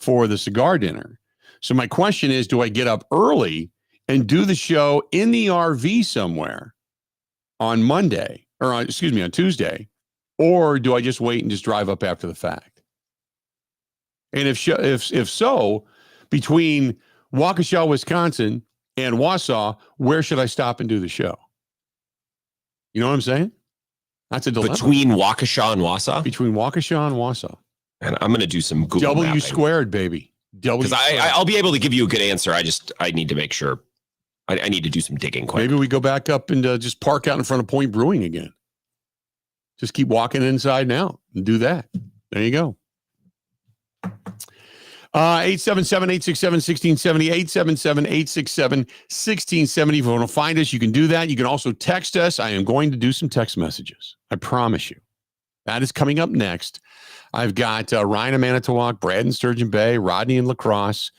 for the cigar dinner. So my question is, do I get up early and do the show in the RV somewhere on Monday, or on Tuesday, or do I just wait and just drive up after the fact? And if so, between Waukesha, Wisconsin and Wausau, where should I stop and do the show? You know what I'm saying? That's a dilemma. Between Waukesha and Wausau? Between Waukesha and Wausau. And I'm going to do some Google W mapping. squared, baby. Because I'll be able to give you a good answer. I need to make sure. I need to do some digging quick. Maybe we go back up and just park out in front of Point Brewing again. Just keep walking inside and out and do that. There you go. 877-867-1670, 877-867-1670. If you want to find us, you can do that. You can also text us. I am going to do some text messages. I promise you. That is coming up next. I've got Ryan in Manitowoc, Brad in Sturgeon Bay, Rodney in La Crosse.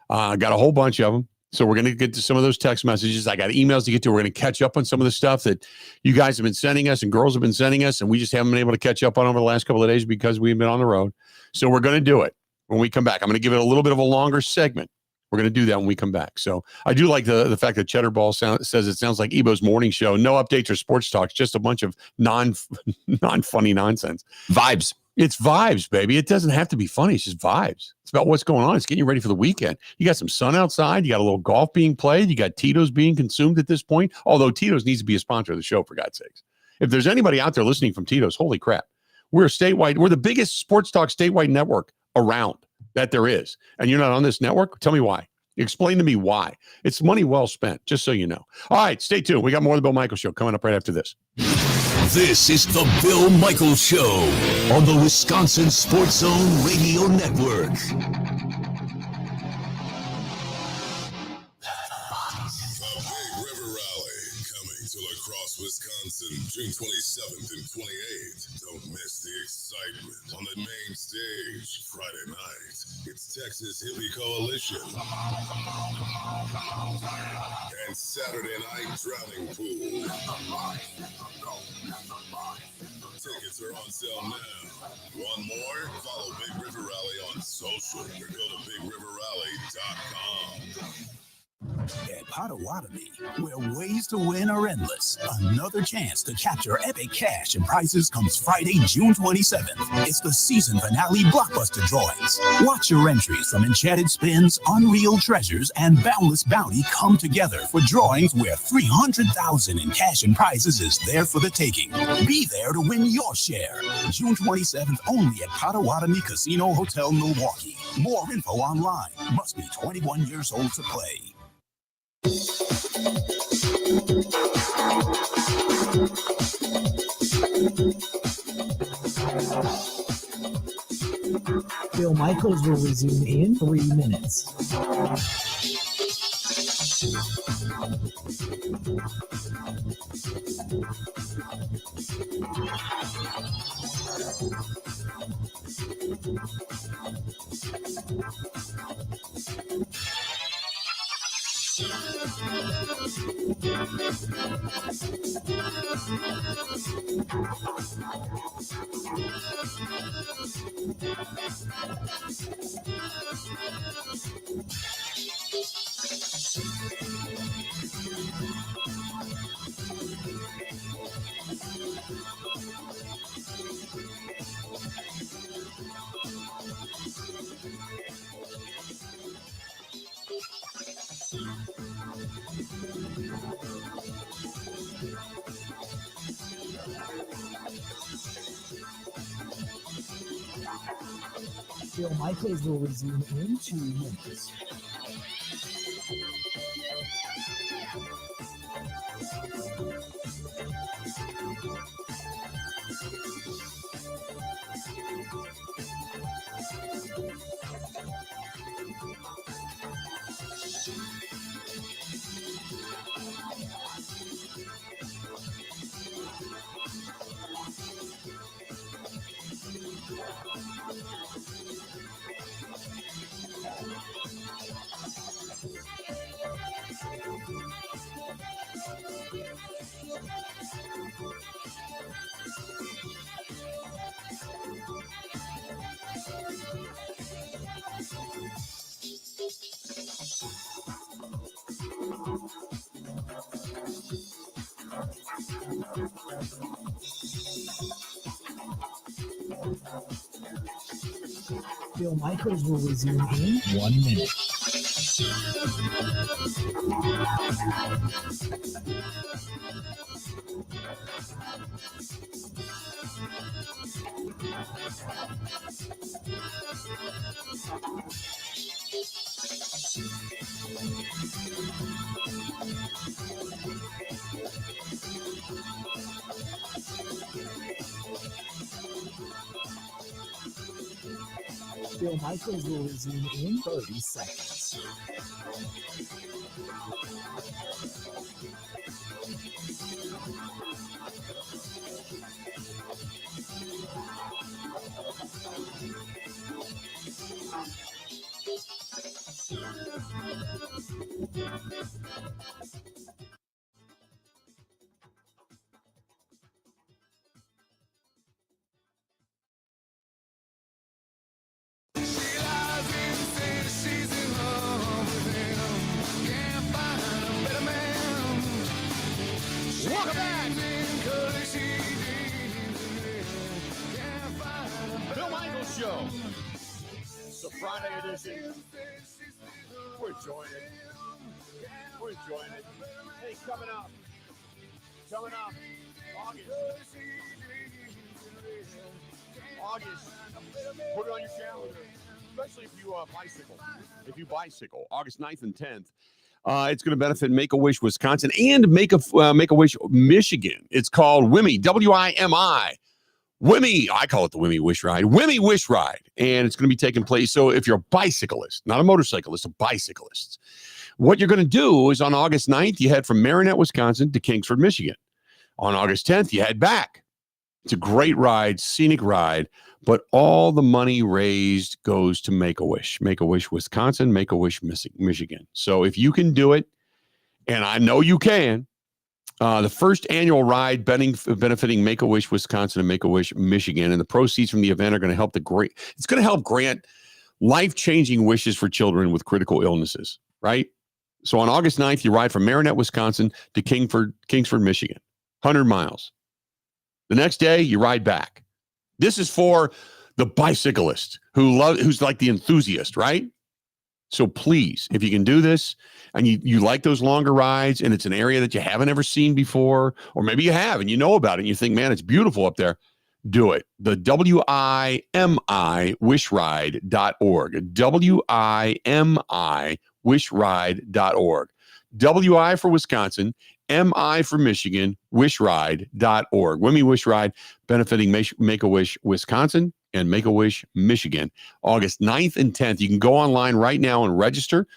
Got a whole bunch of them. So we're going to get to some of those text messages. I got emails to get to. We're going to catch up on some of the stuff that you guys have been sending us and girls have been sending us, and we just haven't been able to catch up on over the last couple of days because we've been on the road. So we're going to do it when we come back. I'm going to give it a little bit of a longer segment. We're going to do that when we come back. So I do like the fact that Cheddar Ball says it sounds like Ebo's morning show. No updates or sports talks, just a bunch of non-funny nonsense. Vibes. It's vibes, baby. It doesn't have to be funny. It's just vibes. It's about what's going on. It's getting you ready for the weekend. You got some sun outside. You got a little golf being played. You got Tito's being consumed at this point. Although Tito's needs to be a sponsor of the show, for God's sakes. If there's anybody out there listening from Tito's, holy crap. We're statewide. We're the biggest sports talk statewide network around that there is. And you're not on this network? Tell me why. Explain to me why. It's money well spent, just so you know. All right, stay tuned. We got more of the Bill Michaels Show coming up right after this. This is the Bill Michaels Show on the Wisconsin Sports Zone Radio Network. Wisconsin, June 27th and 28th. Don't miss the excitement on the main stage. Friday night, it's Texas Hippie Coalition. And Saturday night, Drowning Pool. Tickets are on sale now. Want more? Follow Big River Rally on social or go to BigRiverRally.com. At Potawatomi, where ways to win are endless, another chance to capture epic cash and prizes comes Friday, June 27th. It's the season finale blockbuster drawings. Watch your entries from Enchanted Spins, Unreal Treasures, and Boundless Bounty come together for drawings where $300,000 in cash and prizes is there for the taking. Be there to win your share. June 27th only at Potawatomi Casino Hotel, Milwaukee. More info online. Must be 21 years old to play. Bill Michaels will resume in 3 minutes. Bill Michaels will resume in 2 minutes. Bill Michaels will resume in 1 minute. Bill Michaels will resume in 30 seconds. Welcome back. Bill Michaels Show. It's a Friday edition. We're enjoying it. We're enjoying it. Hey, coming up, August. Put it on your calendar, especially if you bicycle. If you bicycle, August 9th and 10th. It's going to benefit Make-A-Wish Wisconsin and Make-A-Wish Michigan. It's called WIMI, W-I-M-I. WIMI, I call it the WIMI Wish Ride. WIMI Wish Ride. And it's going to be taking place. So if you're a bicyclist, not a motorcyclist, a bicyclist, what you're going to do is on August 9th, you head from Marinette, Wisconsin to Kingsford, Michigan. On August 10th, you head back. It's a great ride, scenic ride, but all the money raised goes to Make-A-Wish Wisconsin, Make-A-Wish Michigan. So if you can do it, and I know you can, the first annual ride benefiting Make-A-Wish Wisconsin and Make-A-Wish Michigan, and the proceeds from the event are going to help it's going to help grant life-changing wishes for children with critical illnesses, right? So on August 9th, you ride from Marinette, Wisconsin to Kingsford, Michigan, 100 miles. The next day, you ride back. This is for the bicyclist who's like the enthusiast, right? So please, if you can do this and you like those longer rides and it's an area that you haven't ever seen before, or maybe you have and you know about it and you think, man, it's beautiful up there, do it. The WIMI wishride.org. WIMI wishride.org. WI for Wisconsin, MI for Michigan, wishride.org. WIMI Wish Ride benefiting Make-A-Wish Wisconsin and Make-A-Wish Michigan. August 9th and 10th. You can go online right now and register.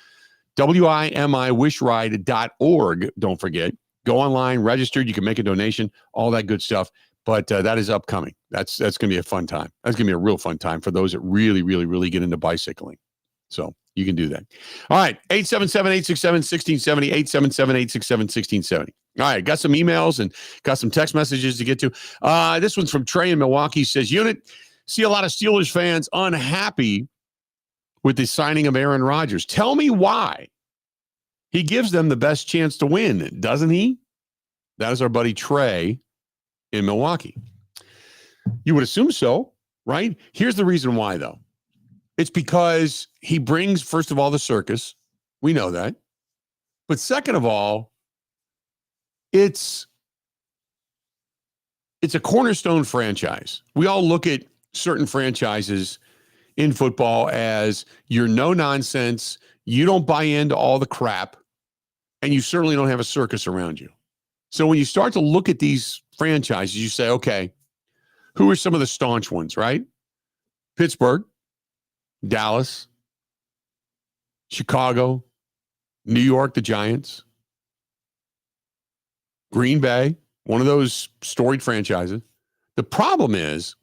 WIMI wishride.org. Don't forget. Go online, register. You can make a donation, all that good stuff. But that is upcoming. That's going to be a fun time. That's going to be a real fun time for those that really, really, really get into bicycling. So You can do that. All right. 877-867-1670, 877-867-1670. All right. Got some emails and got some text messages to get to. This one's from Trey in Milwaukee. Says, Unit, see a lot of Steelers fans unhappy with the signing of Aaron Rodgers. Tell me why. He gives them the best chance to win, doesn't he? That is our buddy Trey in Milwaukee. You would assume so, right? Here's the reason why, though. It's because he brings, first of all, the circus. We know that. But second of all, it's a cornerstone franchise. We all look at certain franchises in football as you're no nonsense, you don't buy into all the crap, and you certainly don't have a circus around you. So when you start to look at these franchises, you say, okay, who are some of the staunch ones, right? Pittsburgh, Dallas, Chicago, New York, the Giants, Green Bay, one of those storied franchises. The problem is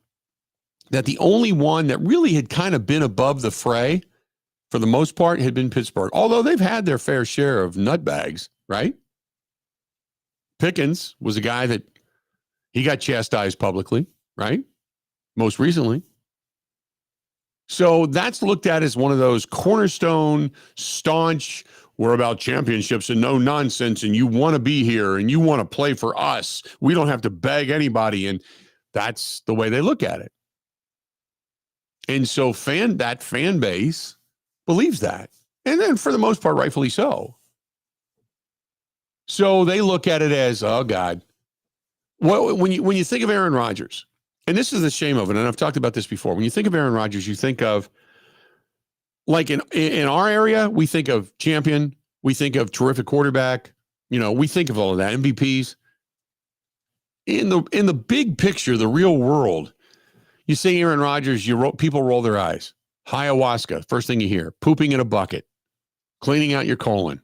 that the only one that really had kind of been above the fray for the most part had been Pittsburgh, although they've had their fair share of nutbags, right? Pickens was a guy that he got chastised publicly, right? Most recently. So that's looked at as one of those cornerstone, staunch, we're about championships and no nonsense, and you want to be here and you want to play for us. We don't have to beg anybody. And that's the way they look at it. And so that fan base believes that. And then for the most part, rightfully so. So they look at it as, oh God. Well, when you think of Aaron Rodgers, and this is the shame of it, and I've talked about this before. When you think of Aaron Rodgers, you think of, like in our area, we think of champion, we think of terrific quarterback, we think of all of that, MVPs. In the big picture, the real world, you say Aaron Rodgers, people roll their eyes. Ayahuasca, first thing you hear, pooping in a bucket, cleaning out your colon.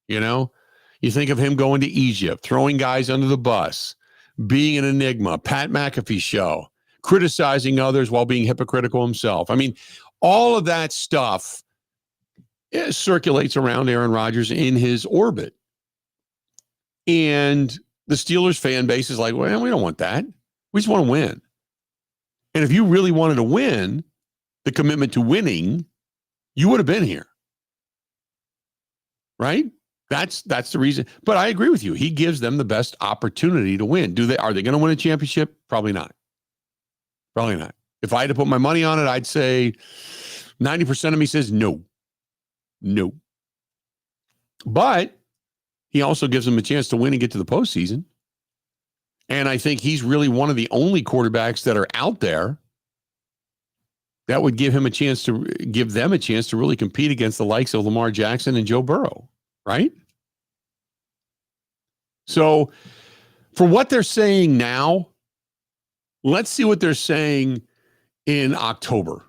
You think of him going to Egypt, throwing guys under the bus, being an enigma, Pat McAfee show, criticizing others while being hypocritical himself. I mean, all of that stuff circulates around Aaron Rodgers in his orbit. And the Steelers fan base is like, well, we don't want that. We just want to win. And if you really wanted to win, the commitment to winning, you would have been here. Right? That's the reason. But I agree with you. He gives them the best opportunity to win. Are they going to win a championship? Probably not. Probably not. If I had to put my money on it, I'd say 90% of me says no. No. But he also gives them a chance to win and get to the postseason. And I think he's really one of the only quarterbacks that are out there that would give them a chance to really compete against the likes of Lamar Jackson and Joe Burrow. Right? So for what they're saying now, let's see what they're saying in October.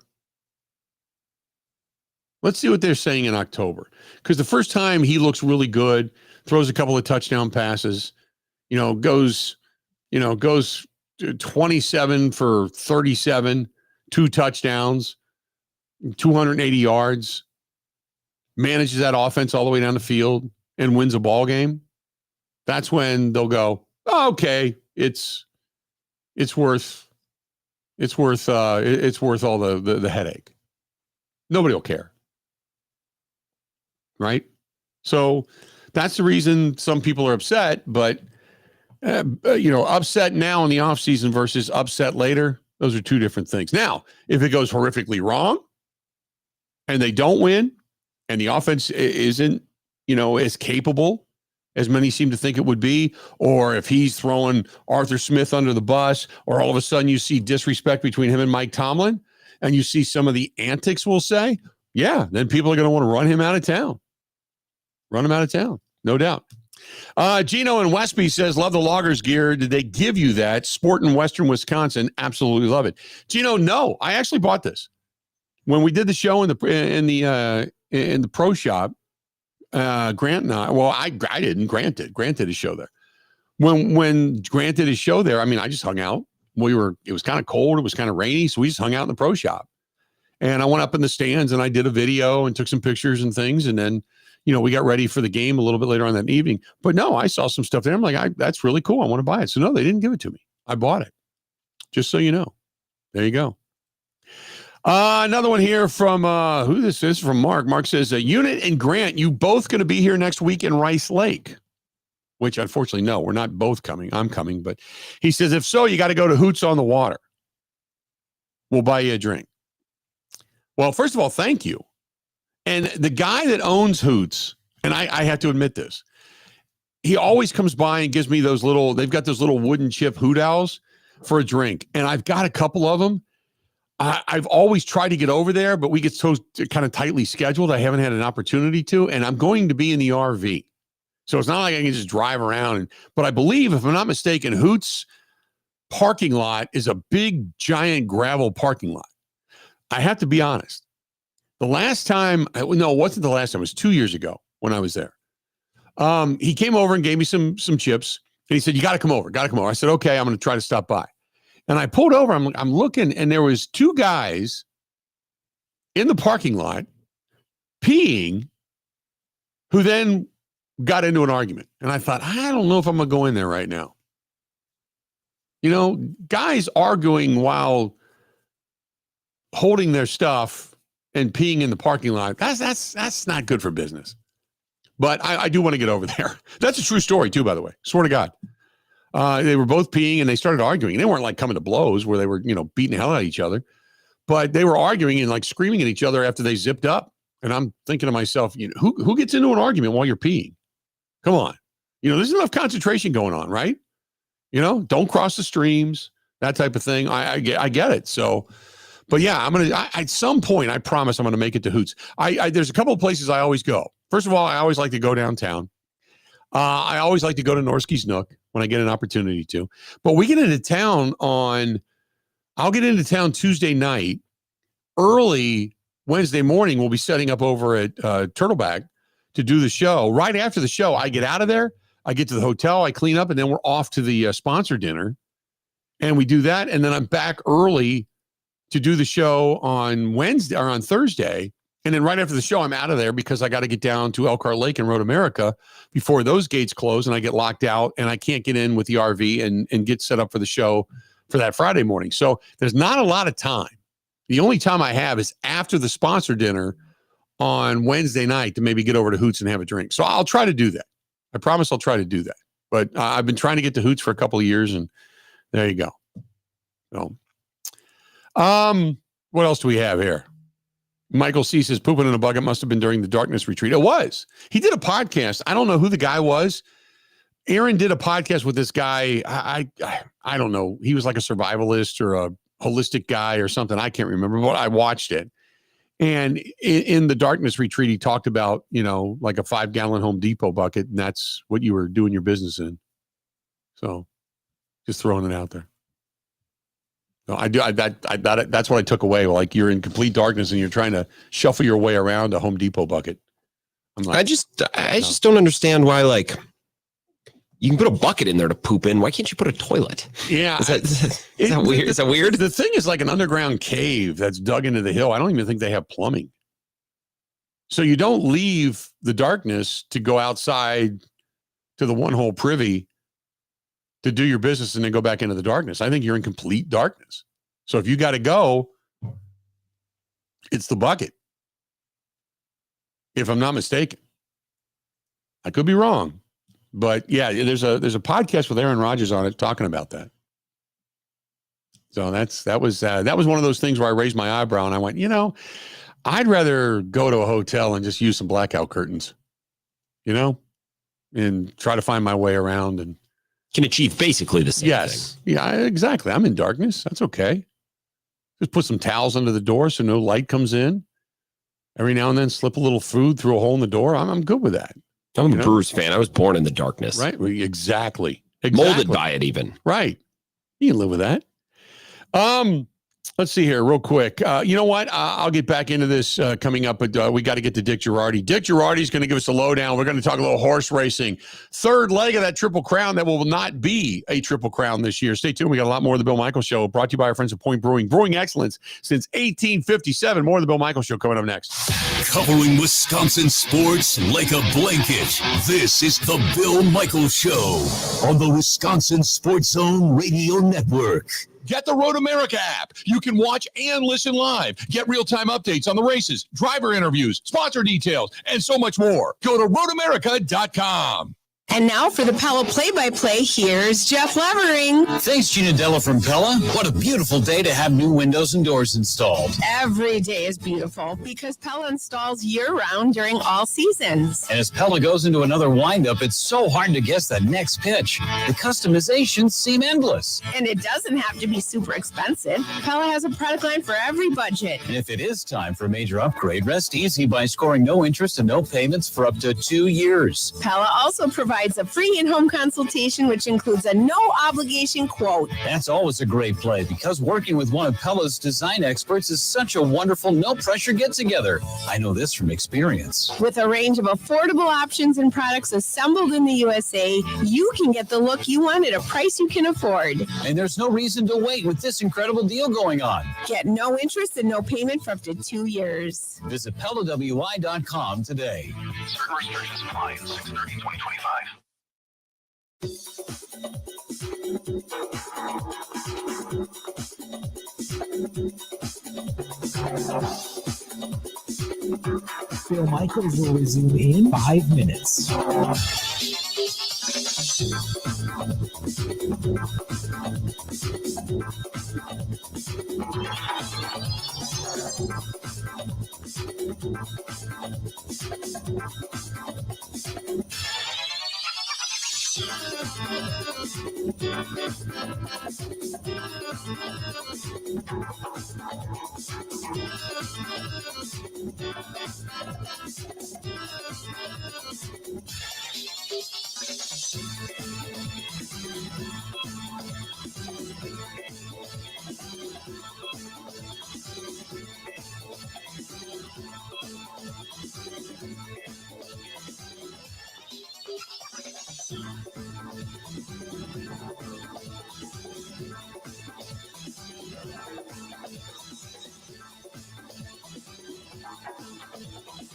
Let's see what they're saying in October. Because the first time he looks really good, throws a couple of touchdown passes, goes 27 for 37, 2 touchdowns, 280 yards. Manages that offense all the way down the field and wins a ball game, that's when they'll go, oh, okay, it's worth all the headache. Nobody will care. Right? So that's the reason some people are upset, but upset now in the offseason versus upset later, those are two different things. Now, if it goes horrifically wrong and they don't win, and the offense isn't, as capable as many seem to think it would be, or if he's throwing Arthur Smith under the bus, or all of a sudden you see disrespect between him and Mike Tomlin, and you see some of the antics, we'll say, yeah, then people are going to want to run him out of town. Run him out of town, no doubt. Gino in Westby says, love the Loggers gear. Did they give you that? Sport in Western Wisconsin. Absolutely love it. Gino, no, I actually bought this. When we did the show in the pro shop, Grant and I didn't. Grant did his show there. When Grant did his show there, I just hung out. It was kind of cold. It was kind of rainy. So we just hung out in the pro shop. And I went up in the stands and I did a video and took some pictures and things. And then, we got ready for the game a little bit later on that evening. But no, I saw some stuff there. I'm like, that's really cool. I want to buy it. So no, they didn't give it to me. I bought it. Just so you know. There you go. Another one here from who this is from Mark. Mark says, Unit and Grant, you both going to be here next week in Rice Lake? Which unfortunately, no, we're not both coming. I'm coming. But he says, if so, you got to go to Hoots on the Water. We'll buy you a drink. Well, first of all, thank you. And the guy that owns Hoots, and I have to admit this, he always comes by and gives me they've got those little wooden chip hoot owls for a drink. And I've got a couple of them. I've always tried to get over there, but we get so kind of tightly scheduled. I haven't had an opportunity to, and I'm going to be in the RV. So it's not like I can just drive around. But I believe, if I'm not mistaken, Hoots parking lot is a big, giant gravel parking lot. I have to be honest. The last time, no, it wasn't the last time. It was 2 years ago when I was there. He came over and gave me some chips. And he said, you got to come over. I said, okay, I'm going to try to stop by. And I pulled over. I'm looking, and there was two guys in the parking lot peeing who then got into an argument. And I thought, I don't know if I'm going to go in there right now. Guys arguing while holding their stuff and peeing in the parking lot, that's not good for business. But I do want to get over there. That's a true story too, by the way. Swear to God. They were both peeing and they started arguing. They weren't like coming to blows where they were, beating the hell out of each other, but they were arguing and like screaming at each other after they zipped up. And I'm thinking to myself, who gets into an argument while you're peeing? Come on. There's enough concentration going on, right? Don't cross the streams, that type of thing. I get it. So, but yeah, at some point, I promise I'm going to make it to Hoots. There's a couple of places I always go. First of all, I always like to go downtown. I always like to go to Norski's Nook when I get an opportunity to. But we get into town I'll get into town Tuesday night. Early Wednesday morning, we'll be setting up over at Turtleback to do the show. Right after the show, I get out of there. I get to the hotel, I clean up, and then we're off to the sponsor dinner. And we do that. And then I'm back early to do the show on Wednesday or on Thursday. And then right after the show, I'm out of there because I got to get down to Elkhart Lake and Road America before those gates close and I get locked out and I can't get in with the RV and get set up for the show for that Friday morning. So there's not a lot of time. The only time I have is after the sponsor dinner on Wednesday night to maybe get over to Hoots and have a drink. So I'll try to do that. I promise I'll try to do that. But I've been trying to get to Hoots for a couple of years, and there you go. So, what else do we have here? Michael C. says, pooping in a bucket must have been during the darkness retreat. It was. He did a podcast. I don't know who the guy was. Aaron did a podcast with this guy. I don't know. He was like a survivalist or a holistic guy or something. I can't remember, but I watched it. And in the darkness retreat, he talked about, like a 5-gallon Home Depot bucket, and that's what you were doing your business in. So just throwing it out there. No, that's what I took away. Like you're in complete darkness and you're trying to shuffle your way around a Home Depot bucket. I'm like, I just don't understand why, like, you can put a bucket in there to poop in. Why can't you put a toilet? Yeah. Is that weird? Is that weird? The thing is like an underground cave that's dug into the hill. I don't even think they have plumbing. So you don't leave the darkness to go outside to the one-hole privy to do your business and then go back into the darkness. I think you're in complete darkness. So if you got to go, it's the bucket. If I'm not mistaken. I could be wrong. But yeah, there's a podcast with Aaron Rodgers on it talking about that. So that was one of those things where I raised my eyebrow and I went, I'd rather go to a hotel and just use some blackout curtains, and try to find my way around and can achieve basically the same thing. Yeah, exactly. I'm in darkness. That's okay. Just put some towels under the door so no light comes in. Every now and then slip a little food through a hole in the door. I'm good with that. I'm a Brewers fan. I was born in the darkness. Right. Exactly. Molded by it even. Right. You can live with that. Let's see here real quick. You know what? I'll get back into this coming up, but we got to get to Dick Girardi. Dick Girardi is going to give us a lowdown. We're going to talk a little horse racing. Third leg of that Triple Crown that will not be a Triple Crown this year. Stay tuned. We got a lot more of the Bill Michaels Show brought to you by our friends at Point Brewing. Brewing excellence since 1857. More of the Bill Michaels Show coming up next. Covering Wisconsin sports like a blanket. This is the Bill Michaels Show on the Wisconsin Sports Zone Radio Network. Get the Road America app. You can watch and listen live. Get real-time updates on the races, driver interviews, sponsor details, and so much more. Go to roadamerica.com. And now for the Pella play-by-play, here's Jeff Levering. Thanks, Gina Della from Pella. What a beautiful day to have new windows and doors installed. Every day is beautiful because Pella installs year-round during all seasons. And as Pella goes into another windup, it's so hard to guess that next pitch. The customizations seem endless. And it doesn't have to be super expensive. Pella has a product line for every budget. And if it is time for a major upgrade, rest easy by scoring no interest and no payments for up to 2 years. Pella also provides a free in-home consultation, which includes a no-obligation quote. That's always a great play because working with one of Pella's design experts is such a wonderful, no-pressure get-together. I know this from experience. With a range of affordable options and products assembled in the USA, you can get the look you want at a price you can afford. And there's no reason to wait with this incredible deal going on. Get no interest and no payment for up to 2 years. Visit PellaWI.com today. Certain restrictions apply in 6/30/2025. Bill Michaels will resume in 5 minutes.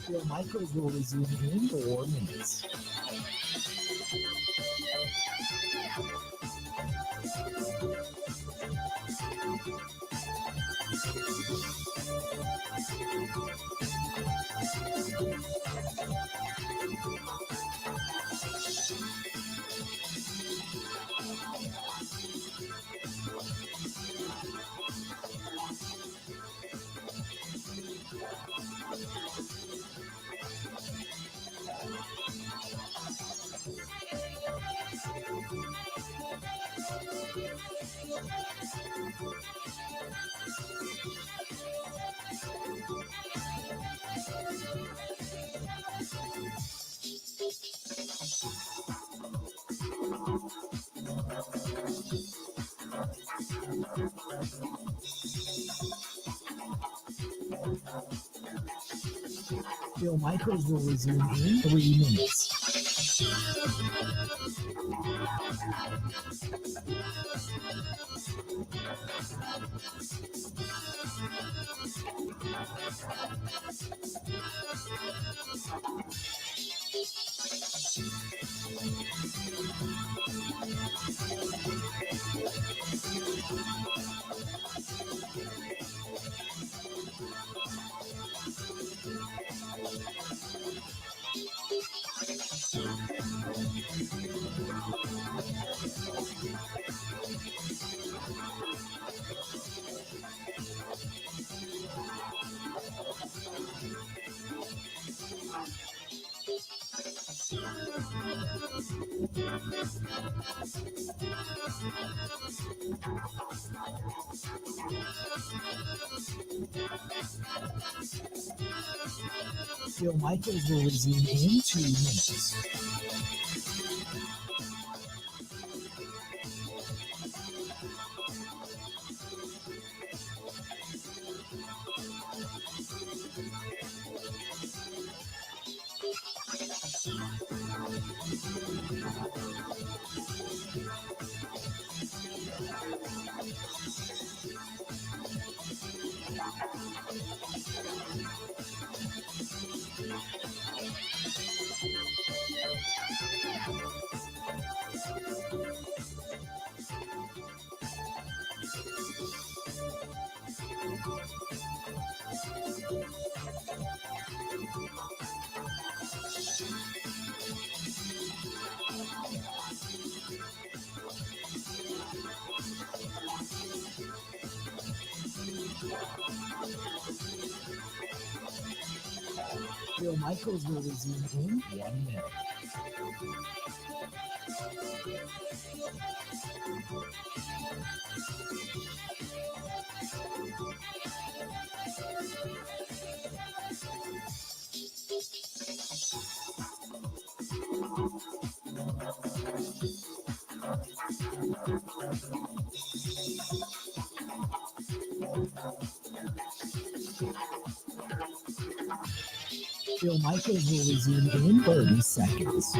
Bill Michaels will resume in 4 minutes. Bill Michaels will resume in 3 minutes. Bill Michaels will resume in 2 minutes. Bill Michaels will resume in 1 minute. Bill Michaels will resume in 30 seconds.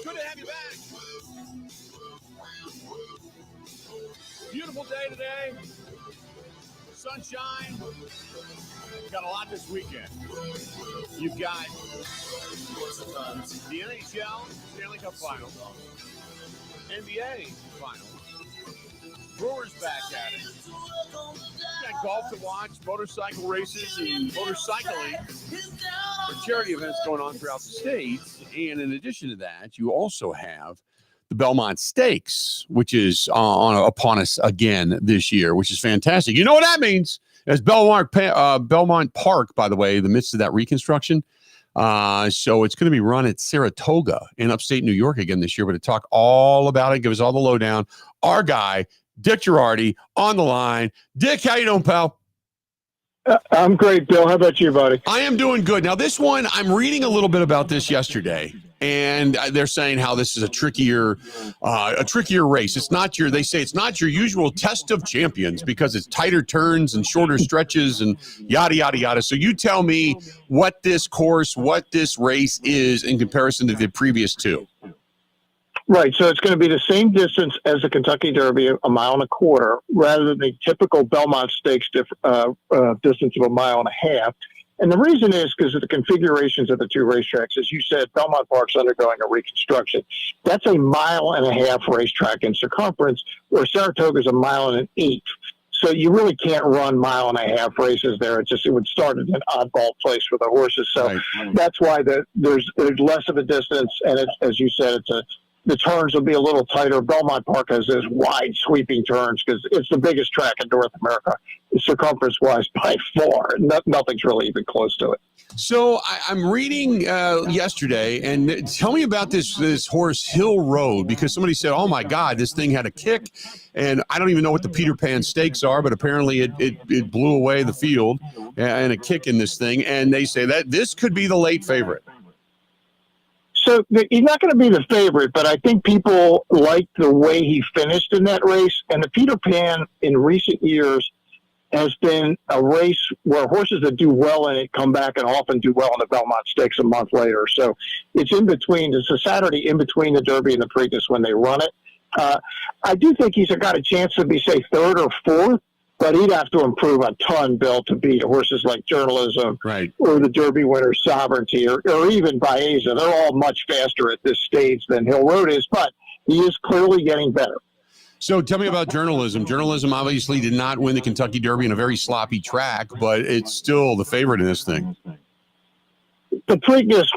Good to have you back. Beautiful day today. Sunshine. Got a lot this weekend. You've got the NHL Stanley Cup Final, NBA Final, Brewers back at it. Got golf to watch, motorcycle races, and motorcycling for charity events going on throughout the state. And in addition to that, you also have the Belmont Stakes, which is upon us again this year, which is fantastic. You know what that means? As Belmont Park, by the way, in the midst of that reconstruction. So it's going to be run at Saratoga in upstate New York again this year. But to talk all about it, give us all the lowdown, our guy, Dick Girardi, on the line. Dick, how you doing, pal? I'm great, Bill. How about you, buddy? I am doing good. Now, this one, I'm reading a little bit about this yesterday, and they're saying how this is a trickier race. It's not they say it's not your usual test of champions because it's tighter turns and shorter stretches and yada, yada, yada. So you tell me what this race is in comparison to the previous two. Right, so it's going to be the same distance as the Kentucky Derby, 1.25 miles, rather than the typical Belmont Stakes distance of 1.5 miles. And the reason is because of the configurations of the two racetracks. As you said, Belmont Park's undergoing a reconstruction. That's 1.5 mile racetrack in circumference, where Saratoga's 1.8 miles. So you really can't run 1.5 mile races there. It would start at an oddball place for the horses. So that's why there's less of a distance, and as you said, the turns will be a little tighter. Belmont Park has those wide sweeping turns because it's the biggest track in North America, circumference-wise by far. Nothing's really even close to it. So I'm reading yesterday, and tell me about this horse Hill Road, because somebody said, oh my God, this thing had a kick, and I don't even know what the Peter Pan Stakes are, but apparently it blew away the field and a kick in this thing, and they say that this could be the late favorite. So he's not going to be the favorite, but I think people like the way he finished in that race. And the Peter Pan in recent years has been a race where horses that do well in it come back and often do well in the Belmont Stakes a month later. So it's in between. It's a Saturday in between the Derby and the Preakness when they run it. I do think he's got a chance to be, say, third or fourth. But he'd have to improve a ton, Bill, to beat horses like Journalism or the Derby winner Sovereignty or even Baeza. They're all much faster at this stage than Hill Road is, but he is clearly getting better. So tell me about Journalism. Journalism obviously did not win the Kentucky Derby in a very sloppy track, but it's still the favorite in this thing. The Preakness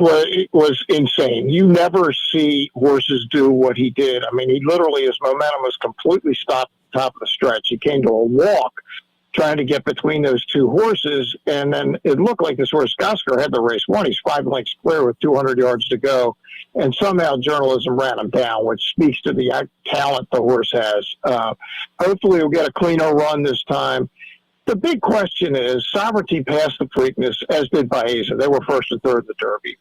was insane. You never see horses do what he did. I mean, he literally, his momentum was completely stopped at the top of the stretch. He came to a walk trying to get between those two horses. And then it looked like this horse, Gosker, had the race won. He's 5 lengths clear with 200 yards to go. And somehow journalism ran him down, which speaks to the talent the horse has. Hopefully he'll get a cleaner run this time. The big question is, Sovereignty passed the Preakness, as did Baeza. They were first and third in the Derby.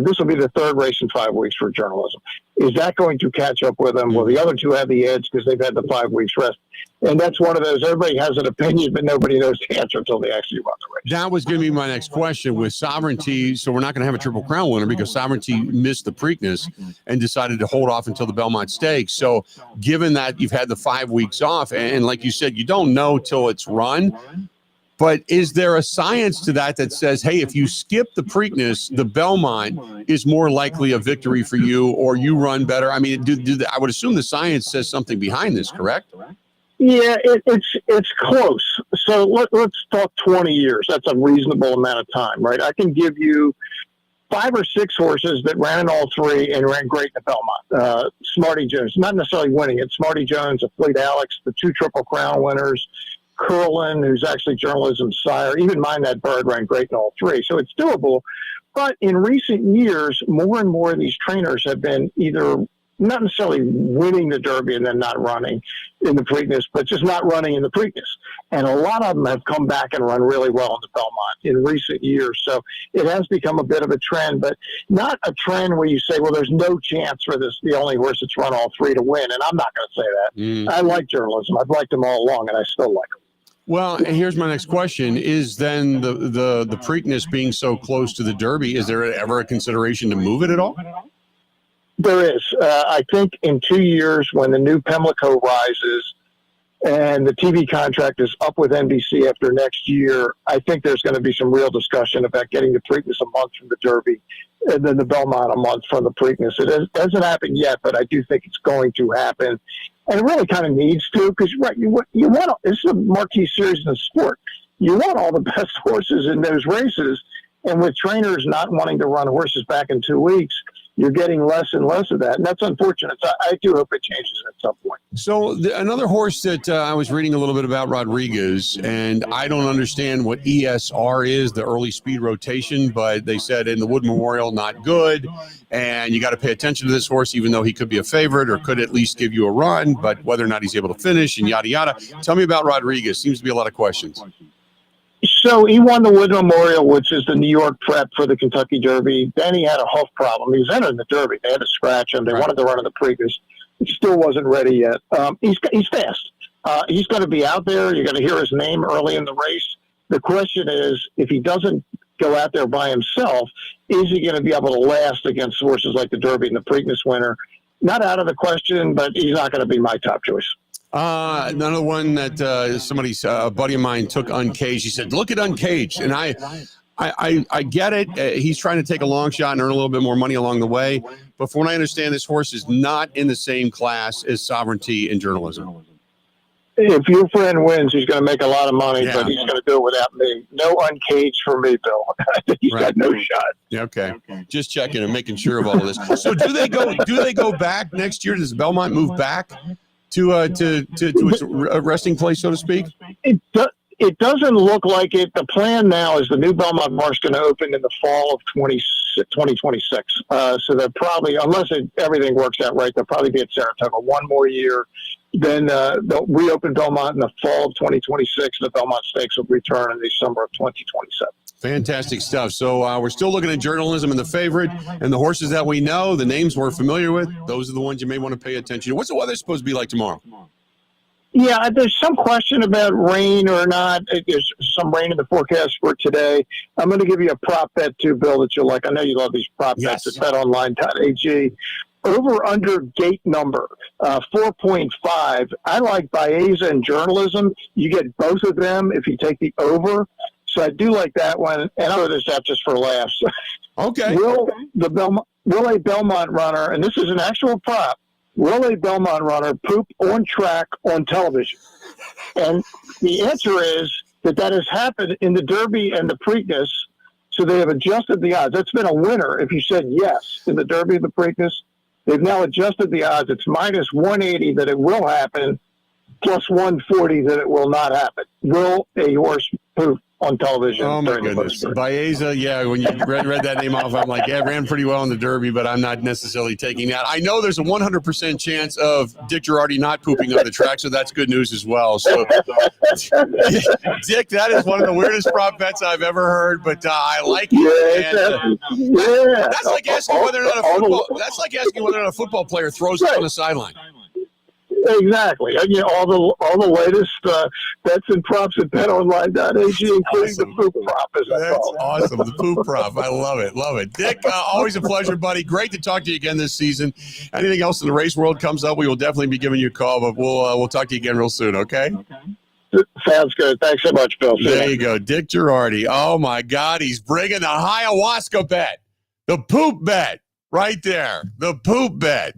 This will be the third race in 5 weeks for journalism. Is that going to catch up with them? Will the other two have the edge because they've had the 5 weeks rest? And that's one of those, everybody has an opinion, but nobody knows the answer until they actually run the race. That was going to be my next question with Sovereignty. So we're not going to have a Triple Crown winner because Sovereignty missed the Preakness and decided to hold off until the Belmont Stakes. So given that you've had the 5 weeks off, and like you said, you don't know till it's run, but is there a science to that says, hey, if you skip the Preakness, the Belmont is more likely a victory for you, or you run better? I mean, I would assume the science says something behind this, correct? Yeah, it's close. So let's talk 20 years. That's a reasonable amount of time, right? I can give you 5 or 6 horses that ran in all 3 and ran great in the Belmont. Smarty Jones, not necessarily winning it. Smarty Jones, a Fleet Alex, the 2 Triple Crown winners, Curlin, who's actually journalism's sire. Even Mind That Bird ran great in all 3. So it's doable. But in recent years, more and more of these trainers have been either not necessarily winning the Derby and then not running in the Preakness, but just not running in the Preakness. And a lot of them have come back and run really well in the Belmont in recent years. So it has become a bit of a trend, but not a trend where you say, well, there's no chance for this, the only horse that's run all 3 to win. And I'm not going to say that. I like journalism. I've liked them all along, and I still like them. Well, here's my next question. Is then the Preakness being so close to the Derby, is there ever a consideration to move it at all? There is. I think in 2 years, when the new Pimlico rises and the TV contract is up with NBC after next year, I think there's going to be some real discussion about getting the Preakness a month from the Derby and then the Belmont a month from the Preakness. It hasn't happened yet, but I do think it's going to happen. And it really kind of needs to, because right, you want this is a marquee series in the sport. You want all the best horses in those races, and with trainers not wanting to run horses back in 2 weeks, you're getting less and less of that, and that's unfortunate. So I do hope it changes at some point. So another horse that I was reading a little bit about, Rodriguez, and I don't understand what ESR is, the early speed rotation, but they said in the Wood Memorial, not good, and you got to pay attention to this horse, even though he could be a favorite or could at least give you a run, but whether or not he's able to finish and yada, yada. Tell me about Rodriguez. Seems to be a lot of questions. So he won the Wood Memorial, which is the New York prep for the Kentucky Derby. Then he had a hoof problem. He was entering the Derby. They had to scratch him. They wanted to run in the Preakness. He still wasn't ready yet. He's fast. He's going to be out there. You're going to hear his name early in the race. The question is, if he doesn't go out there by himself, is he going to be able to last against horses like the Derby and the Preakness winner? Not out of the question, but he's not going to be my top choice. Another one that a buddy of mine took Uncaged. He said, look at Uncaged. And I get it. He's trying to take a long shot and earn a little bit more money along the way. But from what I understand, this horse is not in the same class as Sovereignty in journalism. If your friend wins, he's going to make a lot of money, but he's going to do it without me. No Uncaged for me, Bill. He's got no shot. Okay. Just checking and making sure of all of this. So do they go back next year? Does Belmont move back to its resting place, so to speak? It doesn't look like it. The plan now is the new Belmont Marsh going to open in the fall of 2026. So they'll probably, unless everything works out right, they'll probably be at Saratoga one more year. Then they'll reopen Belmont in the fall of 2026. The Belmont Stakes will return in the summer of 2027. Fantastic stuff. So we're still looking at journalism and the favorite, and the horses that we know, the names we're familiar with, those are the ones you may want to pay attention to. What's the weather supposed to be like tomorrow? Yeah, there's some question about rain or not. There's some rain in the forecast for today. I'm going to give you a prop bet too, Bill, that you'll like. I know you love these prop bets at betonline.ag. Over under gate number 4.5. I like Baeza and journalism. You get both of them if you take the over. So I do like that one. And I'll throw this out just for laughs. Okay. Will a Belmont runner, and this is an actual prop, will a Belmont runner poop on track on television? And the answer is that has happened in the Derby and the Preakness. So they have adjusted the odds. That's been a winner if you said yes in the Derby and the Preakness. They've now adjusted the odds. It's minus 180 that it will happen. plus 140 that it will not happen. Will a horse poop on television? Oh my during the goodness, postgame? Baeza. Yeah, when you read that name off, I'm like, yeah, ran pretty well in the Derby, but I'm not necessarily taking that. I know there's a 100% chance of Dick Girardi not pooping on the track, so that's good news as well. So, Dick, that is one of the weirdest prop bets I've ever heard, but I like it. That's like asking whether or not a football. That's like asking whether or not a football player throws it on the sideline. Exactly. And, all the latest bets and props at betonline.ag, including the poop prop. That's awesome. The poop prop. I love it. Love it. Dick, always a pleasure, buddy. Great to talk to you again this season. Anything else in the race world comes up, we will definitely be giving you a call, but we'll talk to you again real soon, okay? Sounds good. Thanks so much, Bill. There you go. Dick Girardi. Oh, my God. He's bringing the ayahuasca bet. The poop bet. Right there. The poop bet.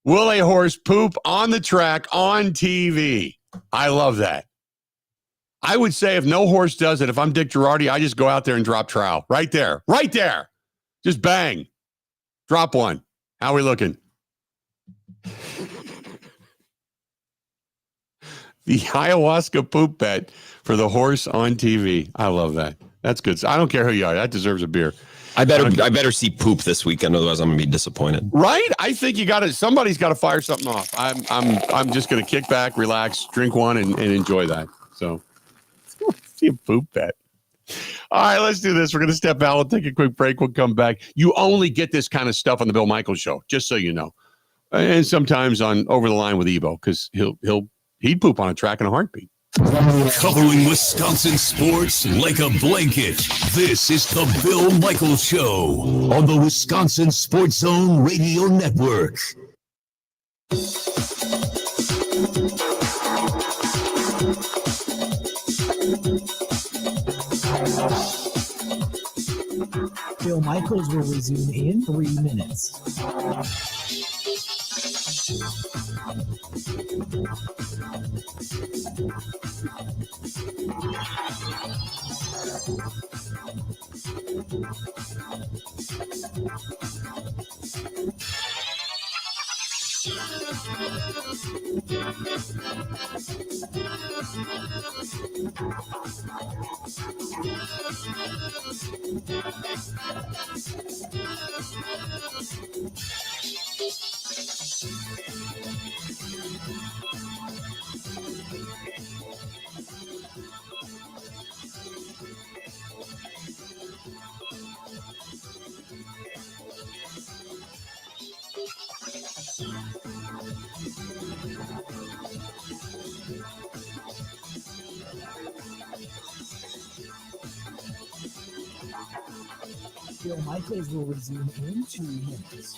Will a horse poop on the track on TV? I love that. I would say if no horse does it, if I'm Dick Girardi, I just go out there and drop trowel. Right there. Right there. Just bang. Drop one. How are we looking? The ayahuasca poop bet for the horse on TV. I love that. That's good. I don't care who you are. That deserves a beer. I better see poop this weekend, otherwise I'm gonna be disappointed. Right? I think somebody's got to fire something off. I'm just gonna kick back, relax, drink one, and enjoy that. So, see a poop bet. All right, let's do this. We're gonna step out. We'll take a quick break. We'll come back. You only get this kind of stuff on the Bill Michaels Show, just so you know, and sometimes on Over the Line with Evo, because he'd poop on a track in a heartbeat. Covering Wisconsin sports like a blanket. This is the Bill Michaels Show on the Wisconsin Sports Zone Radio Network. Bill Michaels will resume in 3 minutes. Bill Michaels will resume in 2 minutes.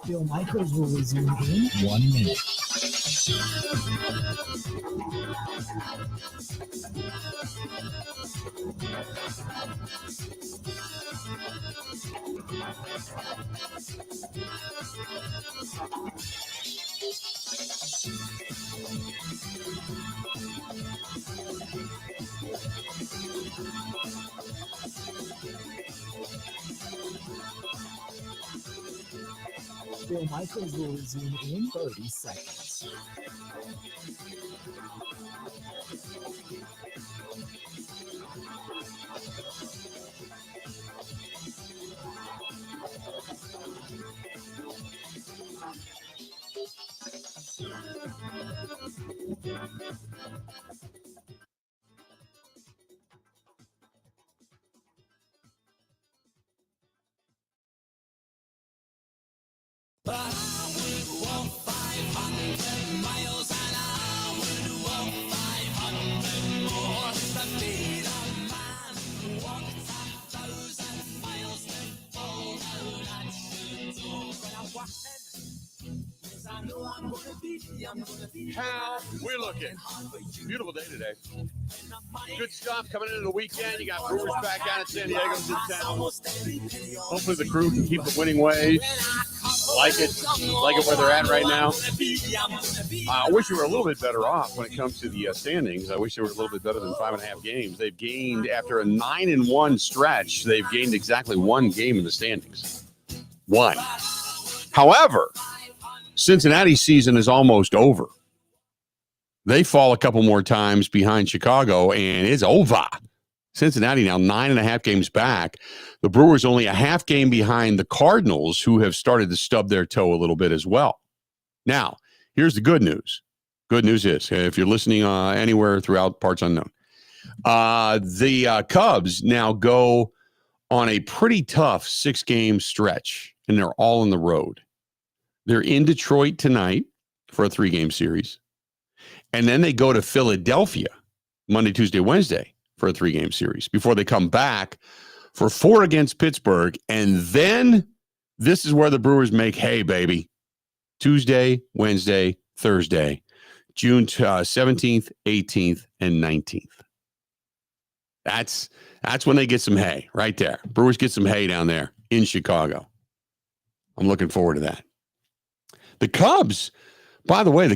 Bill Michaels will resume in 1 minute. Bill Michaels will resume in 30 seconds. how we're looking. Beautiful day today. Good stuff coming into the weekend. You got Brewers back down at San Diego's in town. Hopefully the crew can keep the winning ways. Like it where they're at right now. I wish we were a little bit better off when it comes to the standings. I wish they were a little bit better than 5.5 games. They've gained, after a 9-1 stretch, they've gained exactly one game in the standings. One. However, Cincinnati's season is almost over. They fall a couple more times behind Chicago, and it's over. Cincinnati now 9.5 games back. The Brewers only a half game behind the Cardinals, who have started to stub their toe a little bit as well. Now, here's the good news. Good news is, if you're listening anywhere throughout parts unknown, the Cubs now go on a pretty tough 6-game stretch, and they're all on the road. They're in Detroit tonight for a 3-game series. And then they go to Philadelphia Monday, Tuesday, Wednesday for a 3-game series before they come back for 4 against Pittsburgh. And then this is where the Brewers make hay, baby. Tuesday, Wednesday, Thursday, June 17th, 18th, and 19th. That's when they get some hay right there. Brewers get some hay down there in Chicago. I'm looking forward to that. The Cubs, by the way, they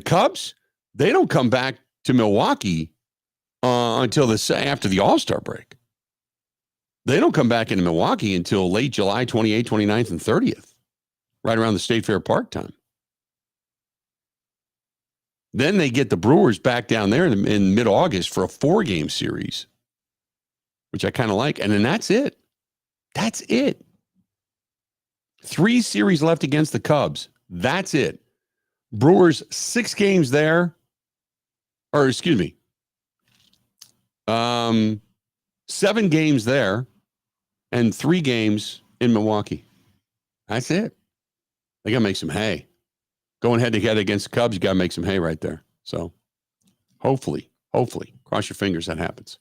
don't come back to Milwaukee until after the All-Star break. They don't come back into Milwaukee until late July 28th, 29th, and 30th, right around the State Fair Park time. Then they get the Brewers back down there in mid-August for a 4-game series, which I kind of like. And then that's it. That's it. 3 series left against the Cubs. That's it. Brewers 6 games there. Or excuse me. 7 games there and 3 games in Milwaukee. That's it. They got to make some hay. Going head to head against the Cubs, you got to make some hay right there. So hopefully, cross your fingers that happens.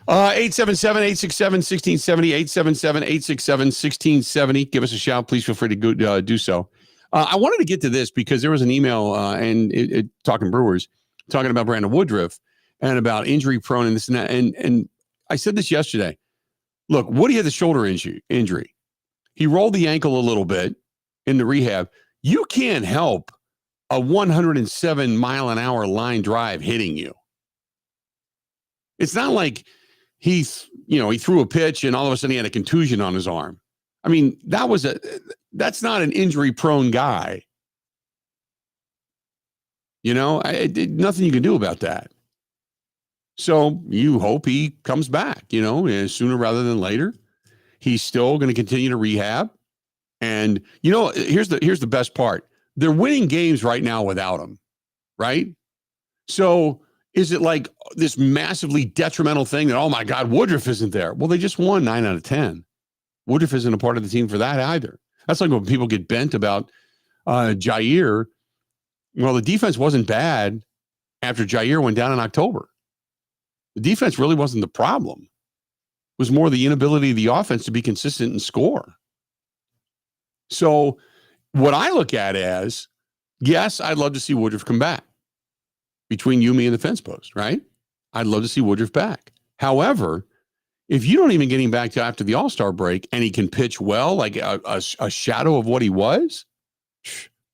877-867-1670, 877-867-1670. Give us a shout. Please feel free to do so. I wanted to get to this because there was an email and talking Brewers, talking about Brandon Woodruff and about injury prone and this and that. And I said this yesterday. Look, Woody had the shoulder injury. He rolled the ankle a little bit in the rehab. You can't help a 107 mile an hour line drive hitting you. It's not like he threw a pitch and all of a sudden he had a contusion on his arm. I mean, that's not an injury prone guy. Nothing you can do about that. So you hope he comes back, sooner rather than later. He's still going to continue to rehab. And, here's the best part. They're winning games right now without him, right? So is it like this massively detrimental thing that, oh, my God, Woodruff isn't there? Well, they just won 9 out of 10. Woodruff isn't a part of the team for that either. That's like when people get bent about Jair. Well, the defense wasn't bad after Jair went down in October. The defense really wasn't the problem. It was more the inability of the offense to be consistent and score. So what I look at as, yes, I'd love to see Woodruff come back between you, me, and the fence post, right? I'd love to see Woodruff back. However, if you don't even get him back to after the All-Star break and he can pitch well, like a shadow of what he was,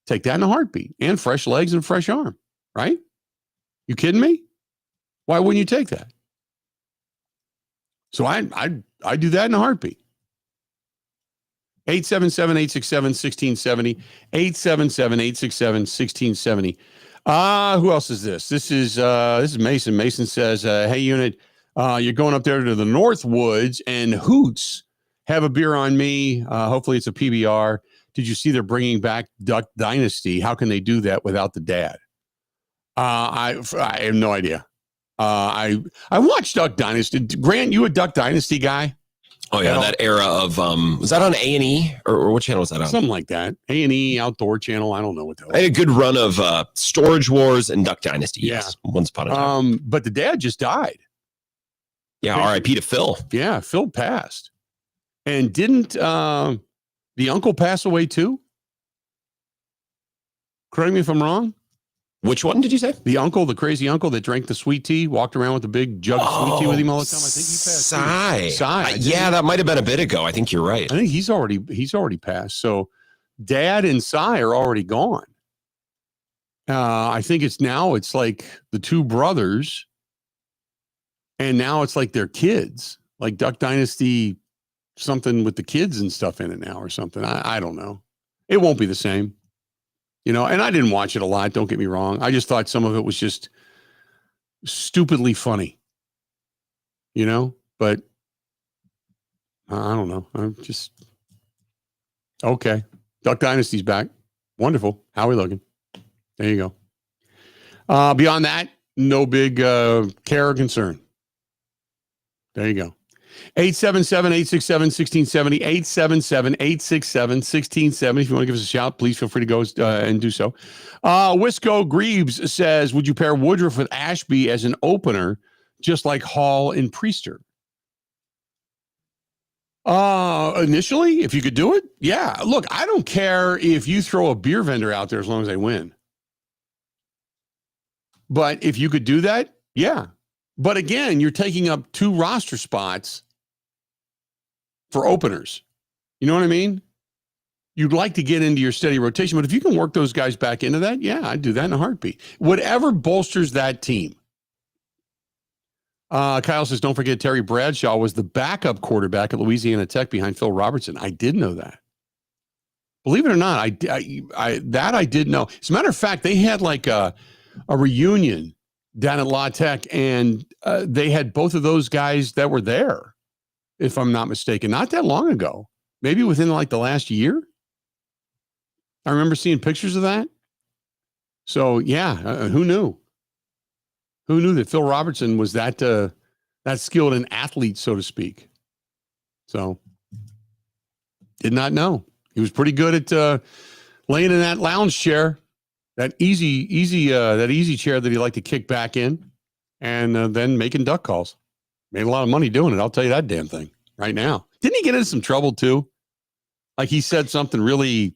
take that in a heartbeat. And fresh legs and fresh arm, right? You kidding me? Why wouldn't you take that? So I do that in a heartbeat. 877-867-1670. 877-867-1670. Who else is this? This is Mason. Mason says, hey, unit, you're going up there to the North Woods and Hoots. Have a beer on me. Hopefully it's a PBR. Did you see they're bringing back Duck Dynasty? How can they do that without the dad? I have no idea. I watched Duck Dynasty. Grant, you a Duck Dynasty guy? Oh yeah, that era of was that on A&E or what channel was that on? Something like that. A&E Outdoor Channel. I don't know what the hell. I had a good run of Storage Wars and Duck Dynasty. Yeah. Yes, once upon a time. But the dad just died. Yeah, R.I.P. to Phil. Yeah, Phil passed. And didn't the uncle pass away too? Correct me if I'm wrong. Which one did you say? The crazy uncle that drank the sweet tea, walked around with a big jug of sweet tea with him all the time. I think he passed. Cy. Yeah, that might have been a bit ago. I think you're right. I think he's already passed. So Dad and Cy are already gone. I think it's like the two brothers, and now it's like their kids, like Duck Dynasty, something with the kids and stuff in it now or something. I don't know. It won't be the same. And I didn't watch it a lot. Don't get me wrong. I just thought some of it was just stupidly funny, but I don't know. I'm just, okay. Duck Dynasty's back. Wonderful. How are we looking? There you go. Beyond that, no big care or concern. There you go. 877-867-1670, 877-867-1670. If you want to give us a shout, please feel free to go and do so. Wisco Greaves says, would you pair Woodruff with Ashby as an opener, just like Hall and Priester? Initially, if you could do it, yeah. Look, I don't care if you throw a beer vendor out there as long as they win. But if you could do that, yeah. But again, you're taking up 2 roster spots for openers. You know what I mean? You'd like to get into your steady rotation, but if you can work those guys back into that, yeah, I'd do that in a heartbeat. Whatever bolsters that team. Kyle says, don't forget Terry Bradshaw was the backup quarterback at Louisiana Tech behind Phil Robertson. I did know that. Believe it or not, I did know. As a matter of fact, they had like a reunion down at La Tech, and they had both of those guys that were there, if I'm not mistaken, not that long ago, maybe within like the last year. I remember seeing pictures of that. So yeah, who knew? Who knew that Phil Robertson was that skilled an athlete, so to speak? So did not know. He was pretty good at laying in that lounge chair, that easy chair that he liked to kick back in, and then making duck calls. Made a lot of money doing it. I'll tell you that damn thing right now. Didn't he get into some trouble too? Like he said something really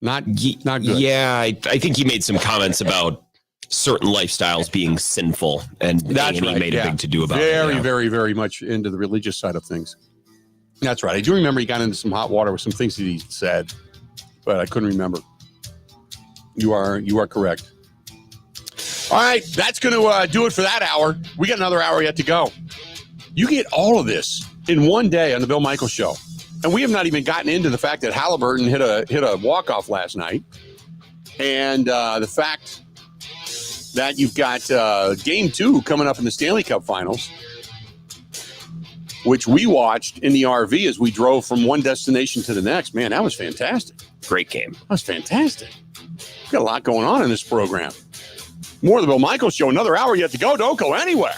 not good. Yeah, I think he made some comments about certain lifestyles being sinful, and that's right. He made a big to-do about it. Very, very much into the religious side of things. That's right. I do remember he got into some hot water with some things that he said, but I couldn't remember. You are correct. All right, that's going to do it for that hour. We got another hour yet to go. You get all of this in one day on the Bill Michaels Show, and we have not even gotten into the fact that Halliburton hit a walk-off last night, and the fact that you've got Game 2 coming up in the Stanley Cup Finals, which we watched in the RV as we drove from one destination to the next. Man, that was fantastic. Great game. That was fantastic. We've got a lot going on in this program. More of the Bill Michaels Show. Another hour yet to go. Don't go anywhere.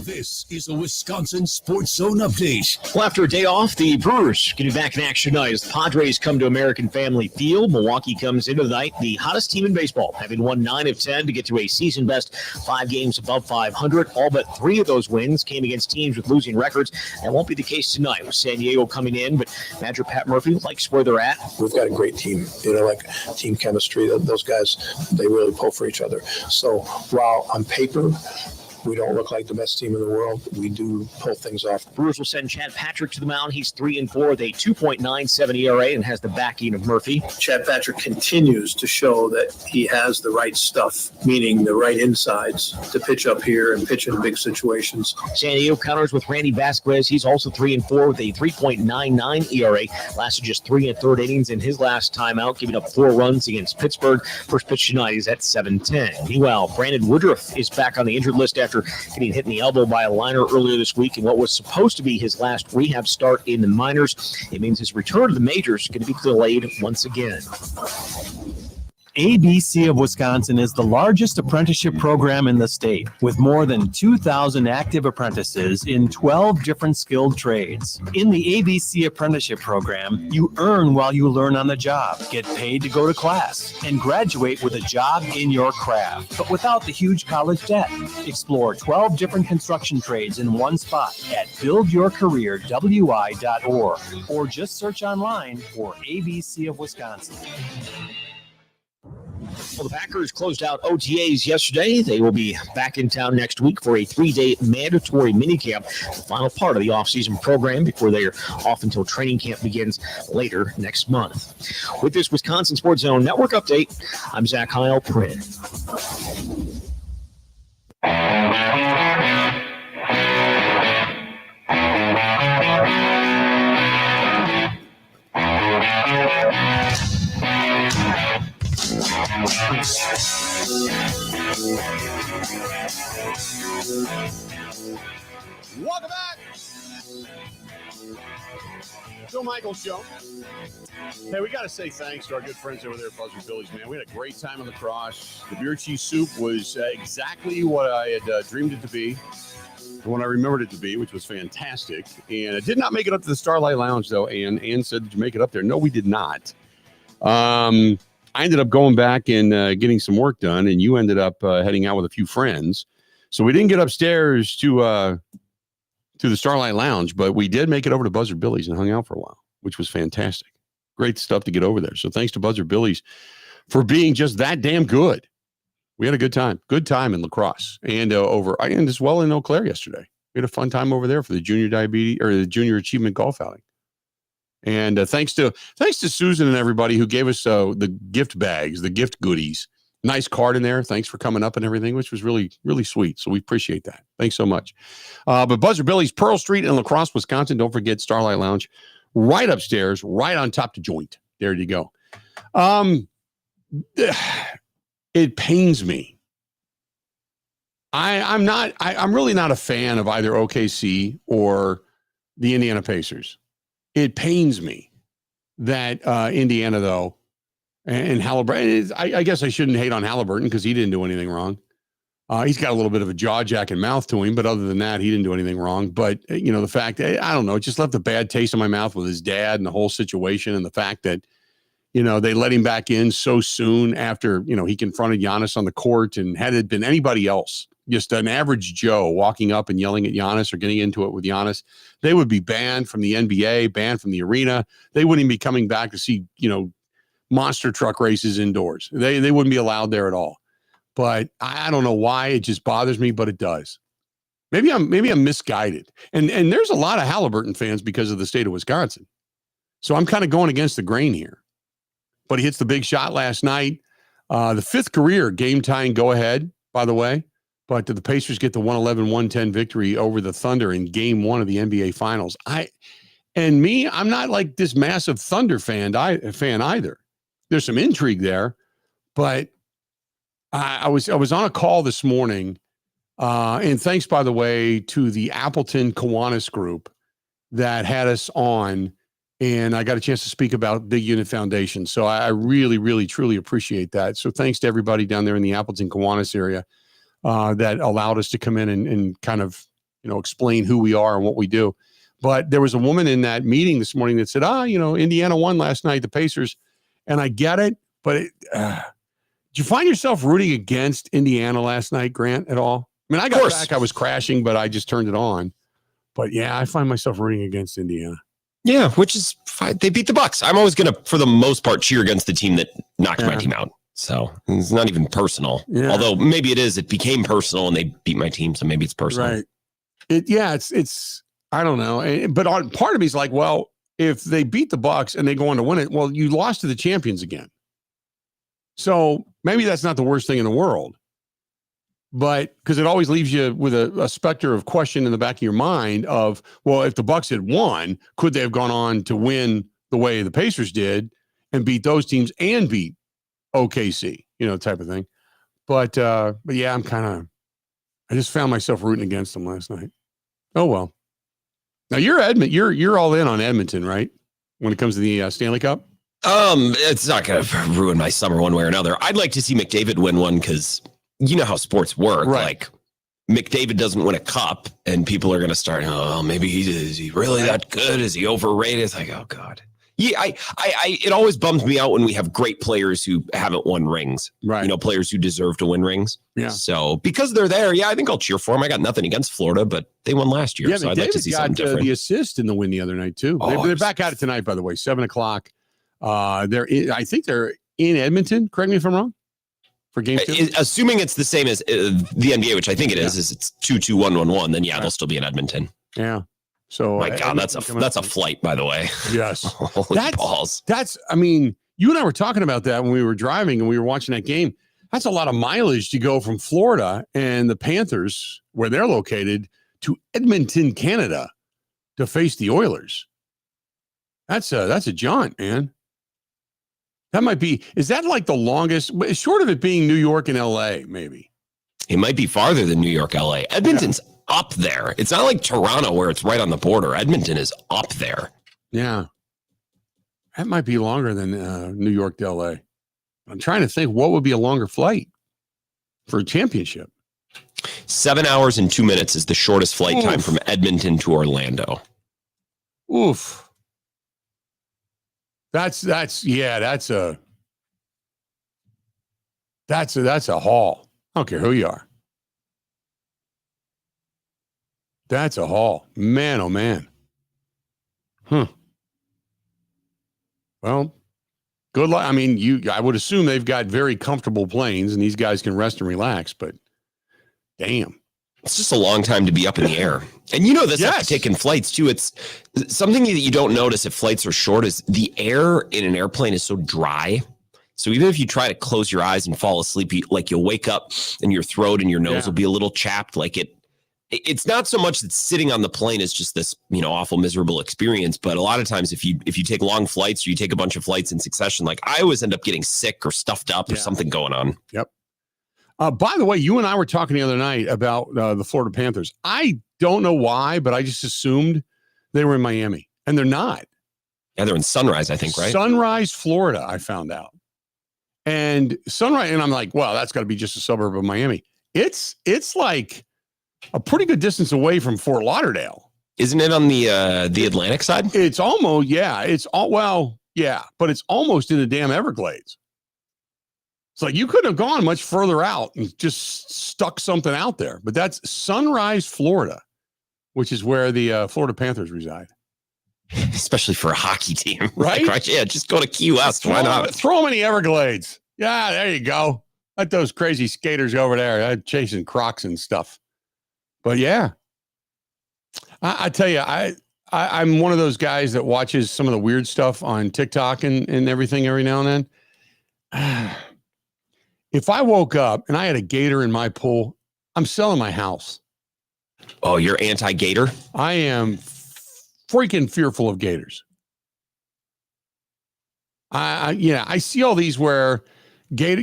This is a Wisconsin Sports Zone update. Well, after a day off, the Brewers getting back in action tonight as the Padres come to American Family Field. Milwaukee comes into the night the hottest team in baseball, having won 9 of 10 to get to a season-best 5 games above 500. All but 3 of those wins came against teams with losing records. That won't be the case tonight with San Diego coming in, but manager Pat Murphy likes where they're at. We've got a great team, like team chemistry. Those guys, they really pull for each other. So while on paper, we don't look like the best team in the world, we do pull things off. Brewers will send Chad Patrick to the mound. He's 3-4 with a 2.97 ERA and has the backing of Murphy. Chad Patrick continues to show that he has the right stuff, meaning the right insides to pitch up here and pitch in big situations. San Diego counters with Randy Vasquez. He's also 3-4 with a 3.99 ERA. Lasted just 3 1/3 innings in his last time out, giving up 4 runs against Pittsburgh. First pitch tonight is at 7:10. Meanwhile, Brandon Woodruff is back on the injured list after getting hit in the elbow by a liner earlier this week in what was supposed to be his last rehab start in the minors. It means his return to the majors is going to be delayed once again. ABC of Wisconsin is the largest apprenticeship program in the state, with more than 2,000 active apprentices in 12 different skilled trades. In the ABC apprenticeship program, you earn while you learn on the job, get paid to go to class, and graduate with a job in your craft, but without the huge college debt. Explore 12 different construction trades in one spot at buildyourcareerwi.org or just search online for ABC of Wisconsin. Well, the Packers closed out OTAs yesterday. They will be back in town next week for a 3-day mandatory minicamp, the final part of the offseason program before they're off until training camp begins later next month. With this Wisconsin Sports Zone Network update, I'm Zach Heilprin. Welcome back. Bill Michaels Show. Hey, we got to say thanks to our good friends over there at Buzzard Billy's, man. We had a great time on the cross. The beer cheese soup was exactly what I had dreamed it to be, what I remembered it to be, which was fantastic. And it did not make it up to the Starlight Lounge, though. Ann said, did you make it up there? No, we did not. I ended up going back and getting some work done, and you ended up heading out with a few friends. So we didn't get upstairs to the Starlight Lounge, but we did make it over to Buzzard Billy's and hung out for a while, which was fantastic. Great stuff to get over there. So thanks to Buzzard Billy's for being just that damn good. We had a good time in La Crosse and and as well in Eau Claire yesterday. We had a fun time over there for the junior achievement golf outing. And thanks to Susan and everybody who gave us the gift bags, the gift goodies. Nice card in there. Thanks for coming up and everything, which was really, really sweet. So we appreciate that. Thanks so much. But Buzzard Billy's, Pearl Street in La Crosse, Wisconsin. Don't forget Starlight Lounge, right upstairs, right on top the joint. There you go. It pains me. I'm really not a fan of either OKC or the Indiana Pacers. It pains me that Indiana, though, and Halliburton, I guess I shouldn't hate on Halliburton because he didn't do anything wrong. He's got a little bit of a jaw-jacking mouth to him, but other than that, he didn't do anything wrong. But, the fact, I don't know, it just left a bad taste in my mouth with his dad and the whole situation and the fact that, they let him back in so soon after, he confronted Giannis on the court. And had it been anybody else, just an average Joe walking up and yelling at Giannis or getting into it with Giannis, they would be banned from the NBA, banned from the arena. They wouldn't even be coming back to see, monster truck races indoors. They wouldn't be allowed there at all. But I don't know why. It just bothers me, but it does. Maybe I'm misguided. And there's a lot of Halliburton fans because of the state of Wisconsin. So I'm kind of going against the grain here. But he hits the big shot last night. The fifth career game-tying go-ahead, by the way. But the Pacers get the 111-110 victory over the Thunder in Game 1 of the NBA Finals. I'm not like this massive Thunder fan either. There's some intrigue there, but I was on a call this morning, and thanks, by the way, to the Appleton Kiwanis group that had us on, and I got a chance to speak about Big Unit Foundation. So I really, really, truly appreciate that. So thanks to everybody down there in the Appleton Kiwanis area that allowed us to come in and kind of, explain who we are and what we do. But there was a woman in that meeting this morning that said, Indiana won last night, the Pacers. And I get it, but did you find yourself rooting against Indiana last night, Grant, at all? I mean, I got back, I was crashing, but I just turned it on. But yeah, I find myself rooting against Indiana. Yeah, which is fine. They beat the Bucks. I'm always going to, for the most part, cheer against the team that knocked my team out. So it's not even personal. Yeah. Although maybe it is. It became personal and they beat my team, so maybe it's personal. Right. It's I don't know. But part of me is like, well, if they beat the Bucks and they go on to win it, well, you lost to the champions again. So maybe that's not the worst thing in the world. But because it always leaves you with a specter of question in the back of your mind of, well, if the Bucks had won, could they have gone on to win the way the Pacers did and beat those teams and beat OKC, type of thing. But yeah, I just found myself rooting against them last night. Oh, well. Now you're all in on Edmonton, right? When it comes to the Stanley Cup? It's not going to ruin my summer one way or another. I'd like to see McDavid win one because you know how sports work. Right. Like McDavid doesn't win a cup, and people are going to start. Oh, maybe is he really that good? Is he overrated? It's like, oh God. Yeah, it always bums me out when we have great players who haven't won rings. Right. You know, players who deserve to win rings. Yeah. So because they're there, I think I'll cheer for them. I got nothing against Florida, but they won last year. Yeah, so I'd like to see something got different. the assist in the win the other night too. They're back at it tonight, by the way, 7:00. I think they're in Edmonton. Correct me if I'm wrong. For game 2, assuming it's the same as the NBA, which I think it is it's 2-2-1-1-1. Then they'll still be in Edmonton. Yeah. So my God, that's a flight, by the way. Yes. Holy balls. I mean, you and I were talking about that when we were driving and we were watching that game. That's a lot of mileage to go from Florida and the Panthers, where they're located, to Edmonton, Canada, to face the Oilers. That's a jaunt, man. That might be. Is that like the longest? Short of it being New York and LA, maybe. It might be farther than New York, LA. Edmonton's up there. It's not like Toronto where it's right on the border. Edmonton is up there. Yeah. That might be longer than New York to LA. I'm trying to think what would be a longer flight for a championship. 7 hours and 2 minutes is the shortest flight time from Edmonton to Orlando. Oof. That's a haul. I don't care who you are. That's a haul. Man, oh man. Well, good luck. I mean, I would assume they've got very comfortable planes and these guys can rest and relax, but damn. It's just a long time to be up in the air. And you know this after taking flights too. It's something that you don't notice if flights are short is the air in an airplane is so dry. So even if you try to close your eyes and fall asleep, you'll wake up and your throat and your nose will be a little chapped. Like it's not so much that sitting on the plane is just this, awful, miserable experience. But a lot of times if you take long flights or you take a bunch of flights in succession, like I always end up getting sick or stuffed up or something going on. Yep. By the way, you and I were talking the other night about the Florida Panthers. I don't know why, but I just assumed they were in Miami, and they're not. Yeah, they're in Sunrise, I think, right? Sunrise, Florida, I found out. And Sunrise, and I'm like, wow, that's got to be just a suburb of Miami. It's like a pretty good distance away from Fort Lauderdale. Isn't it on the Atlantic side? It's almost, but it's almost in the damn Everglades. It's like you couldn't have gone much further out and just stuck something out there. But that's Sunrise, Florida, which is where the Florida Panthers reside. Especially for a hockey team. Right? Yeah, just go to Key West. Why not? Throw them in the Everglades. Yeah, there you go. Let those crazy skaters over there chasing Crocs and stuff. But yeah, I tell you, I'm one of those guys that watches some of the weird stuff on TikTok and everything every now and then. If I woke up and I had a gator in my pool, I'm selling my house. Oh, you're anti-gator? I am freaking fearful of gators. I see all these where gator,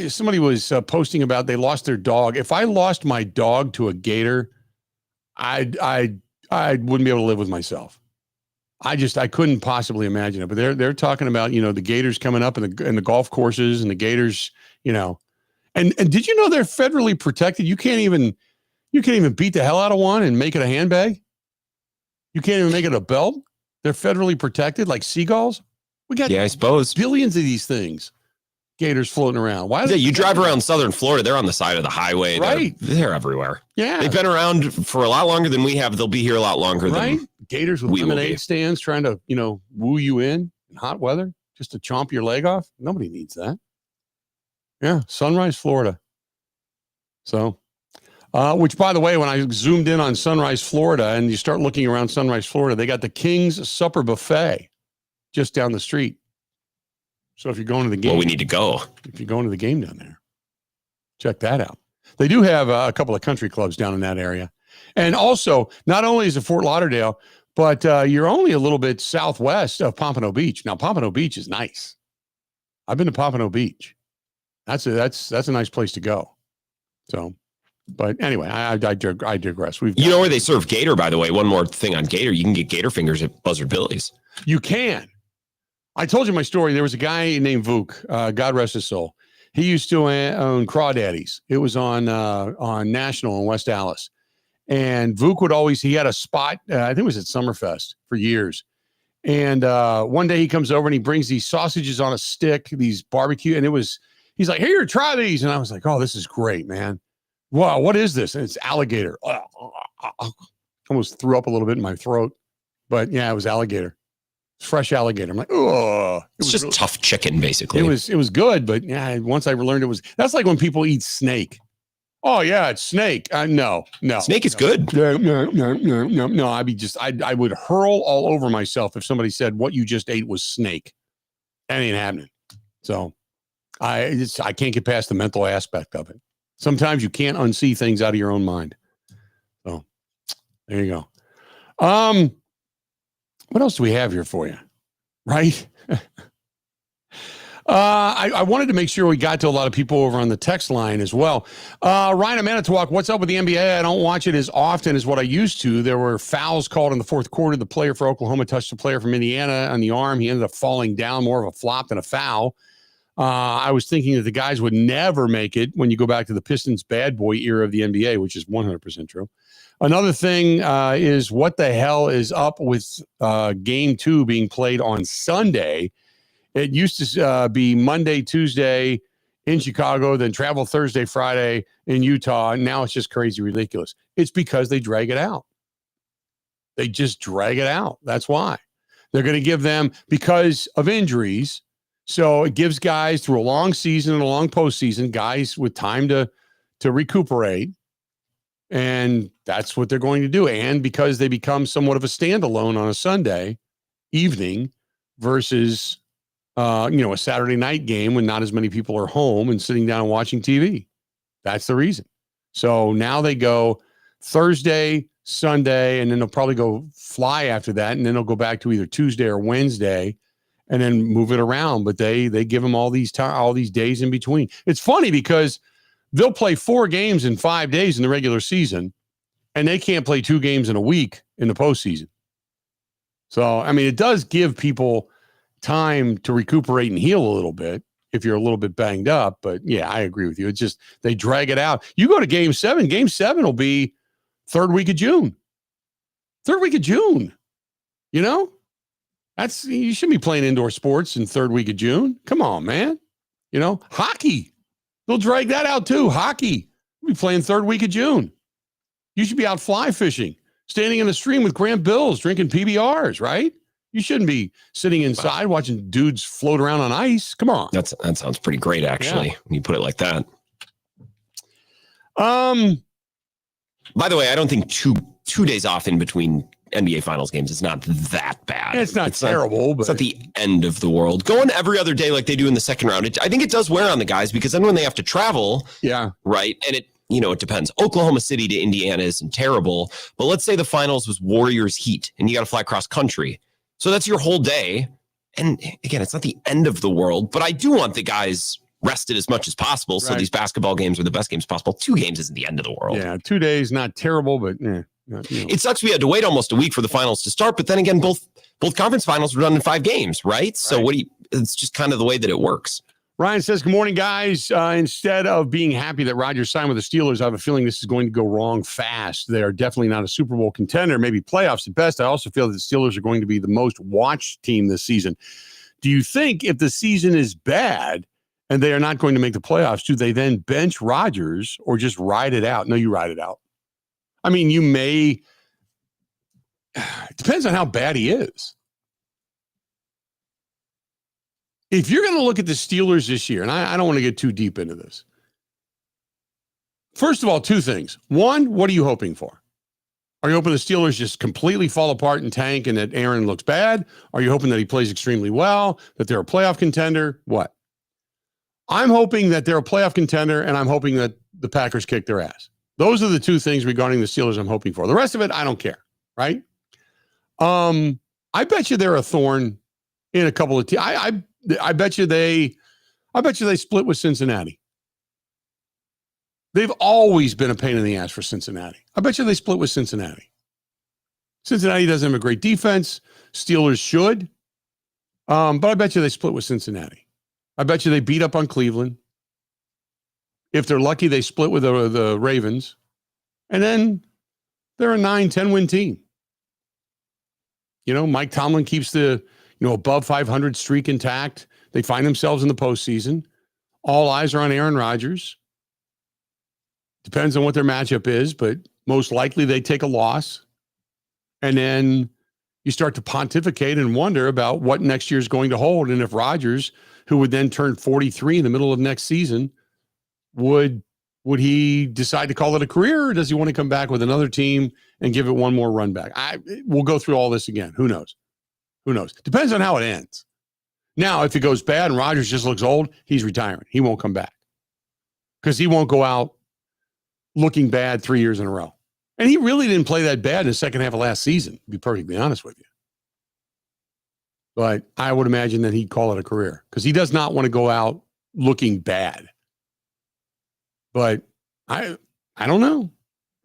somebody was posting about they lost their dog. If I lost my dog to a gator, I wouldn't be able to live with myself. I couldn't possibly imagine it. But they're talking about, the gators coming up in the golf courses and the gators, and did you know they're federally protected? You can't even beat the hell out of one and make it a handbag. You can't even make it a belt. They're federally protected like seagulls. We got I suppose billions of these things. Gators floating around. Why? You drive around southern Florida, they're on the side of the highway. Right. They're everywhere. Yeah. They've been around for a lot longer than we have. They'll be here a lot longer than gators with lemonade stands trying to, woo you in hot weather just to chomp your leg off. Nobody needs that. Yeah. Sunrise, Florida. So, which by the way, when I zoomed in on Sunrise, Florida, and you start looking around Sunrise, Florida, they got the King's Supper Buffet just down the street. So if you're going to the game, we need to go. If you're going to the game down there, check that out. They do have a couple of country clubs down in that area. And also, not only is it Fort Lauderdale, but you're only a little bit southwest of Pompano Beach. Now, Pompano Beach is nice. I've been to Pompano Beach. That's a nice place to go. So, But anyway, I digress. You know where they serve gator, by the way? One more thing on gator. You can get gator fingers at Buzzard Billy's. You can. I told you my story. There was a guy named Vuk, God rest his soul. He used to own Crawdaddies. It was on National in West Allis. And Vuk he had a spot, I think it was at Summerfest for years. And one day he comes over and he brings these sausages on a stick, these barbecue. And he's like, here, try these. And I was like, oh, this is great, man. Wow, what is this? And it's alligator. Almost threw up a little bit in my throat. But yeah, it was alligator. Fresh alligator. I'm like, oh, it's just really tough chicken, basically. It was good, but yeah, once I learned that's like when people eat snake. Oh yeah, it's snake. No. Snake is good. No. I would hurl all over myself if somebody said what you just ate was snake. That ain't happening. So I can't get past the mental aspect of it. Sometimes you can't unsee things out of your own mind. So there you go. What else do we have here for you? Right? I wanted to make sure we got to a lot of people over on the text line as well. Ryan Manitowoc, what's up with the NBA? I don't watch it as often as what I used to. There were fouls called in the fourth quarter. The player for Oklahoma touched a player from Indiana on the arm. He ended up falling down, more of a flop than a foul. I was thinking that the guys would never make it when you go back to the Pistons bad boy era of the NBA, which is 100% true. Another thing is what the hell is up with game 2 being played on Sunday? It used to be Monday, Tuesday in Chicago, then travel Thursday, Friday in Utah. And now it's just crazy ridiculous. It's because they drag it out. They just drag it out. That's why. They're going to give them, because of injuries. So it gives guys through a long season and a long postseason, guys with time to recuperate. And that's what they're going to do. And because they become somewhat of a standalone on a Sunday evening versus, a Saturday night game when not as many people are home and sitting down and watching TV. That's the reason. So now they go Thursday, Sunday, and then they'll probably go fly after that. And then they'll go back to either Tuesday or Wednesday and then move it around. But they give them all these days in between. It's funny because they'll play 4 games in 5 days in the regular season, and they can't play 2 games in a week in the postseason. So, I mean, it does give people time to recuperate and heal a little bit if you're a little bit banged up. But yeah, I agree with you. It's just they drag it out. You go to game 7. Game 7 will be 3rd week of June. 3rd week of June. You know? You shouldn't be playing indoor sports in 3rd week of June. Come on, man. You know, hockey. They'll drag that out too. Hockey. We'll be playing 3rd week of June. You should be out fly fishing, standing in the stream with Grant Bills, drinking PBRs, right? You shouldn't be sitting inside watching dudes float around on ice. Come on. That sounds pretty great, actually, when you put it like that. By the way, I don't think two days off in between NBA Finals games is not that bad. It's not terrible, but it's not the end of the world. Going every other day like they do in the second round, I think it does wear on the guys because then when they have to travel, right, and it depends. Oklahoma City to Indiana isn't terrible, but let's say the finals was Warriors Heat, and you got to fly cross country, so that's your whole day. And again, it's not the end of the world, but I do want the guys rested as much as possible, so these basketball games are the best games possible. 2 games isn't the end of the world. Yeah, 2 days, not terrible, but It sucks we had to wait almost a week for the finals to start, but then again, both conference finals were done in 5 games, right? So it's just kind of the way that it works. Ryan says, good morning, guys. Instead of being happy that Rodgers signed with the Steelers, I have a feeling this is going to go wrong fast. They are definitely not a Super Bowl contender, maybe playoffs at best. I also feel that the Steelers are going to be the most watched team this season. Do you think if the season is bad and they are not going to make the playoffs, do they then bench Rodgers or just ride it out? No, you ride it out. I mean, you may. It depends on how bad he is. If you're going to look at the Steelers this year, and I don't want to get too deep into this. First of all, 2 things. 1, what are you hoping for? Are you hoping the Steelers just completely fall apart and tank and that Aaron looks bad? Are you hoping that he plays extremely well, that they're a playoff contender? What? I'm hoping that they're a playoff contender, and I'm hoping that the Packers kick their ass. Those are the 2 things regarding the Steelers I'm hoping for. The rest of it, I don't care, right? I bet you they're a thorn in a couple of teams. I bet you they split with Cincinnati. They've always been a pain in the ass for Cincinnati. I bet you they split with Cincinnati. Cincinnati doesn't have a great defense. Steelers should. But I bet you they split with Cincinnati. I bet you they beat up on Cleveland. If they're lucky, they split with the Ravens. And then they're a 9-10 win team. Mike Tomlin keeps the above 500 streak intact. They find themselves in the postseason. All eyes are on Aaron Rodgers. Depends on what their matchup is, but most likely they take a loss. And then you start to pontificate and wonder about what next year is going to hold. And if Rodgers, who would then turn 43 in the middle of next season, would he decide to call it a career, or does he want to come back with another team and give it one more run back? We'll go through all this again. Who knows? Depends on how it ends. Now, if it goes bad and Rodgers just looks old, he's retiring. He won't come back because he won't go out looking bad 3 years in a row. And he really didn't play that bad in the second half of last season, to be perfectly honest with you. But I would imagine that he'd call it a career because he does not want to go out looking bad. But I don't know.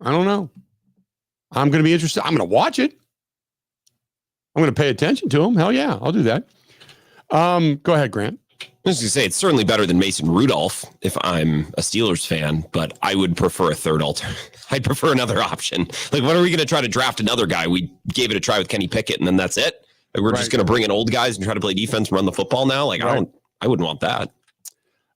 I'm going to be interested. I'm going to watch it. I'm going to pay attention to him. Hell yeah, I'll do that. Go ahead, Grant. I was going to say, it's certainly better than Mason Rudolph if I'm a Steelers fan, but I would prefer a third I'd prefer another option. Like, when are we going to try to draft another guy? We gave it a try with Kenny Pickett, and then that's it. Like, we're just going to bring in old guys and try to play defense and run the football now? Like, I wouldn't want that.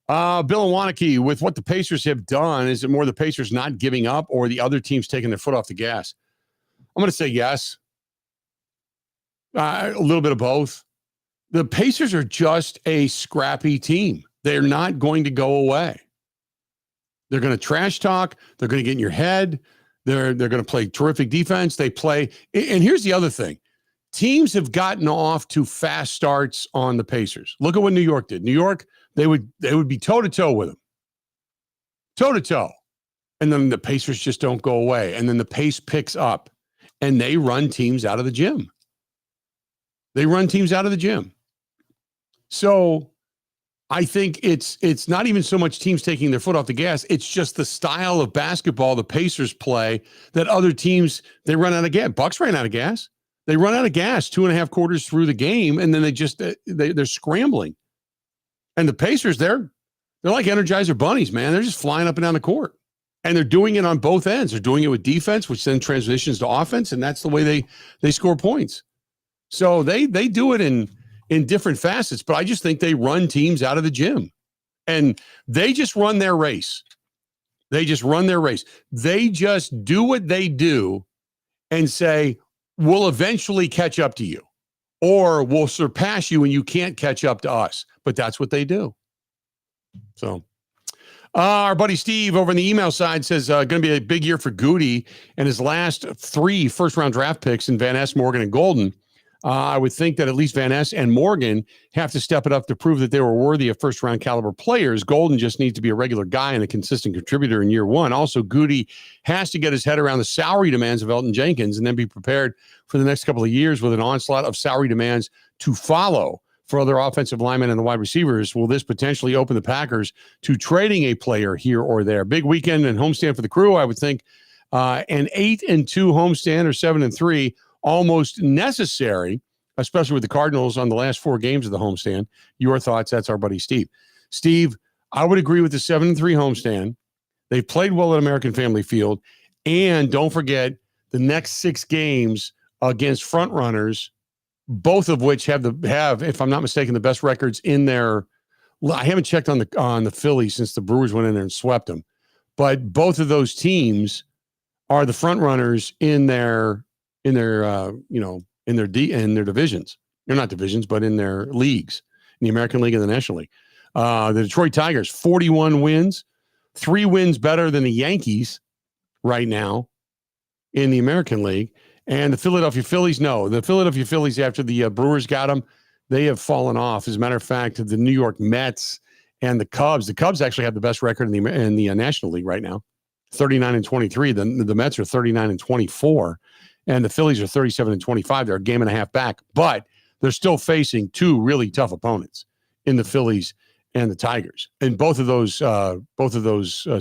Bill and Wanakee, with what the Pacers have done, is it more the Pacers not giving up or the other teams taking their foot off the gas? I'm going to say yes. A little bit of both. The Pacers are just a scrappy team. They're not going to go away. They're going to trash talk. They're going to get in your head. They're going to play terrific defense. They play. And here's the other thing. Teams have gotten off to fast starts on the Pacers. Look at what New York did. New York, they would be toe-to-toe with them. Toe-to-toe. And then the Pacers just don't go away. And then the pace picks up. And they run teams out of the gym. So I think it's not even so much teams taking their foot off the gas. It's just the style of basketball the Pacers play that other teams, they run out of gas. Bucks ran out of gas. They run out of gas 2.5 quarters through the game, and then they're scrambling. And the Pacers, they're like Energizer bunnies, man. They're just flying up and down the court. And they're doing it on both ends. They're doing it with defense, which then transitions to offense, and that's the way they score points. So they do it in different facets, but I just think they run teams out of the gym. And they just run their race. They just do what they do and say, we'll eventually catch up to you, or we'll surpass you and you can't catch up to us. But that's what they do. So our buddy Steve over on the email side says going to be a big year for Goody and his last 3 first-round draft picks in Van Ness, Morgan, and Golden. I would think that at least Van Ness and Morgan have to step it up to prove that they were worthy of first-round caliber players. Golden just needs to be a regular guy and a consistent contributor in year one. Also, Goody has to get his head around the salary demands of Elton Jenkins and then be prepared for the next couple of years with an onslaught of salary demands to follow for other offensive linemen and the wide receivers. Will this potentially open the Packers to trading a player here or there? Big weekend and homestand for the Crew. I would think an 8-2 homestand or 7-3 almost necessary, especially with the Cardinals on the last 4 games of the homestand. Your thoughts? That's our buddy Steve. Steve, I would agree with the 7-3 homestand. They've played well at American Family Field. And don't forget the next 6 games against front runners, both of which have, if I'm not mistaken, the best records in their. I haven't checked on the Phillies since the Brewers went in there and swept them, but both of those teams are the front runners in their divisions. They're not divisions, but in their leagues, in the American League and the National League. The Detroit Tigers, 41 wins, 3 wins better than the Yankees right now in the American League. And the Philadelphia Phillies, no. The Philadelphia Phillies, after the Brewers got them, they have fallen off. As a matter of fact, the New York Mets and the Cubs actually have the best record in the National League right now, 39-23. The Mets are 39-24. And the Phillies are 37-25. They're a game and a half back, but they're still facing 2 really tough opponents in the Phillies and the Tigers. And both of those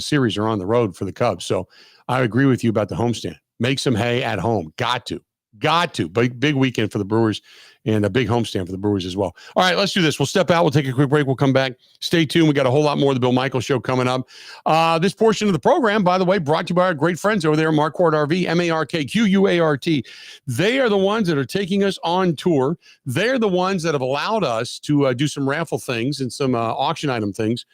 series are on the road for the Cubs. So I agree with you about the homestand. Make some hay at home. Got to. Big weekend for the Brewers and a big homestand for the Brewers as well. All right, let's do this. We'll step out. We'll take a quick break. We'll come back. Stay tuned. We got a whole lot more of the Bill Michaels Show coming up. This portion of the program, by the way, brought to you by our great friends over there, Marquardt RV, MARKQUART. They are the ones that are taking us on tour. They're the ones that have allowed us to do some raffle things and some auction item things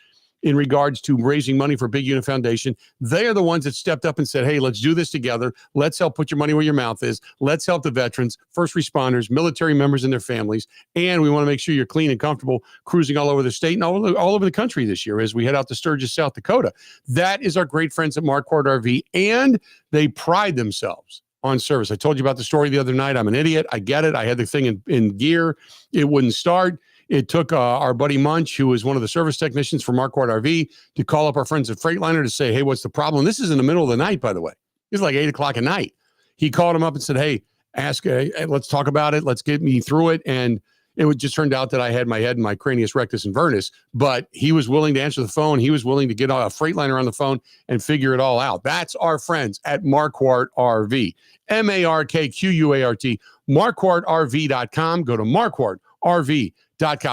in regards to raising money for Big Unit Foundation. They are the ones that stepped up and said, hey, let's do this together. Let's help put your money where your mouth is. Let's help the veterans, first responders, military members and their families. And we want to make sure you're clean and comfortable cruising all over the state and all over the country this year as we head out to Sturgis, South Dakota. That is our great friends at Marquardt RV, and they pride themselves on service. I told you about the story the other night. I'm an idiot. I get it. I had the thing in gear. It wouldn't start. It took our buddy Munch, who is one of the service technicians for Marquardt RV, to call up our friends at Freightliner to say, hey, what's the problem? This is in the middle of the night, by the way. It's like 8 o'clock at night. He called him up and said, hey, let's talk about it. Let's get me through it. And it just turned out that I had my head in my cranius rectus invernus, but he was willing to answer the phone. He was willing to get a Freightliner on the phone and figure it all out. That's our friends at Marquardt RV, MARKQUART, MarquardtRV.com. Go to MarquardtRV.com.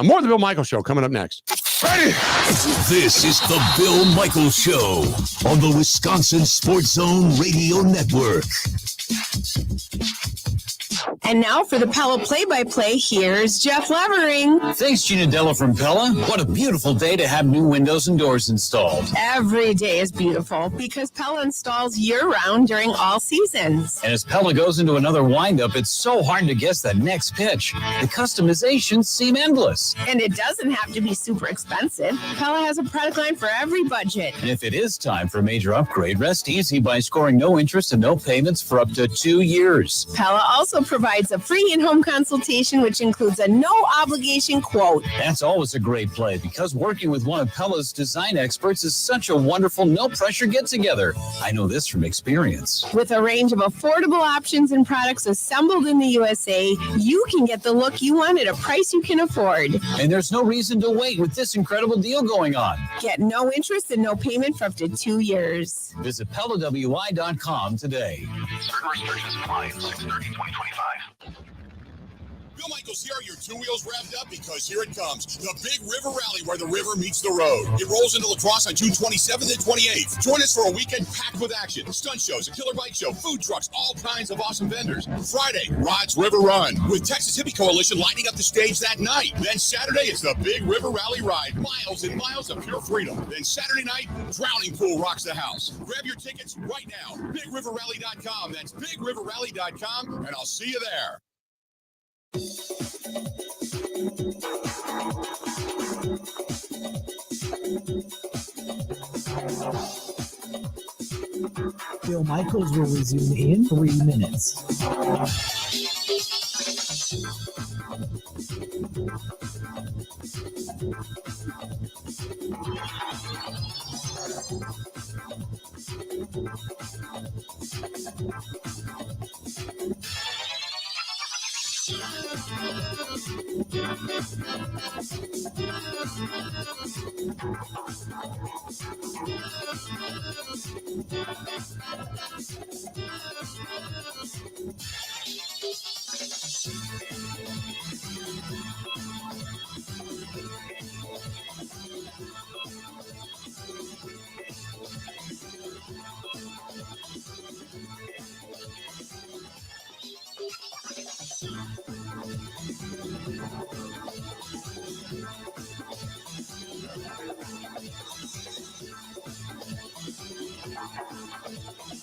More of the Bill Michaels Show coming up next. Ready? This is the Bill Michaels Show on the Wisconsin Sports Zone Radio Network. And now for the Pella play-by-play, here's Jeff Levering. Thanks, Gina Della from Pella. What a beautiful day to have new windows and doors installed. Every day is beautiful because Pella installs year-round during all seasons. And as Pella goes into another windup, it's so hard to guess that next pitch. The customizations seem endless. And it doesn't have to be super expensive. Pella has a product line for every budget. And if it is time for a major upgrade, rest easy by scoring no interest and no payments for up to 2 years. Pella also provides a free in-home consultation, which includes a no-obligation quote. That's always a great play because working with one of Pella's design experts is such a wonderful, no-pressure get-together. I know this from experience. With a range of affordable options and products assembled in the USA, you can get the look you want at a price you can afford. And there's no reason to wait with this incredible deal going on. Get no interest and no payment for up to 2 years. Visit PellaWI.com today. Certain restrictions apply. 6/30/2025. Bill Michaels here. Your two wheels revved up because here it comes. The Big River Rally where the river meets the road. It rolls into La Crosse on June 27th and 28th. Join us for a weekend packed with action. Stunt shows, a killer bike show, food trucks, all kinds of awesome vendors. Friday, Rod's River Run with Texas Hippie Coalition lighting up the stage that night. Then Saturday, it's the Big River Rally ride. Miles and miles of pure freedom. Then Saturday night, Drowning Pool rocks the house. Grab your tickets right now. BigRiverRally.com. That's BigRiverRally.com, and I'll see you there. Bill Michaels will resume in 3 minutes.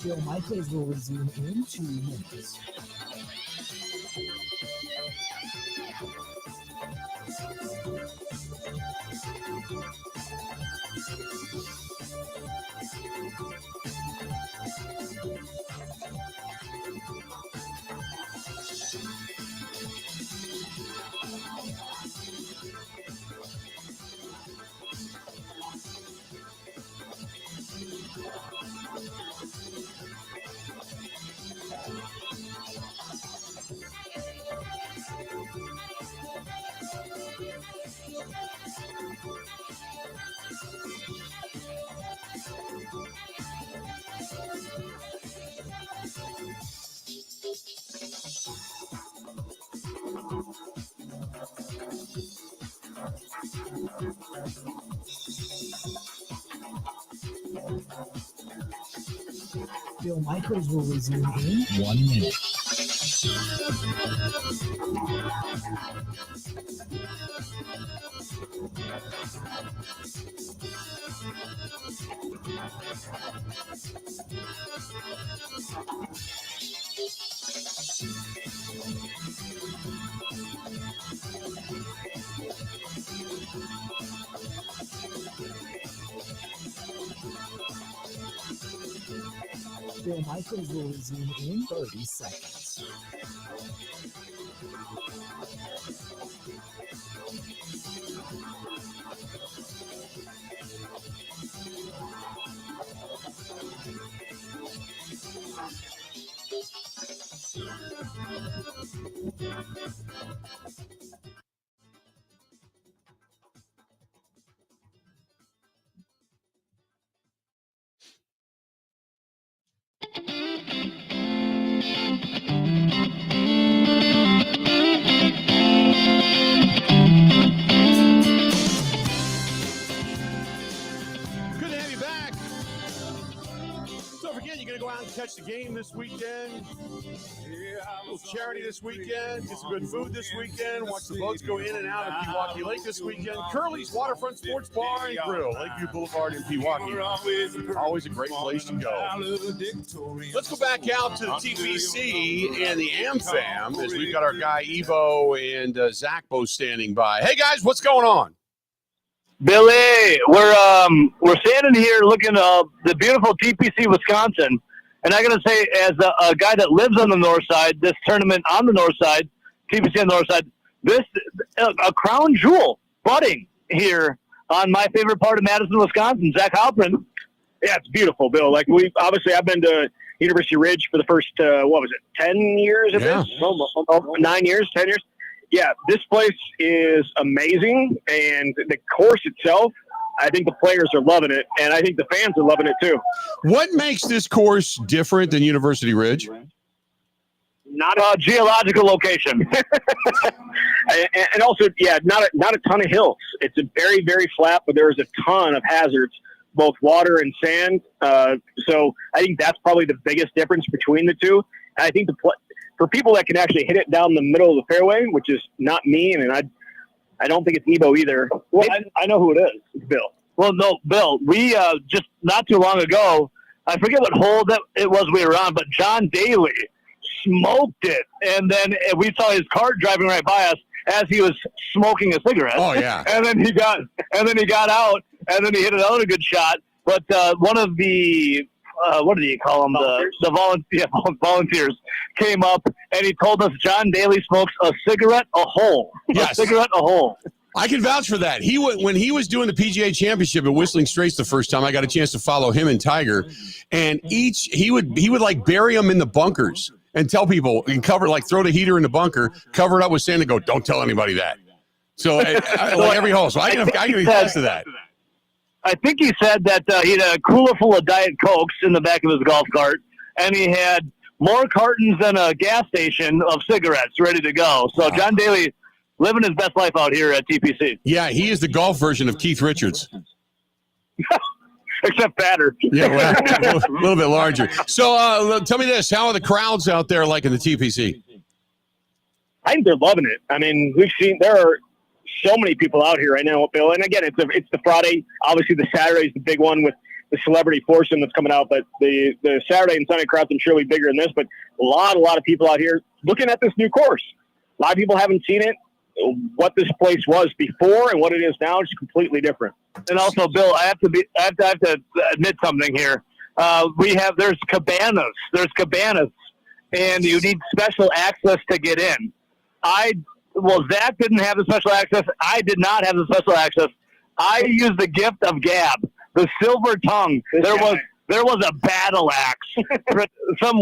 Bill Michaels will resume in 2 minutes. Bill Michaels will resume in 1 minute. Bill Michaels will resume in 30 seconds. Good to have you back. Don't forget, you're going to go out and catch the game this weekend. A little charity this weekend. Get some good food this weekend. Watch the boats go in and out of Pewaukee Lake this weekend. Curly's Waterfront Sports Bar and Grill, Lakeview Boulevard in Pewaukee. Always a great place to go. Let's go back out to the TPC and the AmFam as we've got our guy Evo and Zach both standing by. Hey guys, what's going on? Billy, we're standing here looking at the beautiful TPC, Wisconsin, and I got to say, as a guy that lives on the north side, this tournament on the north side, TPC on the north side, this a crown jewel budding here on my favorite part of Madison, Wisconsin. Zach Halpern. Yeah, it's beautiful, Bill. Like I've been to University Ridge for the first 10 years of this? 9 years, 10 years. Yeah, this place is amazing, and the course itself, I think the players are loving it, and I think the fans are loving it too. What makes this course different than University Ridge? Not a geological location. and also, yeah, not a ton of hills. It's a very, very flat, but there's a ton of hazards, both water and sand. So I think that's probably the biggest difference between the two. And I think for people that can actually hit it down the middle of the fairway, which is not me, and I don't think it's Evo either. Well, I know who it is. It's Bill. Well, no, Bill, we just not too long ago, I forget what hole that it was we were on, but John Daly smoked it. And then we saw his cart driving right by us as he was smoking a cigarette. Oh, yeah. And then he got out, and then he hit another good shot. But one of the what do you call them? Volunteers came up, and he told us John Daly smokes a cigarette a hole. Yes. A cigarette a hole. I can vouch for that. When he was doing the PGA Championship at Whistling Straits the first time, I got a chance to follow him and Tiger, and he would like bury them in the bunkers and tell people and throw the heater in the bunker, cover it up with sand, and go, don't tell anybody that. So like every hole. So I can attest to that. I think he said that he had a cooler full of Diet Cokes in the back of his golf cart, and he had more cartons than a gas station of cigarettes ready to go. So John Daly living his best life out here at TPC. Yeah, he is the golf version of Keith Richards. Except fatter. Yeah, well, a little bit larger. So tell me this. How are the crowds out there like in the TPC? I think they're loving it. I mean, there are so many people out here right now, Bill. And again, it's the Friday. Obviously, the Saturday is the big one with the celebrity foursome that's coming out. But the Saturday and Sunday crowds, I'm sure, will be bigger than this. But a lot of people out here looking at this new course. A lot of people haven't seen it. What this place was before and what it is now is completely different. And also, Bill, I have to admit something here. There's cabanas, and you need special access to get in. Zach didn't have the special access. I did not have the special access. I used the gift of gab, the silver tongue. There was a battle axe. Some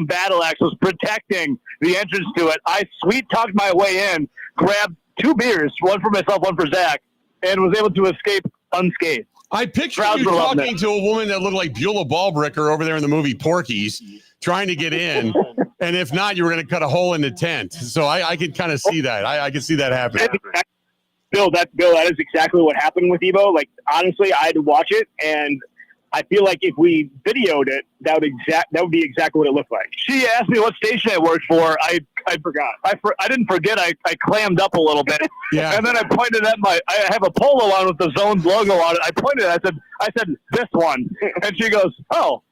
battle axe was protecting the entrance to it. I sweet-talked my way in, grabbed 2 beers, one for myself, one for Zach, and was able to escape unscathed. I picture you talking to a woman that looked like Beulah Ballbricker over there in the movie Porky's, trying to get in, and if not, you were going to cut a hole in the tent. So I can kind of see that. I can see that happening. Bill, that is exactly what happened with Evo. Like, honestly, I had to watch it, and I feel like if we videoed it, that would be exactly what it looked like. She asked me what station I worked for. I forgot. I didn't forget. I clammed up a little bit. Yeah. And then I pointed at I have a polo on with the Zones logo on it. I pointed at it. I said, this one. And she goes, oh,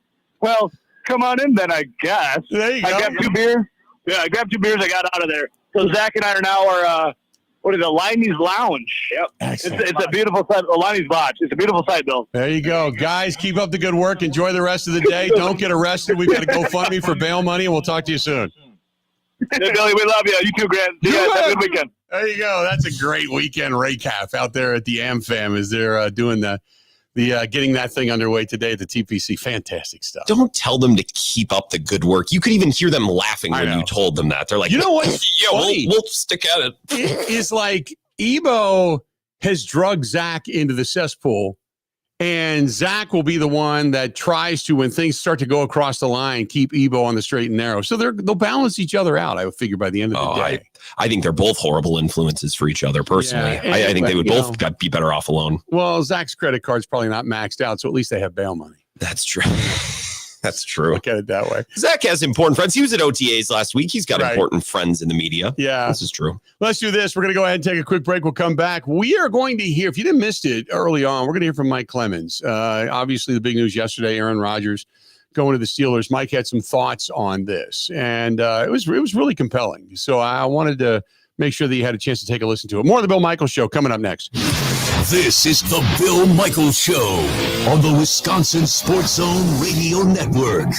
well, come on in then, I guess. There you go. I grabbed 2 beers. Yeah, I grabbed 2 beers. I got out of there. So Zach and I are now what is it, Liney's Lounge. Yep. It's a beautiful site. Liney's Lodge. It's a beautiful site, Bill. There you go. Guys, keep up the good work. Enjoy the rest of the day. Don't get arrested. We've got to GoFundMe for bail money, and we'll talk to you soon. Yeah, Billy, we love you. You too, Grant. See you guys. Have a good weekend. There you go. That's a great weekend recap out there at the AmFam as they're doing the getting that thing underway today at the TPC. Fantastic stuff. Don't tell them to keep up the good work. You could even hear them laughing when you told them that. They're like, you know what? Yeah, we'll stick at it. It's like Ebo has drugged Zach into the cesspool, and Zach will be the one that tries to, when things start to go across the line, keep Ebo on the straight and narrow. So they'll balance each other out, I would figure, by the end of the day. I think they're both horrible influences for each other, personally. Yeah, I think they would both be better off alone. Well, Zach's credit card's probably not maxed out, so at least they have bail money. That's true. That's true. Look at it that way. Zach has important friends. He was at OTAs last week. He's got important friends in the media. Yeah. This is true. Let's do this. We're going to go ahead and take a quick break. We'll come back. We are going to hear, if you didn't miss it early on, we're going to hear from Mike Clemens. Obviously, the big news yesterday, Aaron Rodgers going to the Steelers. Mike had some thoughts on this, and it was really compelling. So I wanted to make sure that you had a chance to take a listen to it. More of the Bill Michaels Show coming up next. This is the Bill Michaels Show on the Wisconsin Sports Zone Radio Network.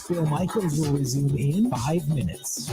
Bill Michaels will resume in 5 minutes.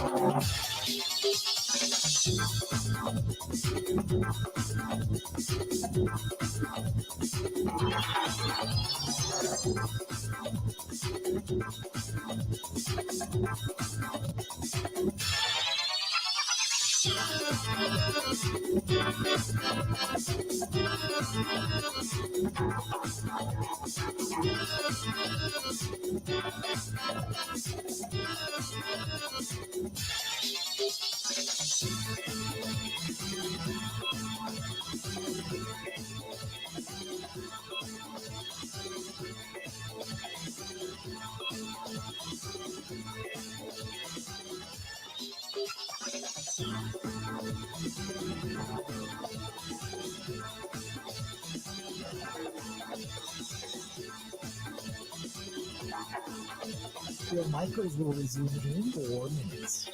Bill Michaels will resume in 4 minutes.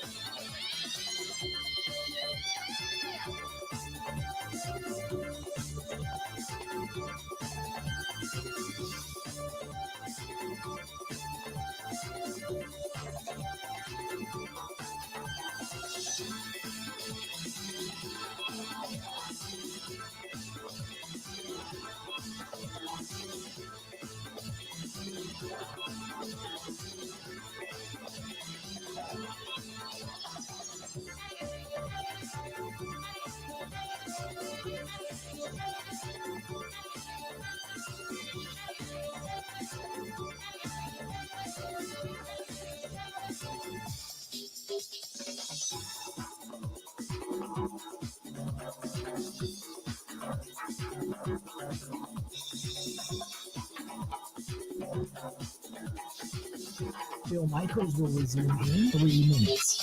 Bill Michaels will resume in 3 minutes.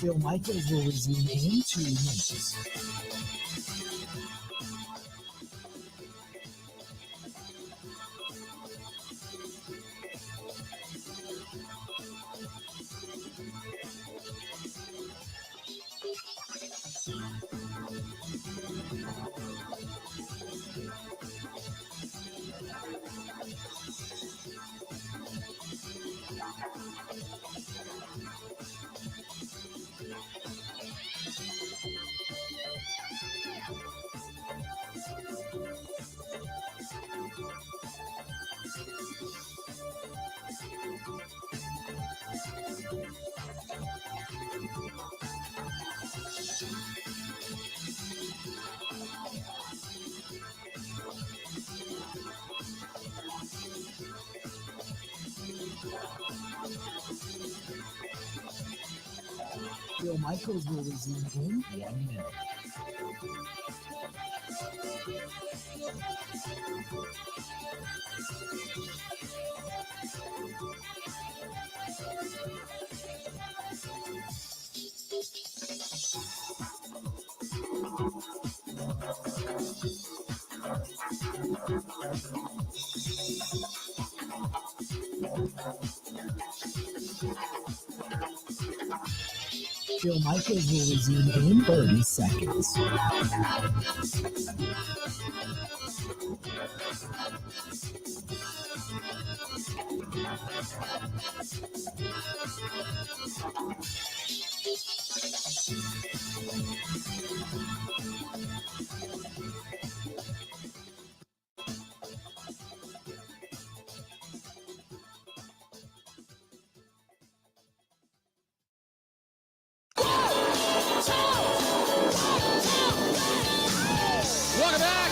Bill Michaels will resume in 2 minutes. Bill Michaels will resume in 1 minute. Bill Michaels will resume in 30 seconds. Welcome back.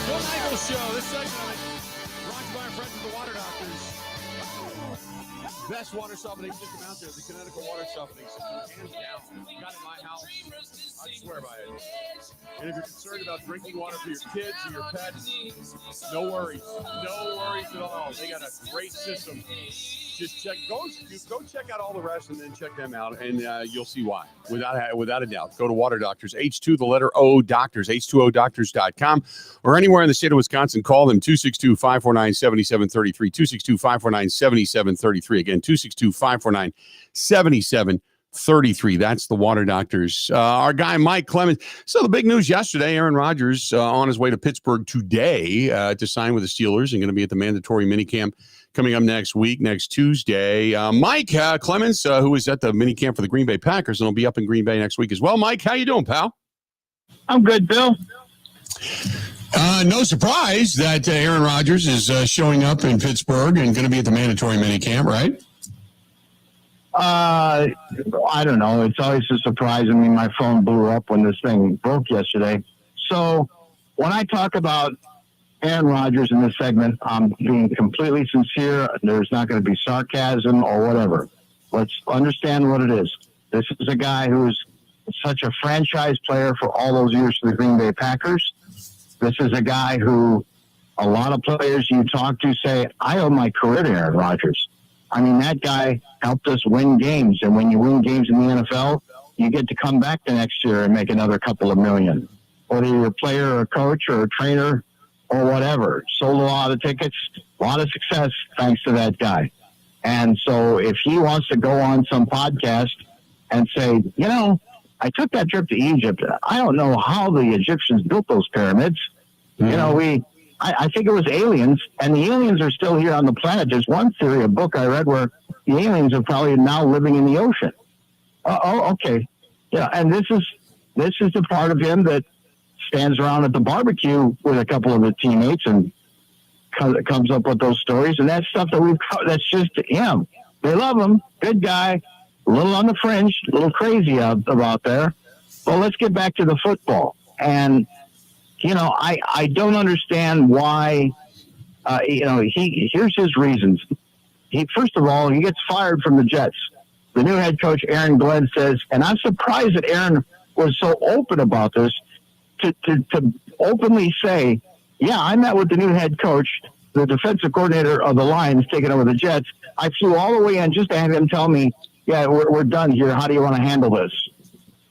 Bill Michaels Show. This segment brought to you by our friends at the Water Doctors. Best water softening system out there, the Connecticut water softening system, hands down. Got it in my house. I swear by it. And if you're concerned about drinking water for your kids or your pets, no worries. No worries at all. They got a great system. Just go check out all the rest and then check them out, and you'll see why. Without a doubt. Go to Water Doctors, H2, the letter O, Doctors, H2ODoctors.com, or anywhere in the state of Wisconsin. Call them 262-549-7733, 262-549-7733. Again, 262-549-7733. That's the Water Doctors. Our guy, Mike Clemens. So the big news yesterday, Aaron Rodgers on his way to Pittsburgh today to sign with the Steelers and going to be at the mandatory minicamp coming up next week, next Tuesday. Mike Clemens, who is at the minicamp for the Green Bay Packers, and will be up in Green Bay next week as well. Mike, how you doing, pal? I'm good, Bill. No surprise that Aaron Rodgers is showing up in Pittsburgh and going to be at the mandatory minicamp, right? I don't know. It's always a surprise. I mean, my phone blew up when this thing broke yesterday. So when I talk about Aaron Rodgers in this segment, I'm being completely sincere. There's not going to be sarcasm or whatever. Let's understand what it is. This is a guy who's such a franchise player for all those years for the Green Bay Packers. This is a guy who a lot of players you talk to say, I owe my career to Aaron Rodgers. I mean, that guy helped us win games. And when you win games in the NFL, you get to come back the next year and make another couple of million. Whether you're a player or a coach or a trainer or whatever. Sold a lot of tickets, a lot of success thanks to that guy. And so if he wants to go on some podcast and say, you know, I took that trip to Egypt. I don't know how the Egyptians built those pyramids. Mm-hmm. You know, I think it was aliens, and the aliens are still here on the planet. There's one theory, a book I read, where the aliens are probably now living in the ocean. Okay. Yeah, and this is the part of him that stands around at the barbecue with a couple of the teammates and comes up with those stories, and that's stuff that's just him. They love him, good guy, a little on the fringe, a little crazy about there. Well, let's get back to the football. And you know, I don't understand why. Here's his reasons. First of all, he gets fired from the Jets. The new head coach, Aaron Glenn, says, and I'm surprised that Aaron was so open about this, to openly say, yeah, I met with the new head coach, the defensive coordinator of the Lions, taking over the Jets. I flew all the way in just to have him tell me, yeah, we're done here. How do you want to handle this?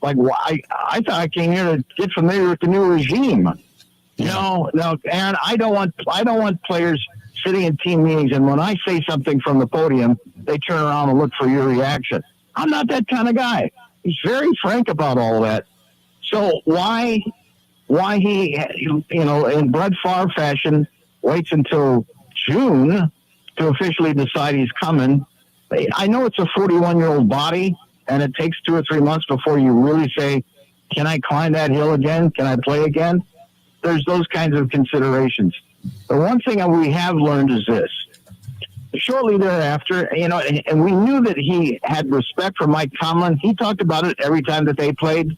Like, why? I thought I came here to get familiar with the new regime. No, Aaron, I don't want players sitting in team meetings, and when I say something from the podium, they turn around and look for your reaction. I'm not that kind of guy. He's very frank about all that. So why he, in Brett Favre fashion, waits until June to officially decide he's coming? I know it's a 41-year-old body, and it takes 2 or 3 months before you really say, can I climb that hill again? Can I play again? There's those kinds of considerations. The one thing that we have learned is this. Shortly thereafter, and we knew that he had respect for Mike Tomlin. He talked about it every time that they played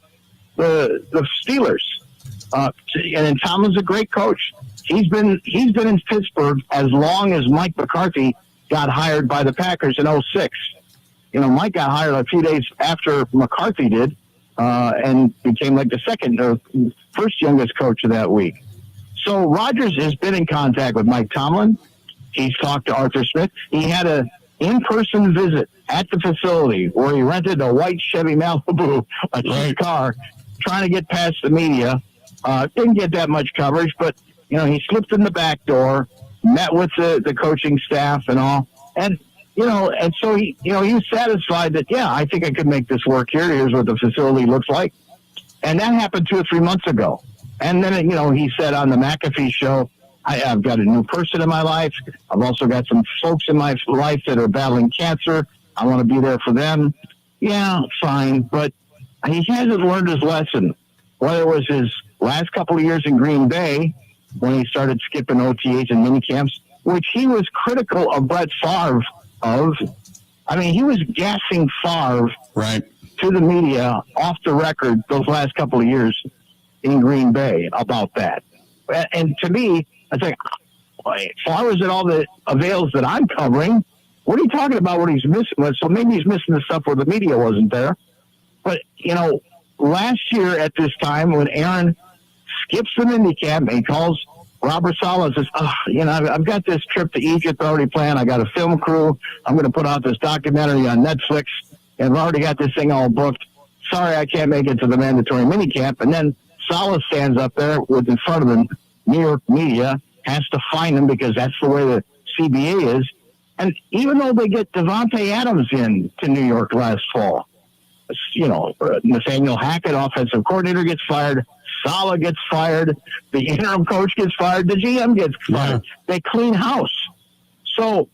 the Steelers. And Tomlin's a great coach. He's been in Pittsburgh as long as Mike McCarthy got hired by the Packers in 2006. Mike got hired a few days after McCarthy did, and became like the second or first youngest coach of that week. So Rodgers has been in contact with Mike Tomlin. He's talked to Arthur Smith. He had an in-person visit at the facility where he rented a white Chevy Malibu, a cheap car, trying to get past the media. Didn't get that much coverage, but he slipped in the back door, met with the coaching staff and all, and so he was satisfied that, I think I could make this work here. Here's what the facility looks like. And that happened 2 or 3 months ago. And then, he said on the McAfee show, I've got a new person in my life. I've also got some folks in my life that are battling cancer. I want to be there for them. Yeah, fine. But he hasn't learned his lesson. Whether it was his last couple of years in Green Bay, when he started skipping OTAs and minicamps, which he was critical of Brett Favre of. I mean, he was gassing Favre to the media off the record those last couple of years in Green Bay about that. And to me, I think, Favre is at all the avails that I'm covering. What are you talking about? What he's missing? So maybe he's missing the stuff where the media wasn't there. But, last year at this time when Aaron skips the minicamp and he calls Robert Saleh and says, I've got this trip to Egypt already planned. I got a film crew. I'm going to put out this documentary on Netflix, and I've already got this thing all booked. Sorry, I can't make it to the mandatory minicamp. And then Saleh stands up there in front of the New York media, has to find him because that's the way the CBA is. And even though they get Devontae Adams in to New York last fall, Nathaniel Hackett, offensive coordinator, gets fired. Saleh gets fired. The interim coach gets fired. The GM gets fired. They clean house. So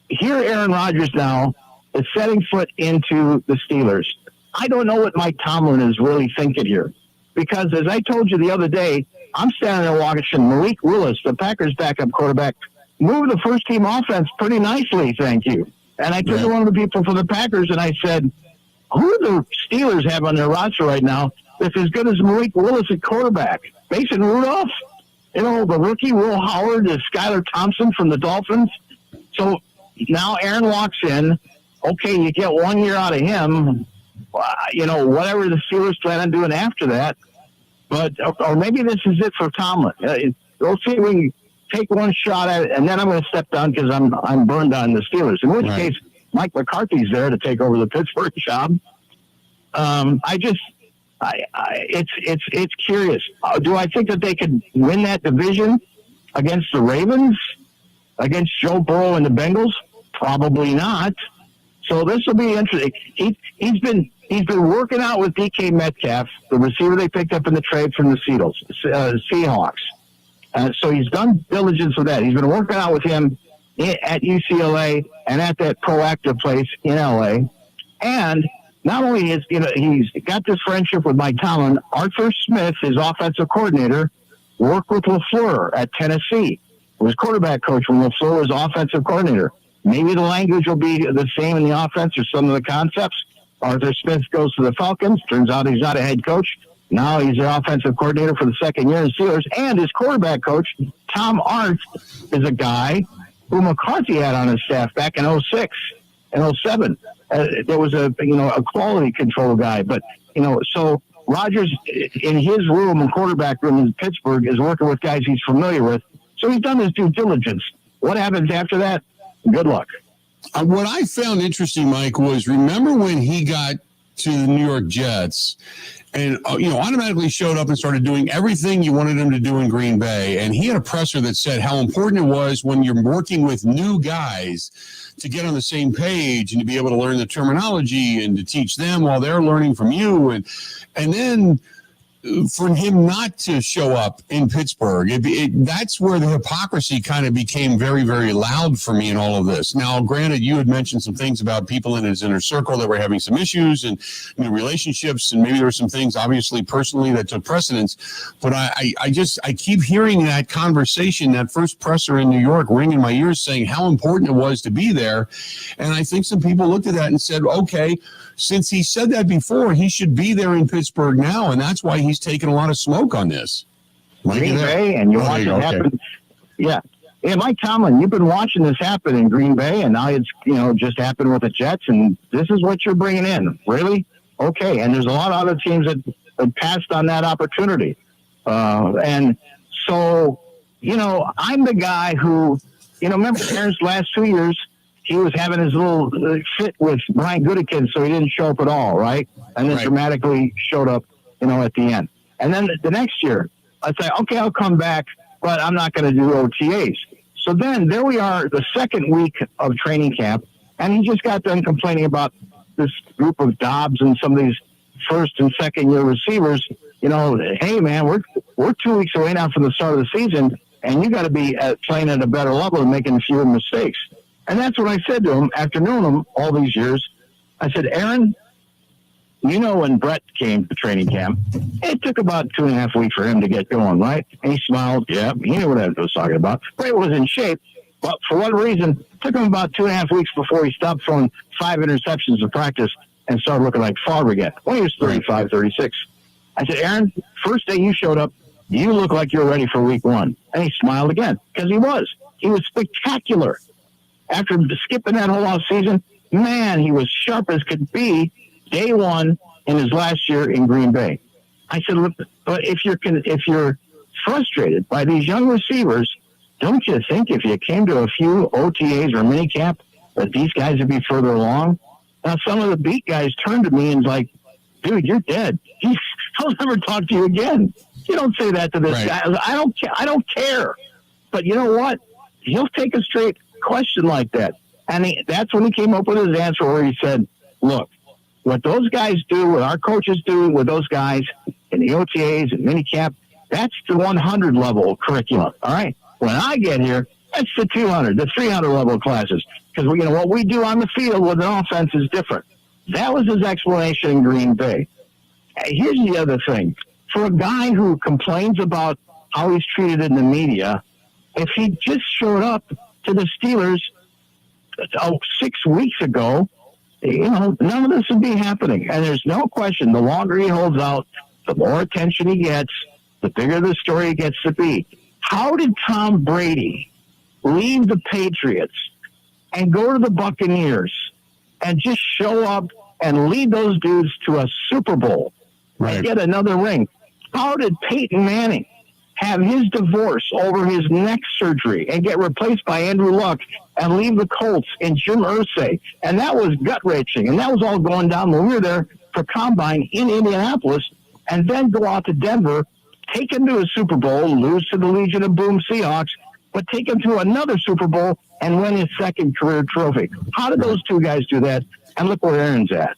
here Aaron Rodgers now is setting foot into the Steelers. I don't know what Mike Tomlin is really thinking here. Because as I told you the other day, I'm standing there watching Malik Willis, the Packers backup quarterback, move the first-team offense pretty nicely, thank you. And I took one of the people from the Packers and I said, who do the Steelers have on their roster right now that's as good as Malik Willis at quarterback? Mason Rudolph? The rookie, Will Howard, is Skylar Thompson from the Dolphins. So now Aaron walks in. Okay, you get 1 year out of him. Whatever the Steelers plan on doing after that. But, or maybe this is it for Tomlin. We'll see if we can take one shot at it, and then I'm going to step down because I'm burned on the Steelers. In which case, Mike McCarthy's there to take over the Pittsburgh job. It's curious. Do I think that they could win that division against the Ravens, against Joe Burrow and the Bengals? Probably not. So this will be interesting. He's been working out with DK Metcalf, the receiver they picked up in the trade from the Seahawks. So he's done diligence with that. He's been working out with him at UCLA and at that proactive place in LA. And not only is he's got this friendship with Mike Tomlin, Arthur Smith, his offensive coordinator, worked with LaFleur at Tennessee. He was quarterback coach when LaFleur was offensive coordinator. Maybe the language will be the same in the offense or some of the concepts. Arthur Smith goes to the Falcons. Turns out he's not a head coach. Now he's the offensive coordinator for the second year in the Steelers. And his quarterback coach, Tom Arndt, is a guy who McCarthy had on his staff back in 2006 and 2007. There was a quality control guy. But, so Rodgers in his room and quarterback room in Pittsburgh is working with guys he's familiar with. So he's done his due diligence. What happens after that? Good luck. What I found interesting, Mike, was remember when he got to the New York Jets and, automatically showed up and started doing everything you wanted him to do in Green Bay. And he had a presser that said how important it was when you're working with new guys to get on the same page and to be able to learn the terminology and to teach them while they're learning from you. And then for him not to show up in Pittsburgh, that's where the hypocrisy kind of became very, very loud for me in all of this. Now, granted, you had mentioned some things about people in his inner circle that were having some issues and relationships, and maybe there were some things, obviously, personally that took precedence. But I keep hearing that conversation, that first presser in New York, ring in my ears saying how important it was to be there. And I think some people looked at that and said, okay, since he said that before, he should be there in Pittsburgh now, and that's why he's taking a lot of smoke on this. Green Bay, and you're watching it happen. Yeah, Mike Tomlin, you've been watching this happen in Green Bay, and now it's just happened with the Jets, and this is what you're bringing in. Really? Okay, and there's a lot of other teams that passed on that opportunity, and so I'm the guy who remember Aaron's last 2 years. He was having his little fit with Brian Gutekunst, so he didn't show up at all, right? And then dramatically showed up, at the end. And then the next year, I say, okay, I'll come back, but I'm not going to do OTAs. So then there we are, the second week of training camp, and he just got done complaining about this group of Dobbs and some of these first and second year receivers. Hey man, we're 2 weeks away now from the start of the season, and you got to be playing at a better level and making fewer mistakes. And that's what I said to him after knowing him all these years. I said, Aaron, when Brett came to training camp, it took about 2.5 weeks for him to get going, right? And he smiled. Yeah, he knew what I was talking about. Brett was in shape, but for what reason, it took him about 2.5 weeks before he stopped throwing 5 interceptions in practice and started looking like Favre again when he was 35, 36. I said, Aaron, first day you showed up, you look like you're ready for week one. And he smiled again, because he was. He was spectacular. After skipping that whole off season, man, he was sharp as could be day one in his last year in Green Bay. I said, look, but if you're frustrated by these young receivers, don't you think if you came to a few OTAs or minicamp that these guys would be further along? Now, some of the beat guys turned to me and like, dude, you're dead. I'll never talk to you again. You don't say that to this guy. I don't care. But you know what? He'll take a straight question like that. And that's when he came up with his answer where he said, look, what those guys do, what our coaches do with those guys in the OTAs and minicamp, that's the 100 level curriculum. All right. When I get here, that's the 200, the 300 level classes. Because what we do on the field with an offense is different. That was his explanation in Green Bay. Here's the other thing. For a guy who complains about how he's treated in the media, if he just showed up to the Steelers 6 weeks ago, none of this would be happening. And there's no question, the longer he holds out, the more attention he gets, the bigger the story gets to be. How did Tom Brady leave the Patriots and go to the Buccaneers and just show up and lead those dudes to a Super Bowl and get another ring? How did Peyton Manning have his divorce over his neck surgery and get replaced by Andrew Luck and leave the Colts and Jim Irsay? And that was gut-wrenching. And that was all going down when we were there for Combine in Indianapolis, and then go out to Denver, take him to a Super Bowl, lose to the Legion of Boom Seahawks, but take him to another Super Bowl and win his second career trophy. How did those two guys do that? And look where Aaron's at.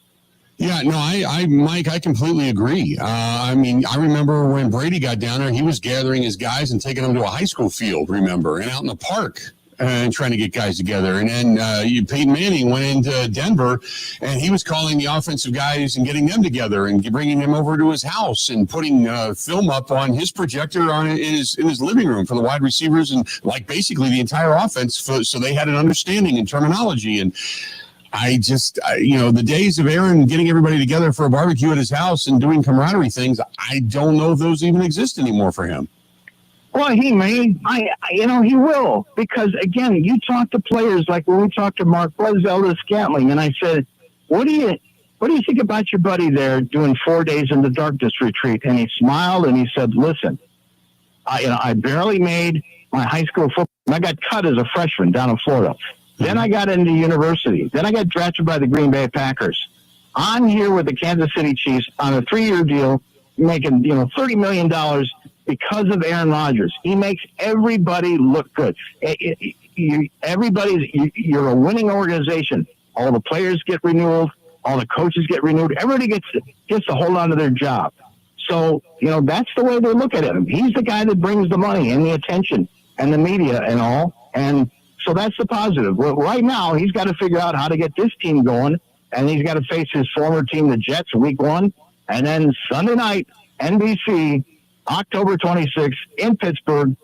Yeah, no, Mike, I completely agree. I remember when Brady got down there, he was gathering his guys and taking them to a high school field, remember, and out in the park and trying to get guys together. And then Peyton Manning went into Denver, and he was calling the offensive guys and getting them together and bringing them over to his house and putting film up on his projector in his living room for the wide receivers and like basically the entire offense, so they had an understanding and terminology. And the days of Aaron getting everybody together for a barbecue at his house and doing camaraderie things, I don't know if those even exist anymore for him. Well, he may. He will. Because, again, you talk to players like when we talked to Mark Elder Scantling, and I said, what do you think about your buddy there doing 4 days in the darkness retreat? And he smiled and he said, listen, I barely made my high school football. I got cut as a freshman down in Florida. Then I got into university. Then I got drafted by the Green Bay Packers. on here with the Kansas City Chiefs on a 3-year deal, making, $30 million because of Aaron Rodgers. He makes everybody look good. You're a winning organization. All the players get renewed. All the coaches get renewed. Everybody gets to hold on to their job. So, that's the way they look at him. He's the guy that brings the money and the attention and the media and all. And so that's the positive. Well, right now, he's got to figure out how to get this team going, and he's got to face his former team, the Jets, week 1. And then Sunday night, NBC, October 26th in Pittsburgh,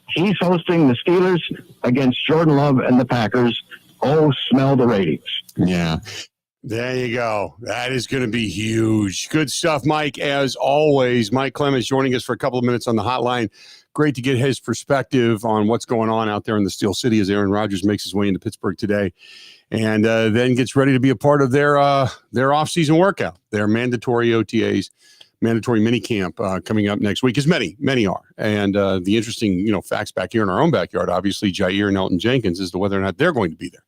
he's hosting the Steelers against Jordan Love and the Packers. Oh, smell the ratings. Yeah. There you go. That is going to be huge. Good stuff, Mike, as always. Mike Clemens joining us for a couple of minutes on the hotline. Great to get his perspective on what's going on out there in the Steel City as Aaron Rodgers makes his way into Pittsburgh today and then gets ready to be a part of their off-season workout, their mandatory OTAs, mandatory minicamp coming up next week, as many are. And the interesting, facts back here in our own backyard, obviously, Jair and Elton Jenkins, as to whether or not they're going to be there.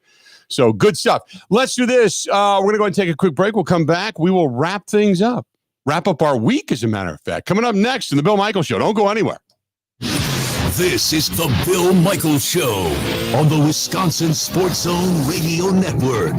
So good stuff. Let's do this. We're going to go and take a quick break. We'll come back. We will wrap things up. Wrap up our week, as a matter of fact. Coming up next in the Bill Michaels Show. Don't go anywhere. This is the Bill Michaels Show on the Wisconsin Sports Zone Radio Network.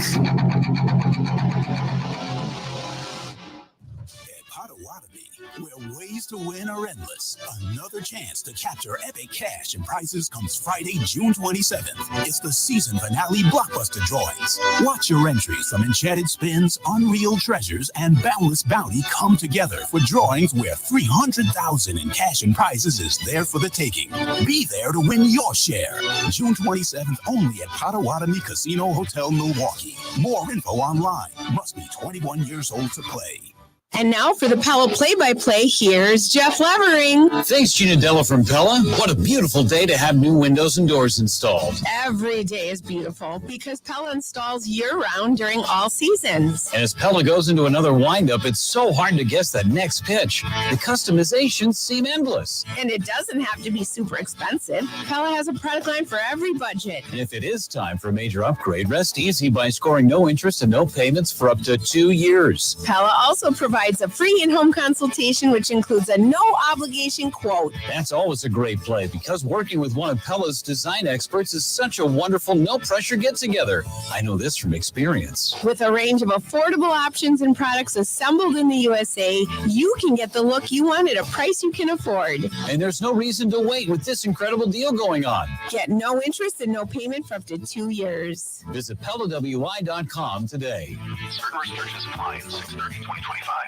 Where ways to win are endless. Another chance to capture epic cash and prizes comes Friday, June 27th. It's the season finale blockbuster drawings. Watch your entries from Enchanted Spins, Unreal Treasures, and Boundless Bounty come together for drawings where $300,000 in cash and prizes is there for the taking. Be there to win your share. June 27th only at Potawatomi Casino Hotel, Milwaukee. More info online. Must be 21 years old to play. And now for the Pella play-by-play, here's Jeff Levering. Thanks, Gina Della from Pella. What a beautiful day to have new windows and doors installed. Every day is beautiful because Pella installs year-round during all seasons. And as Pella goes into another windup, it's so hard to guess that next pitch. The customizations seem endless. And it doesn't have to be super expensive. Pella has a product line for every budget. And if it is time for a major upgrade, rest easy by scoring no interest and no payments for up to 2 years. Pella also provides a free in-home consultation, which includes a no-obligation quote. That's always a great play because working with one of Pella's design experts is such a wonderful, no-pressure get-together. I know this from experience. With a range of affordable options and products assembled in the USA, you can get the look you want at a price you can afford. And there's no reason to wait with this incredible deal going on. Get no interest and no payment for up to 2 years. Visit PellaWI.com today. Certain restrictions apply. 6/30/2025.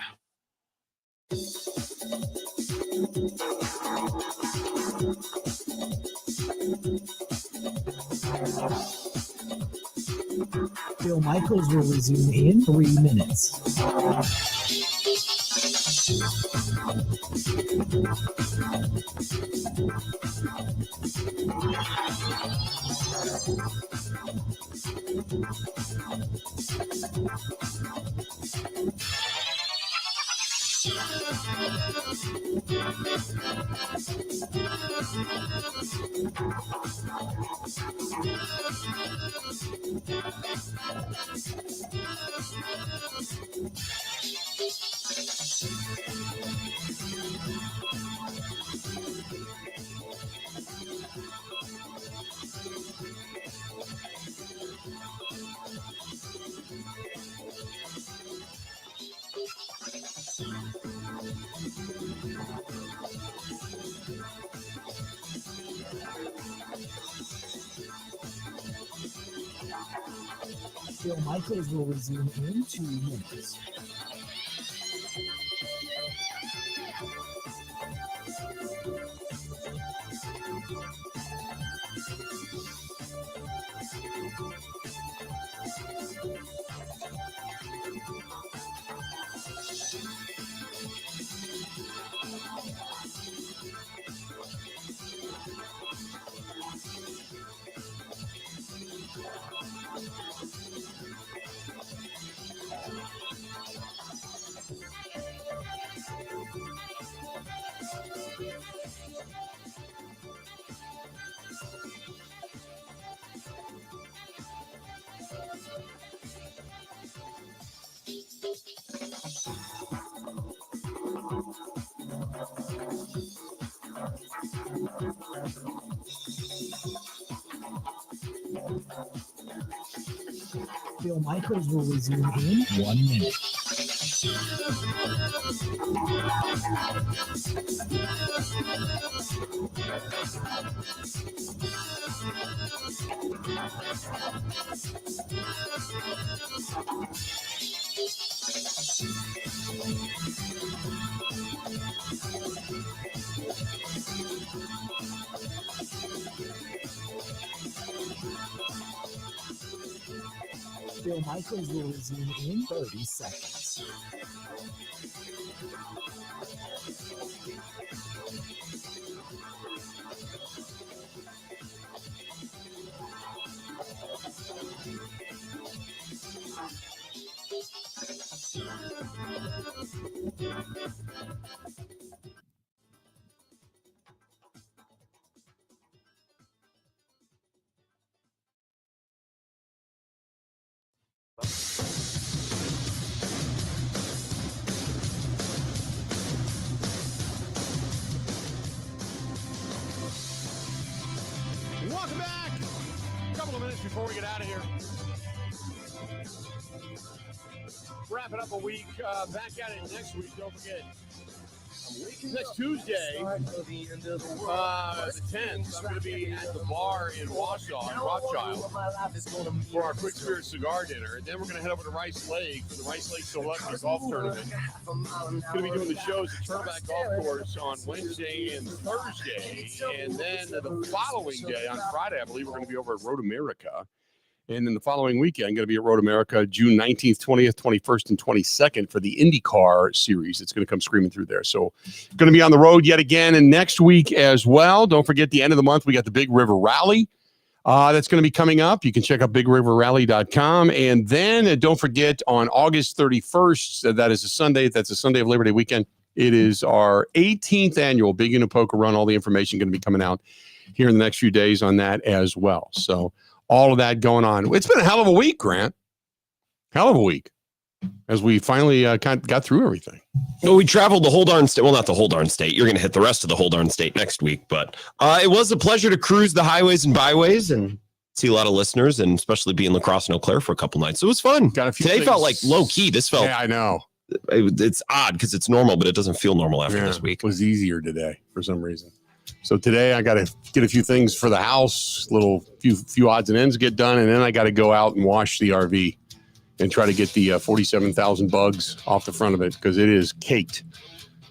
Bill Michaels will resume in 3 minutes. Bill Michaels will resume in 2 minutes. Bill Michaels will resume in 1 minute. Bill Michaels will resume in 30 seconds. Welcome back. A couple of minutes before we get out of here. Wrapping up a week. Back at it next week. Don't forget. Next Tuesday, the 10th, I'm going to be at the bar in Wausau, in Rothschild, for our Quick Spirit Cigar Dinner. And then we're going to head over to Rice Lake for the Rice Lake Select Golf Tournament. Going to be doing the shows at Turtleback Golf Course on Wednesday and Thursday. And then the following day, on Friday, I believe we're going to be over at Road America. And then the following weekend, I'm going to be at Road America June 19th, 20th, 21st, and 22nd for the IndyCar series. It's going to come screaming through there. So going to be on the road yet again. And next week as well, don't forget the end of the month, we got the Big River Rally that's going to be coming up. You can check out bigriverrally.com. And then don't forget on August 31st, that is a Sunday. That's a Sunday of Labor Day weekend. It is our 18th annual Big Unipoca Run. All the information going to be coming out here in the next few days on that as well. So all of that going on. It's been a hell of a week, Grant. Hell of a week. As we finally kind of got through everything. Well, we traveled the whole darn state. Well, not the whole darn state. You're going to hit the rest of the whole darn state next week. But it was a pleasure to cruise the highways and byways and see a lot of listeners, and especially be in La Crosse and Eau Claire for a couple nights. It was fun. Today felt like low key. This felt. Yeah, I know. It's odd because it's normal, but it doesn't feel normal after this week. It was easier today for some reason. So today I got to get a few things for the house, few odds and ends get done, and then I got to go out and wash the RV and try to get the 47,000 bugs off the front of it because it is caked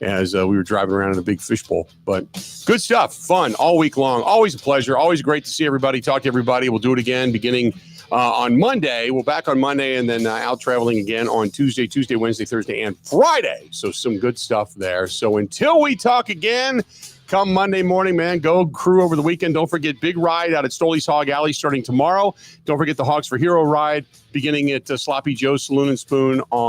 as we were driving around in a big fishbowl. But good stuff, fun all week long. Always a pleasure. Always great to see everybody, talk to everybody. We'll do it again beginning on Monday. We're back on Monday and then out traveling again on Tuesday, Wednesday, Thursday, and Friday. So some good stuff there. So until we talk again, come Monday morning, man, go crew over the weekend. Don't forget Big Ride out at Stoley's Hog Alley starting tomorrow. Don't forget the Hogs for Hero Ride beginning at Sloppy Joe's Saloon and Spoon on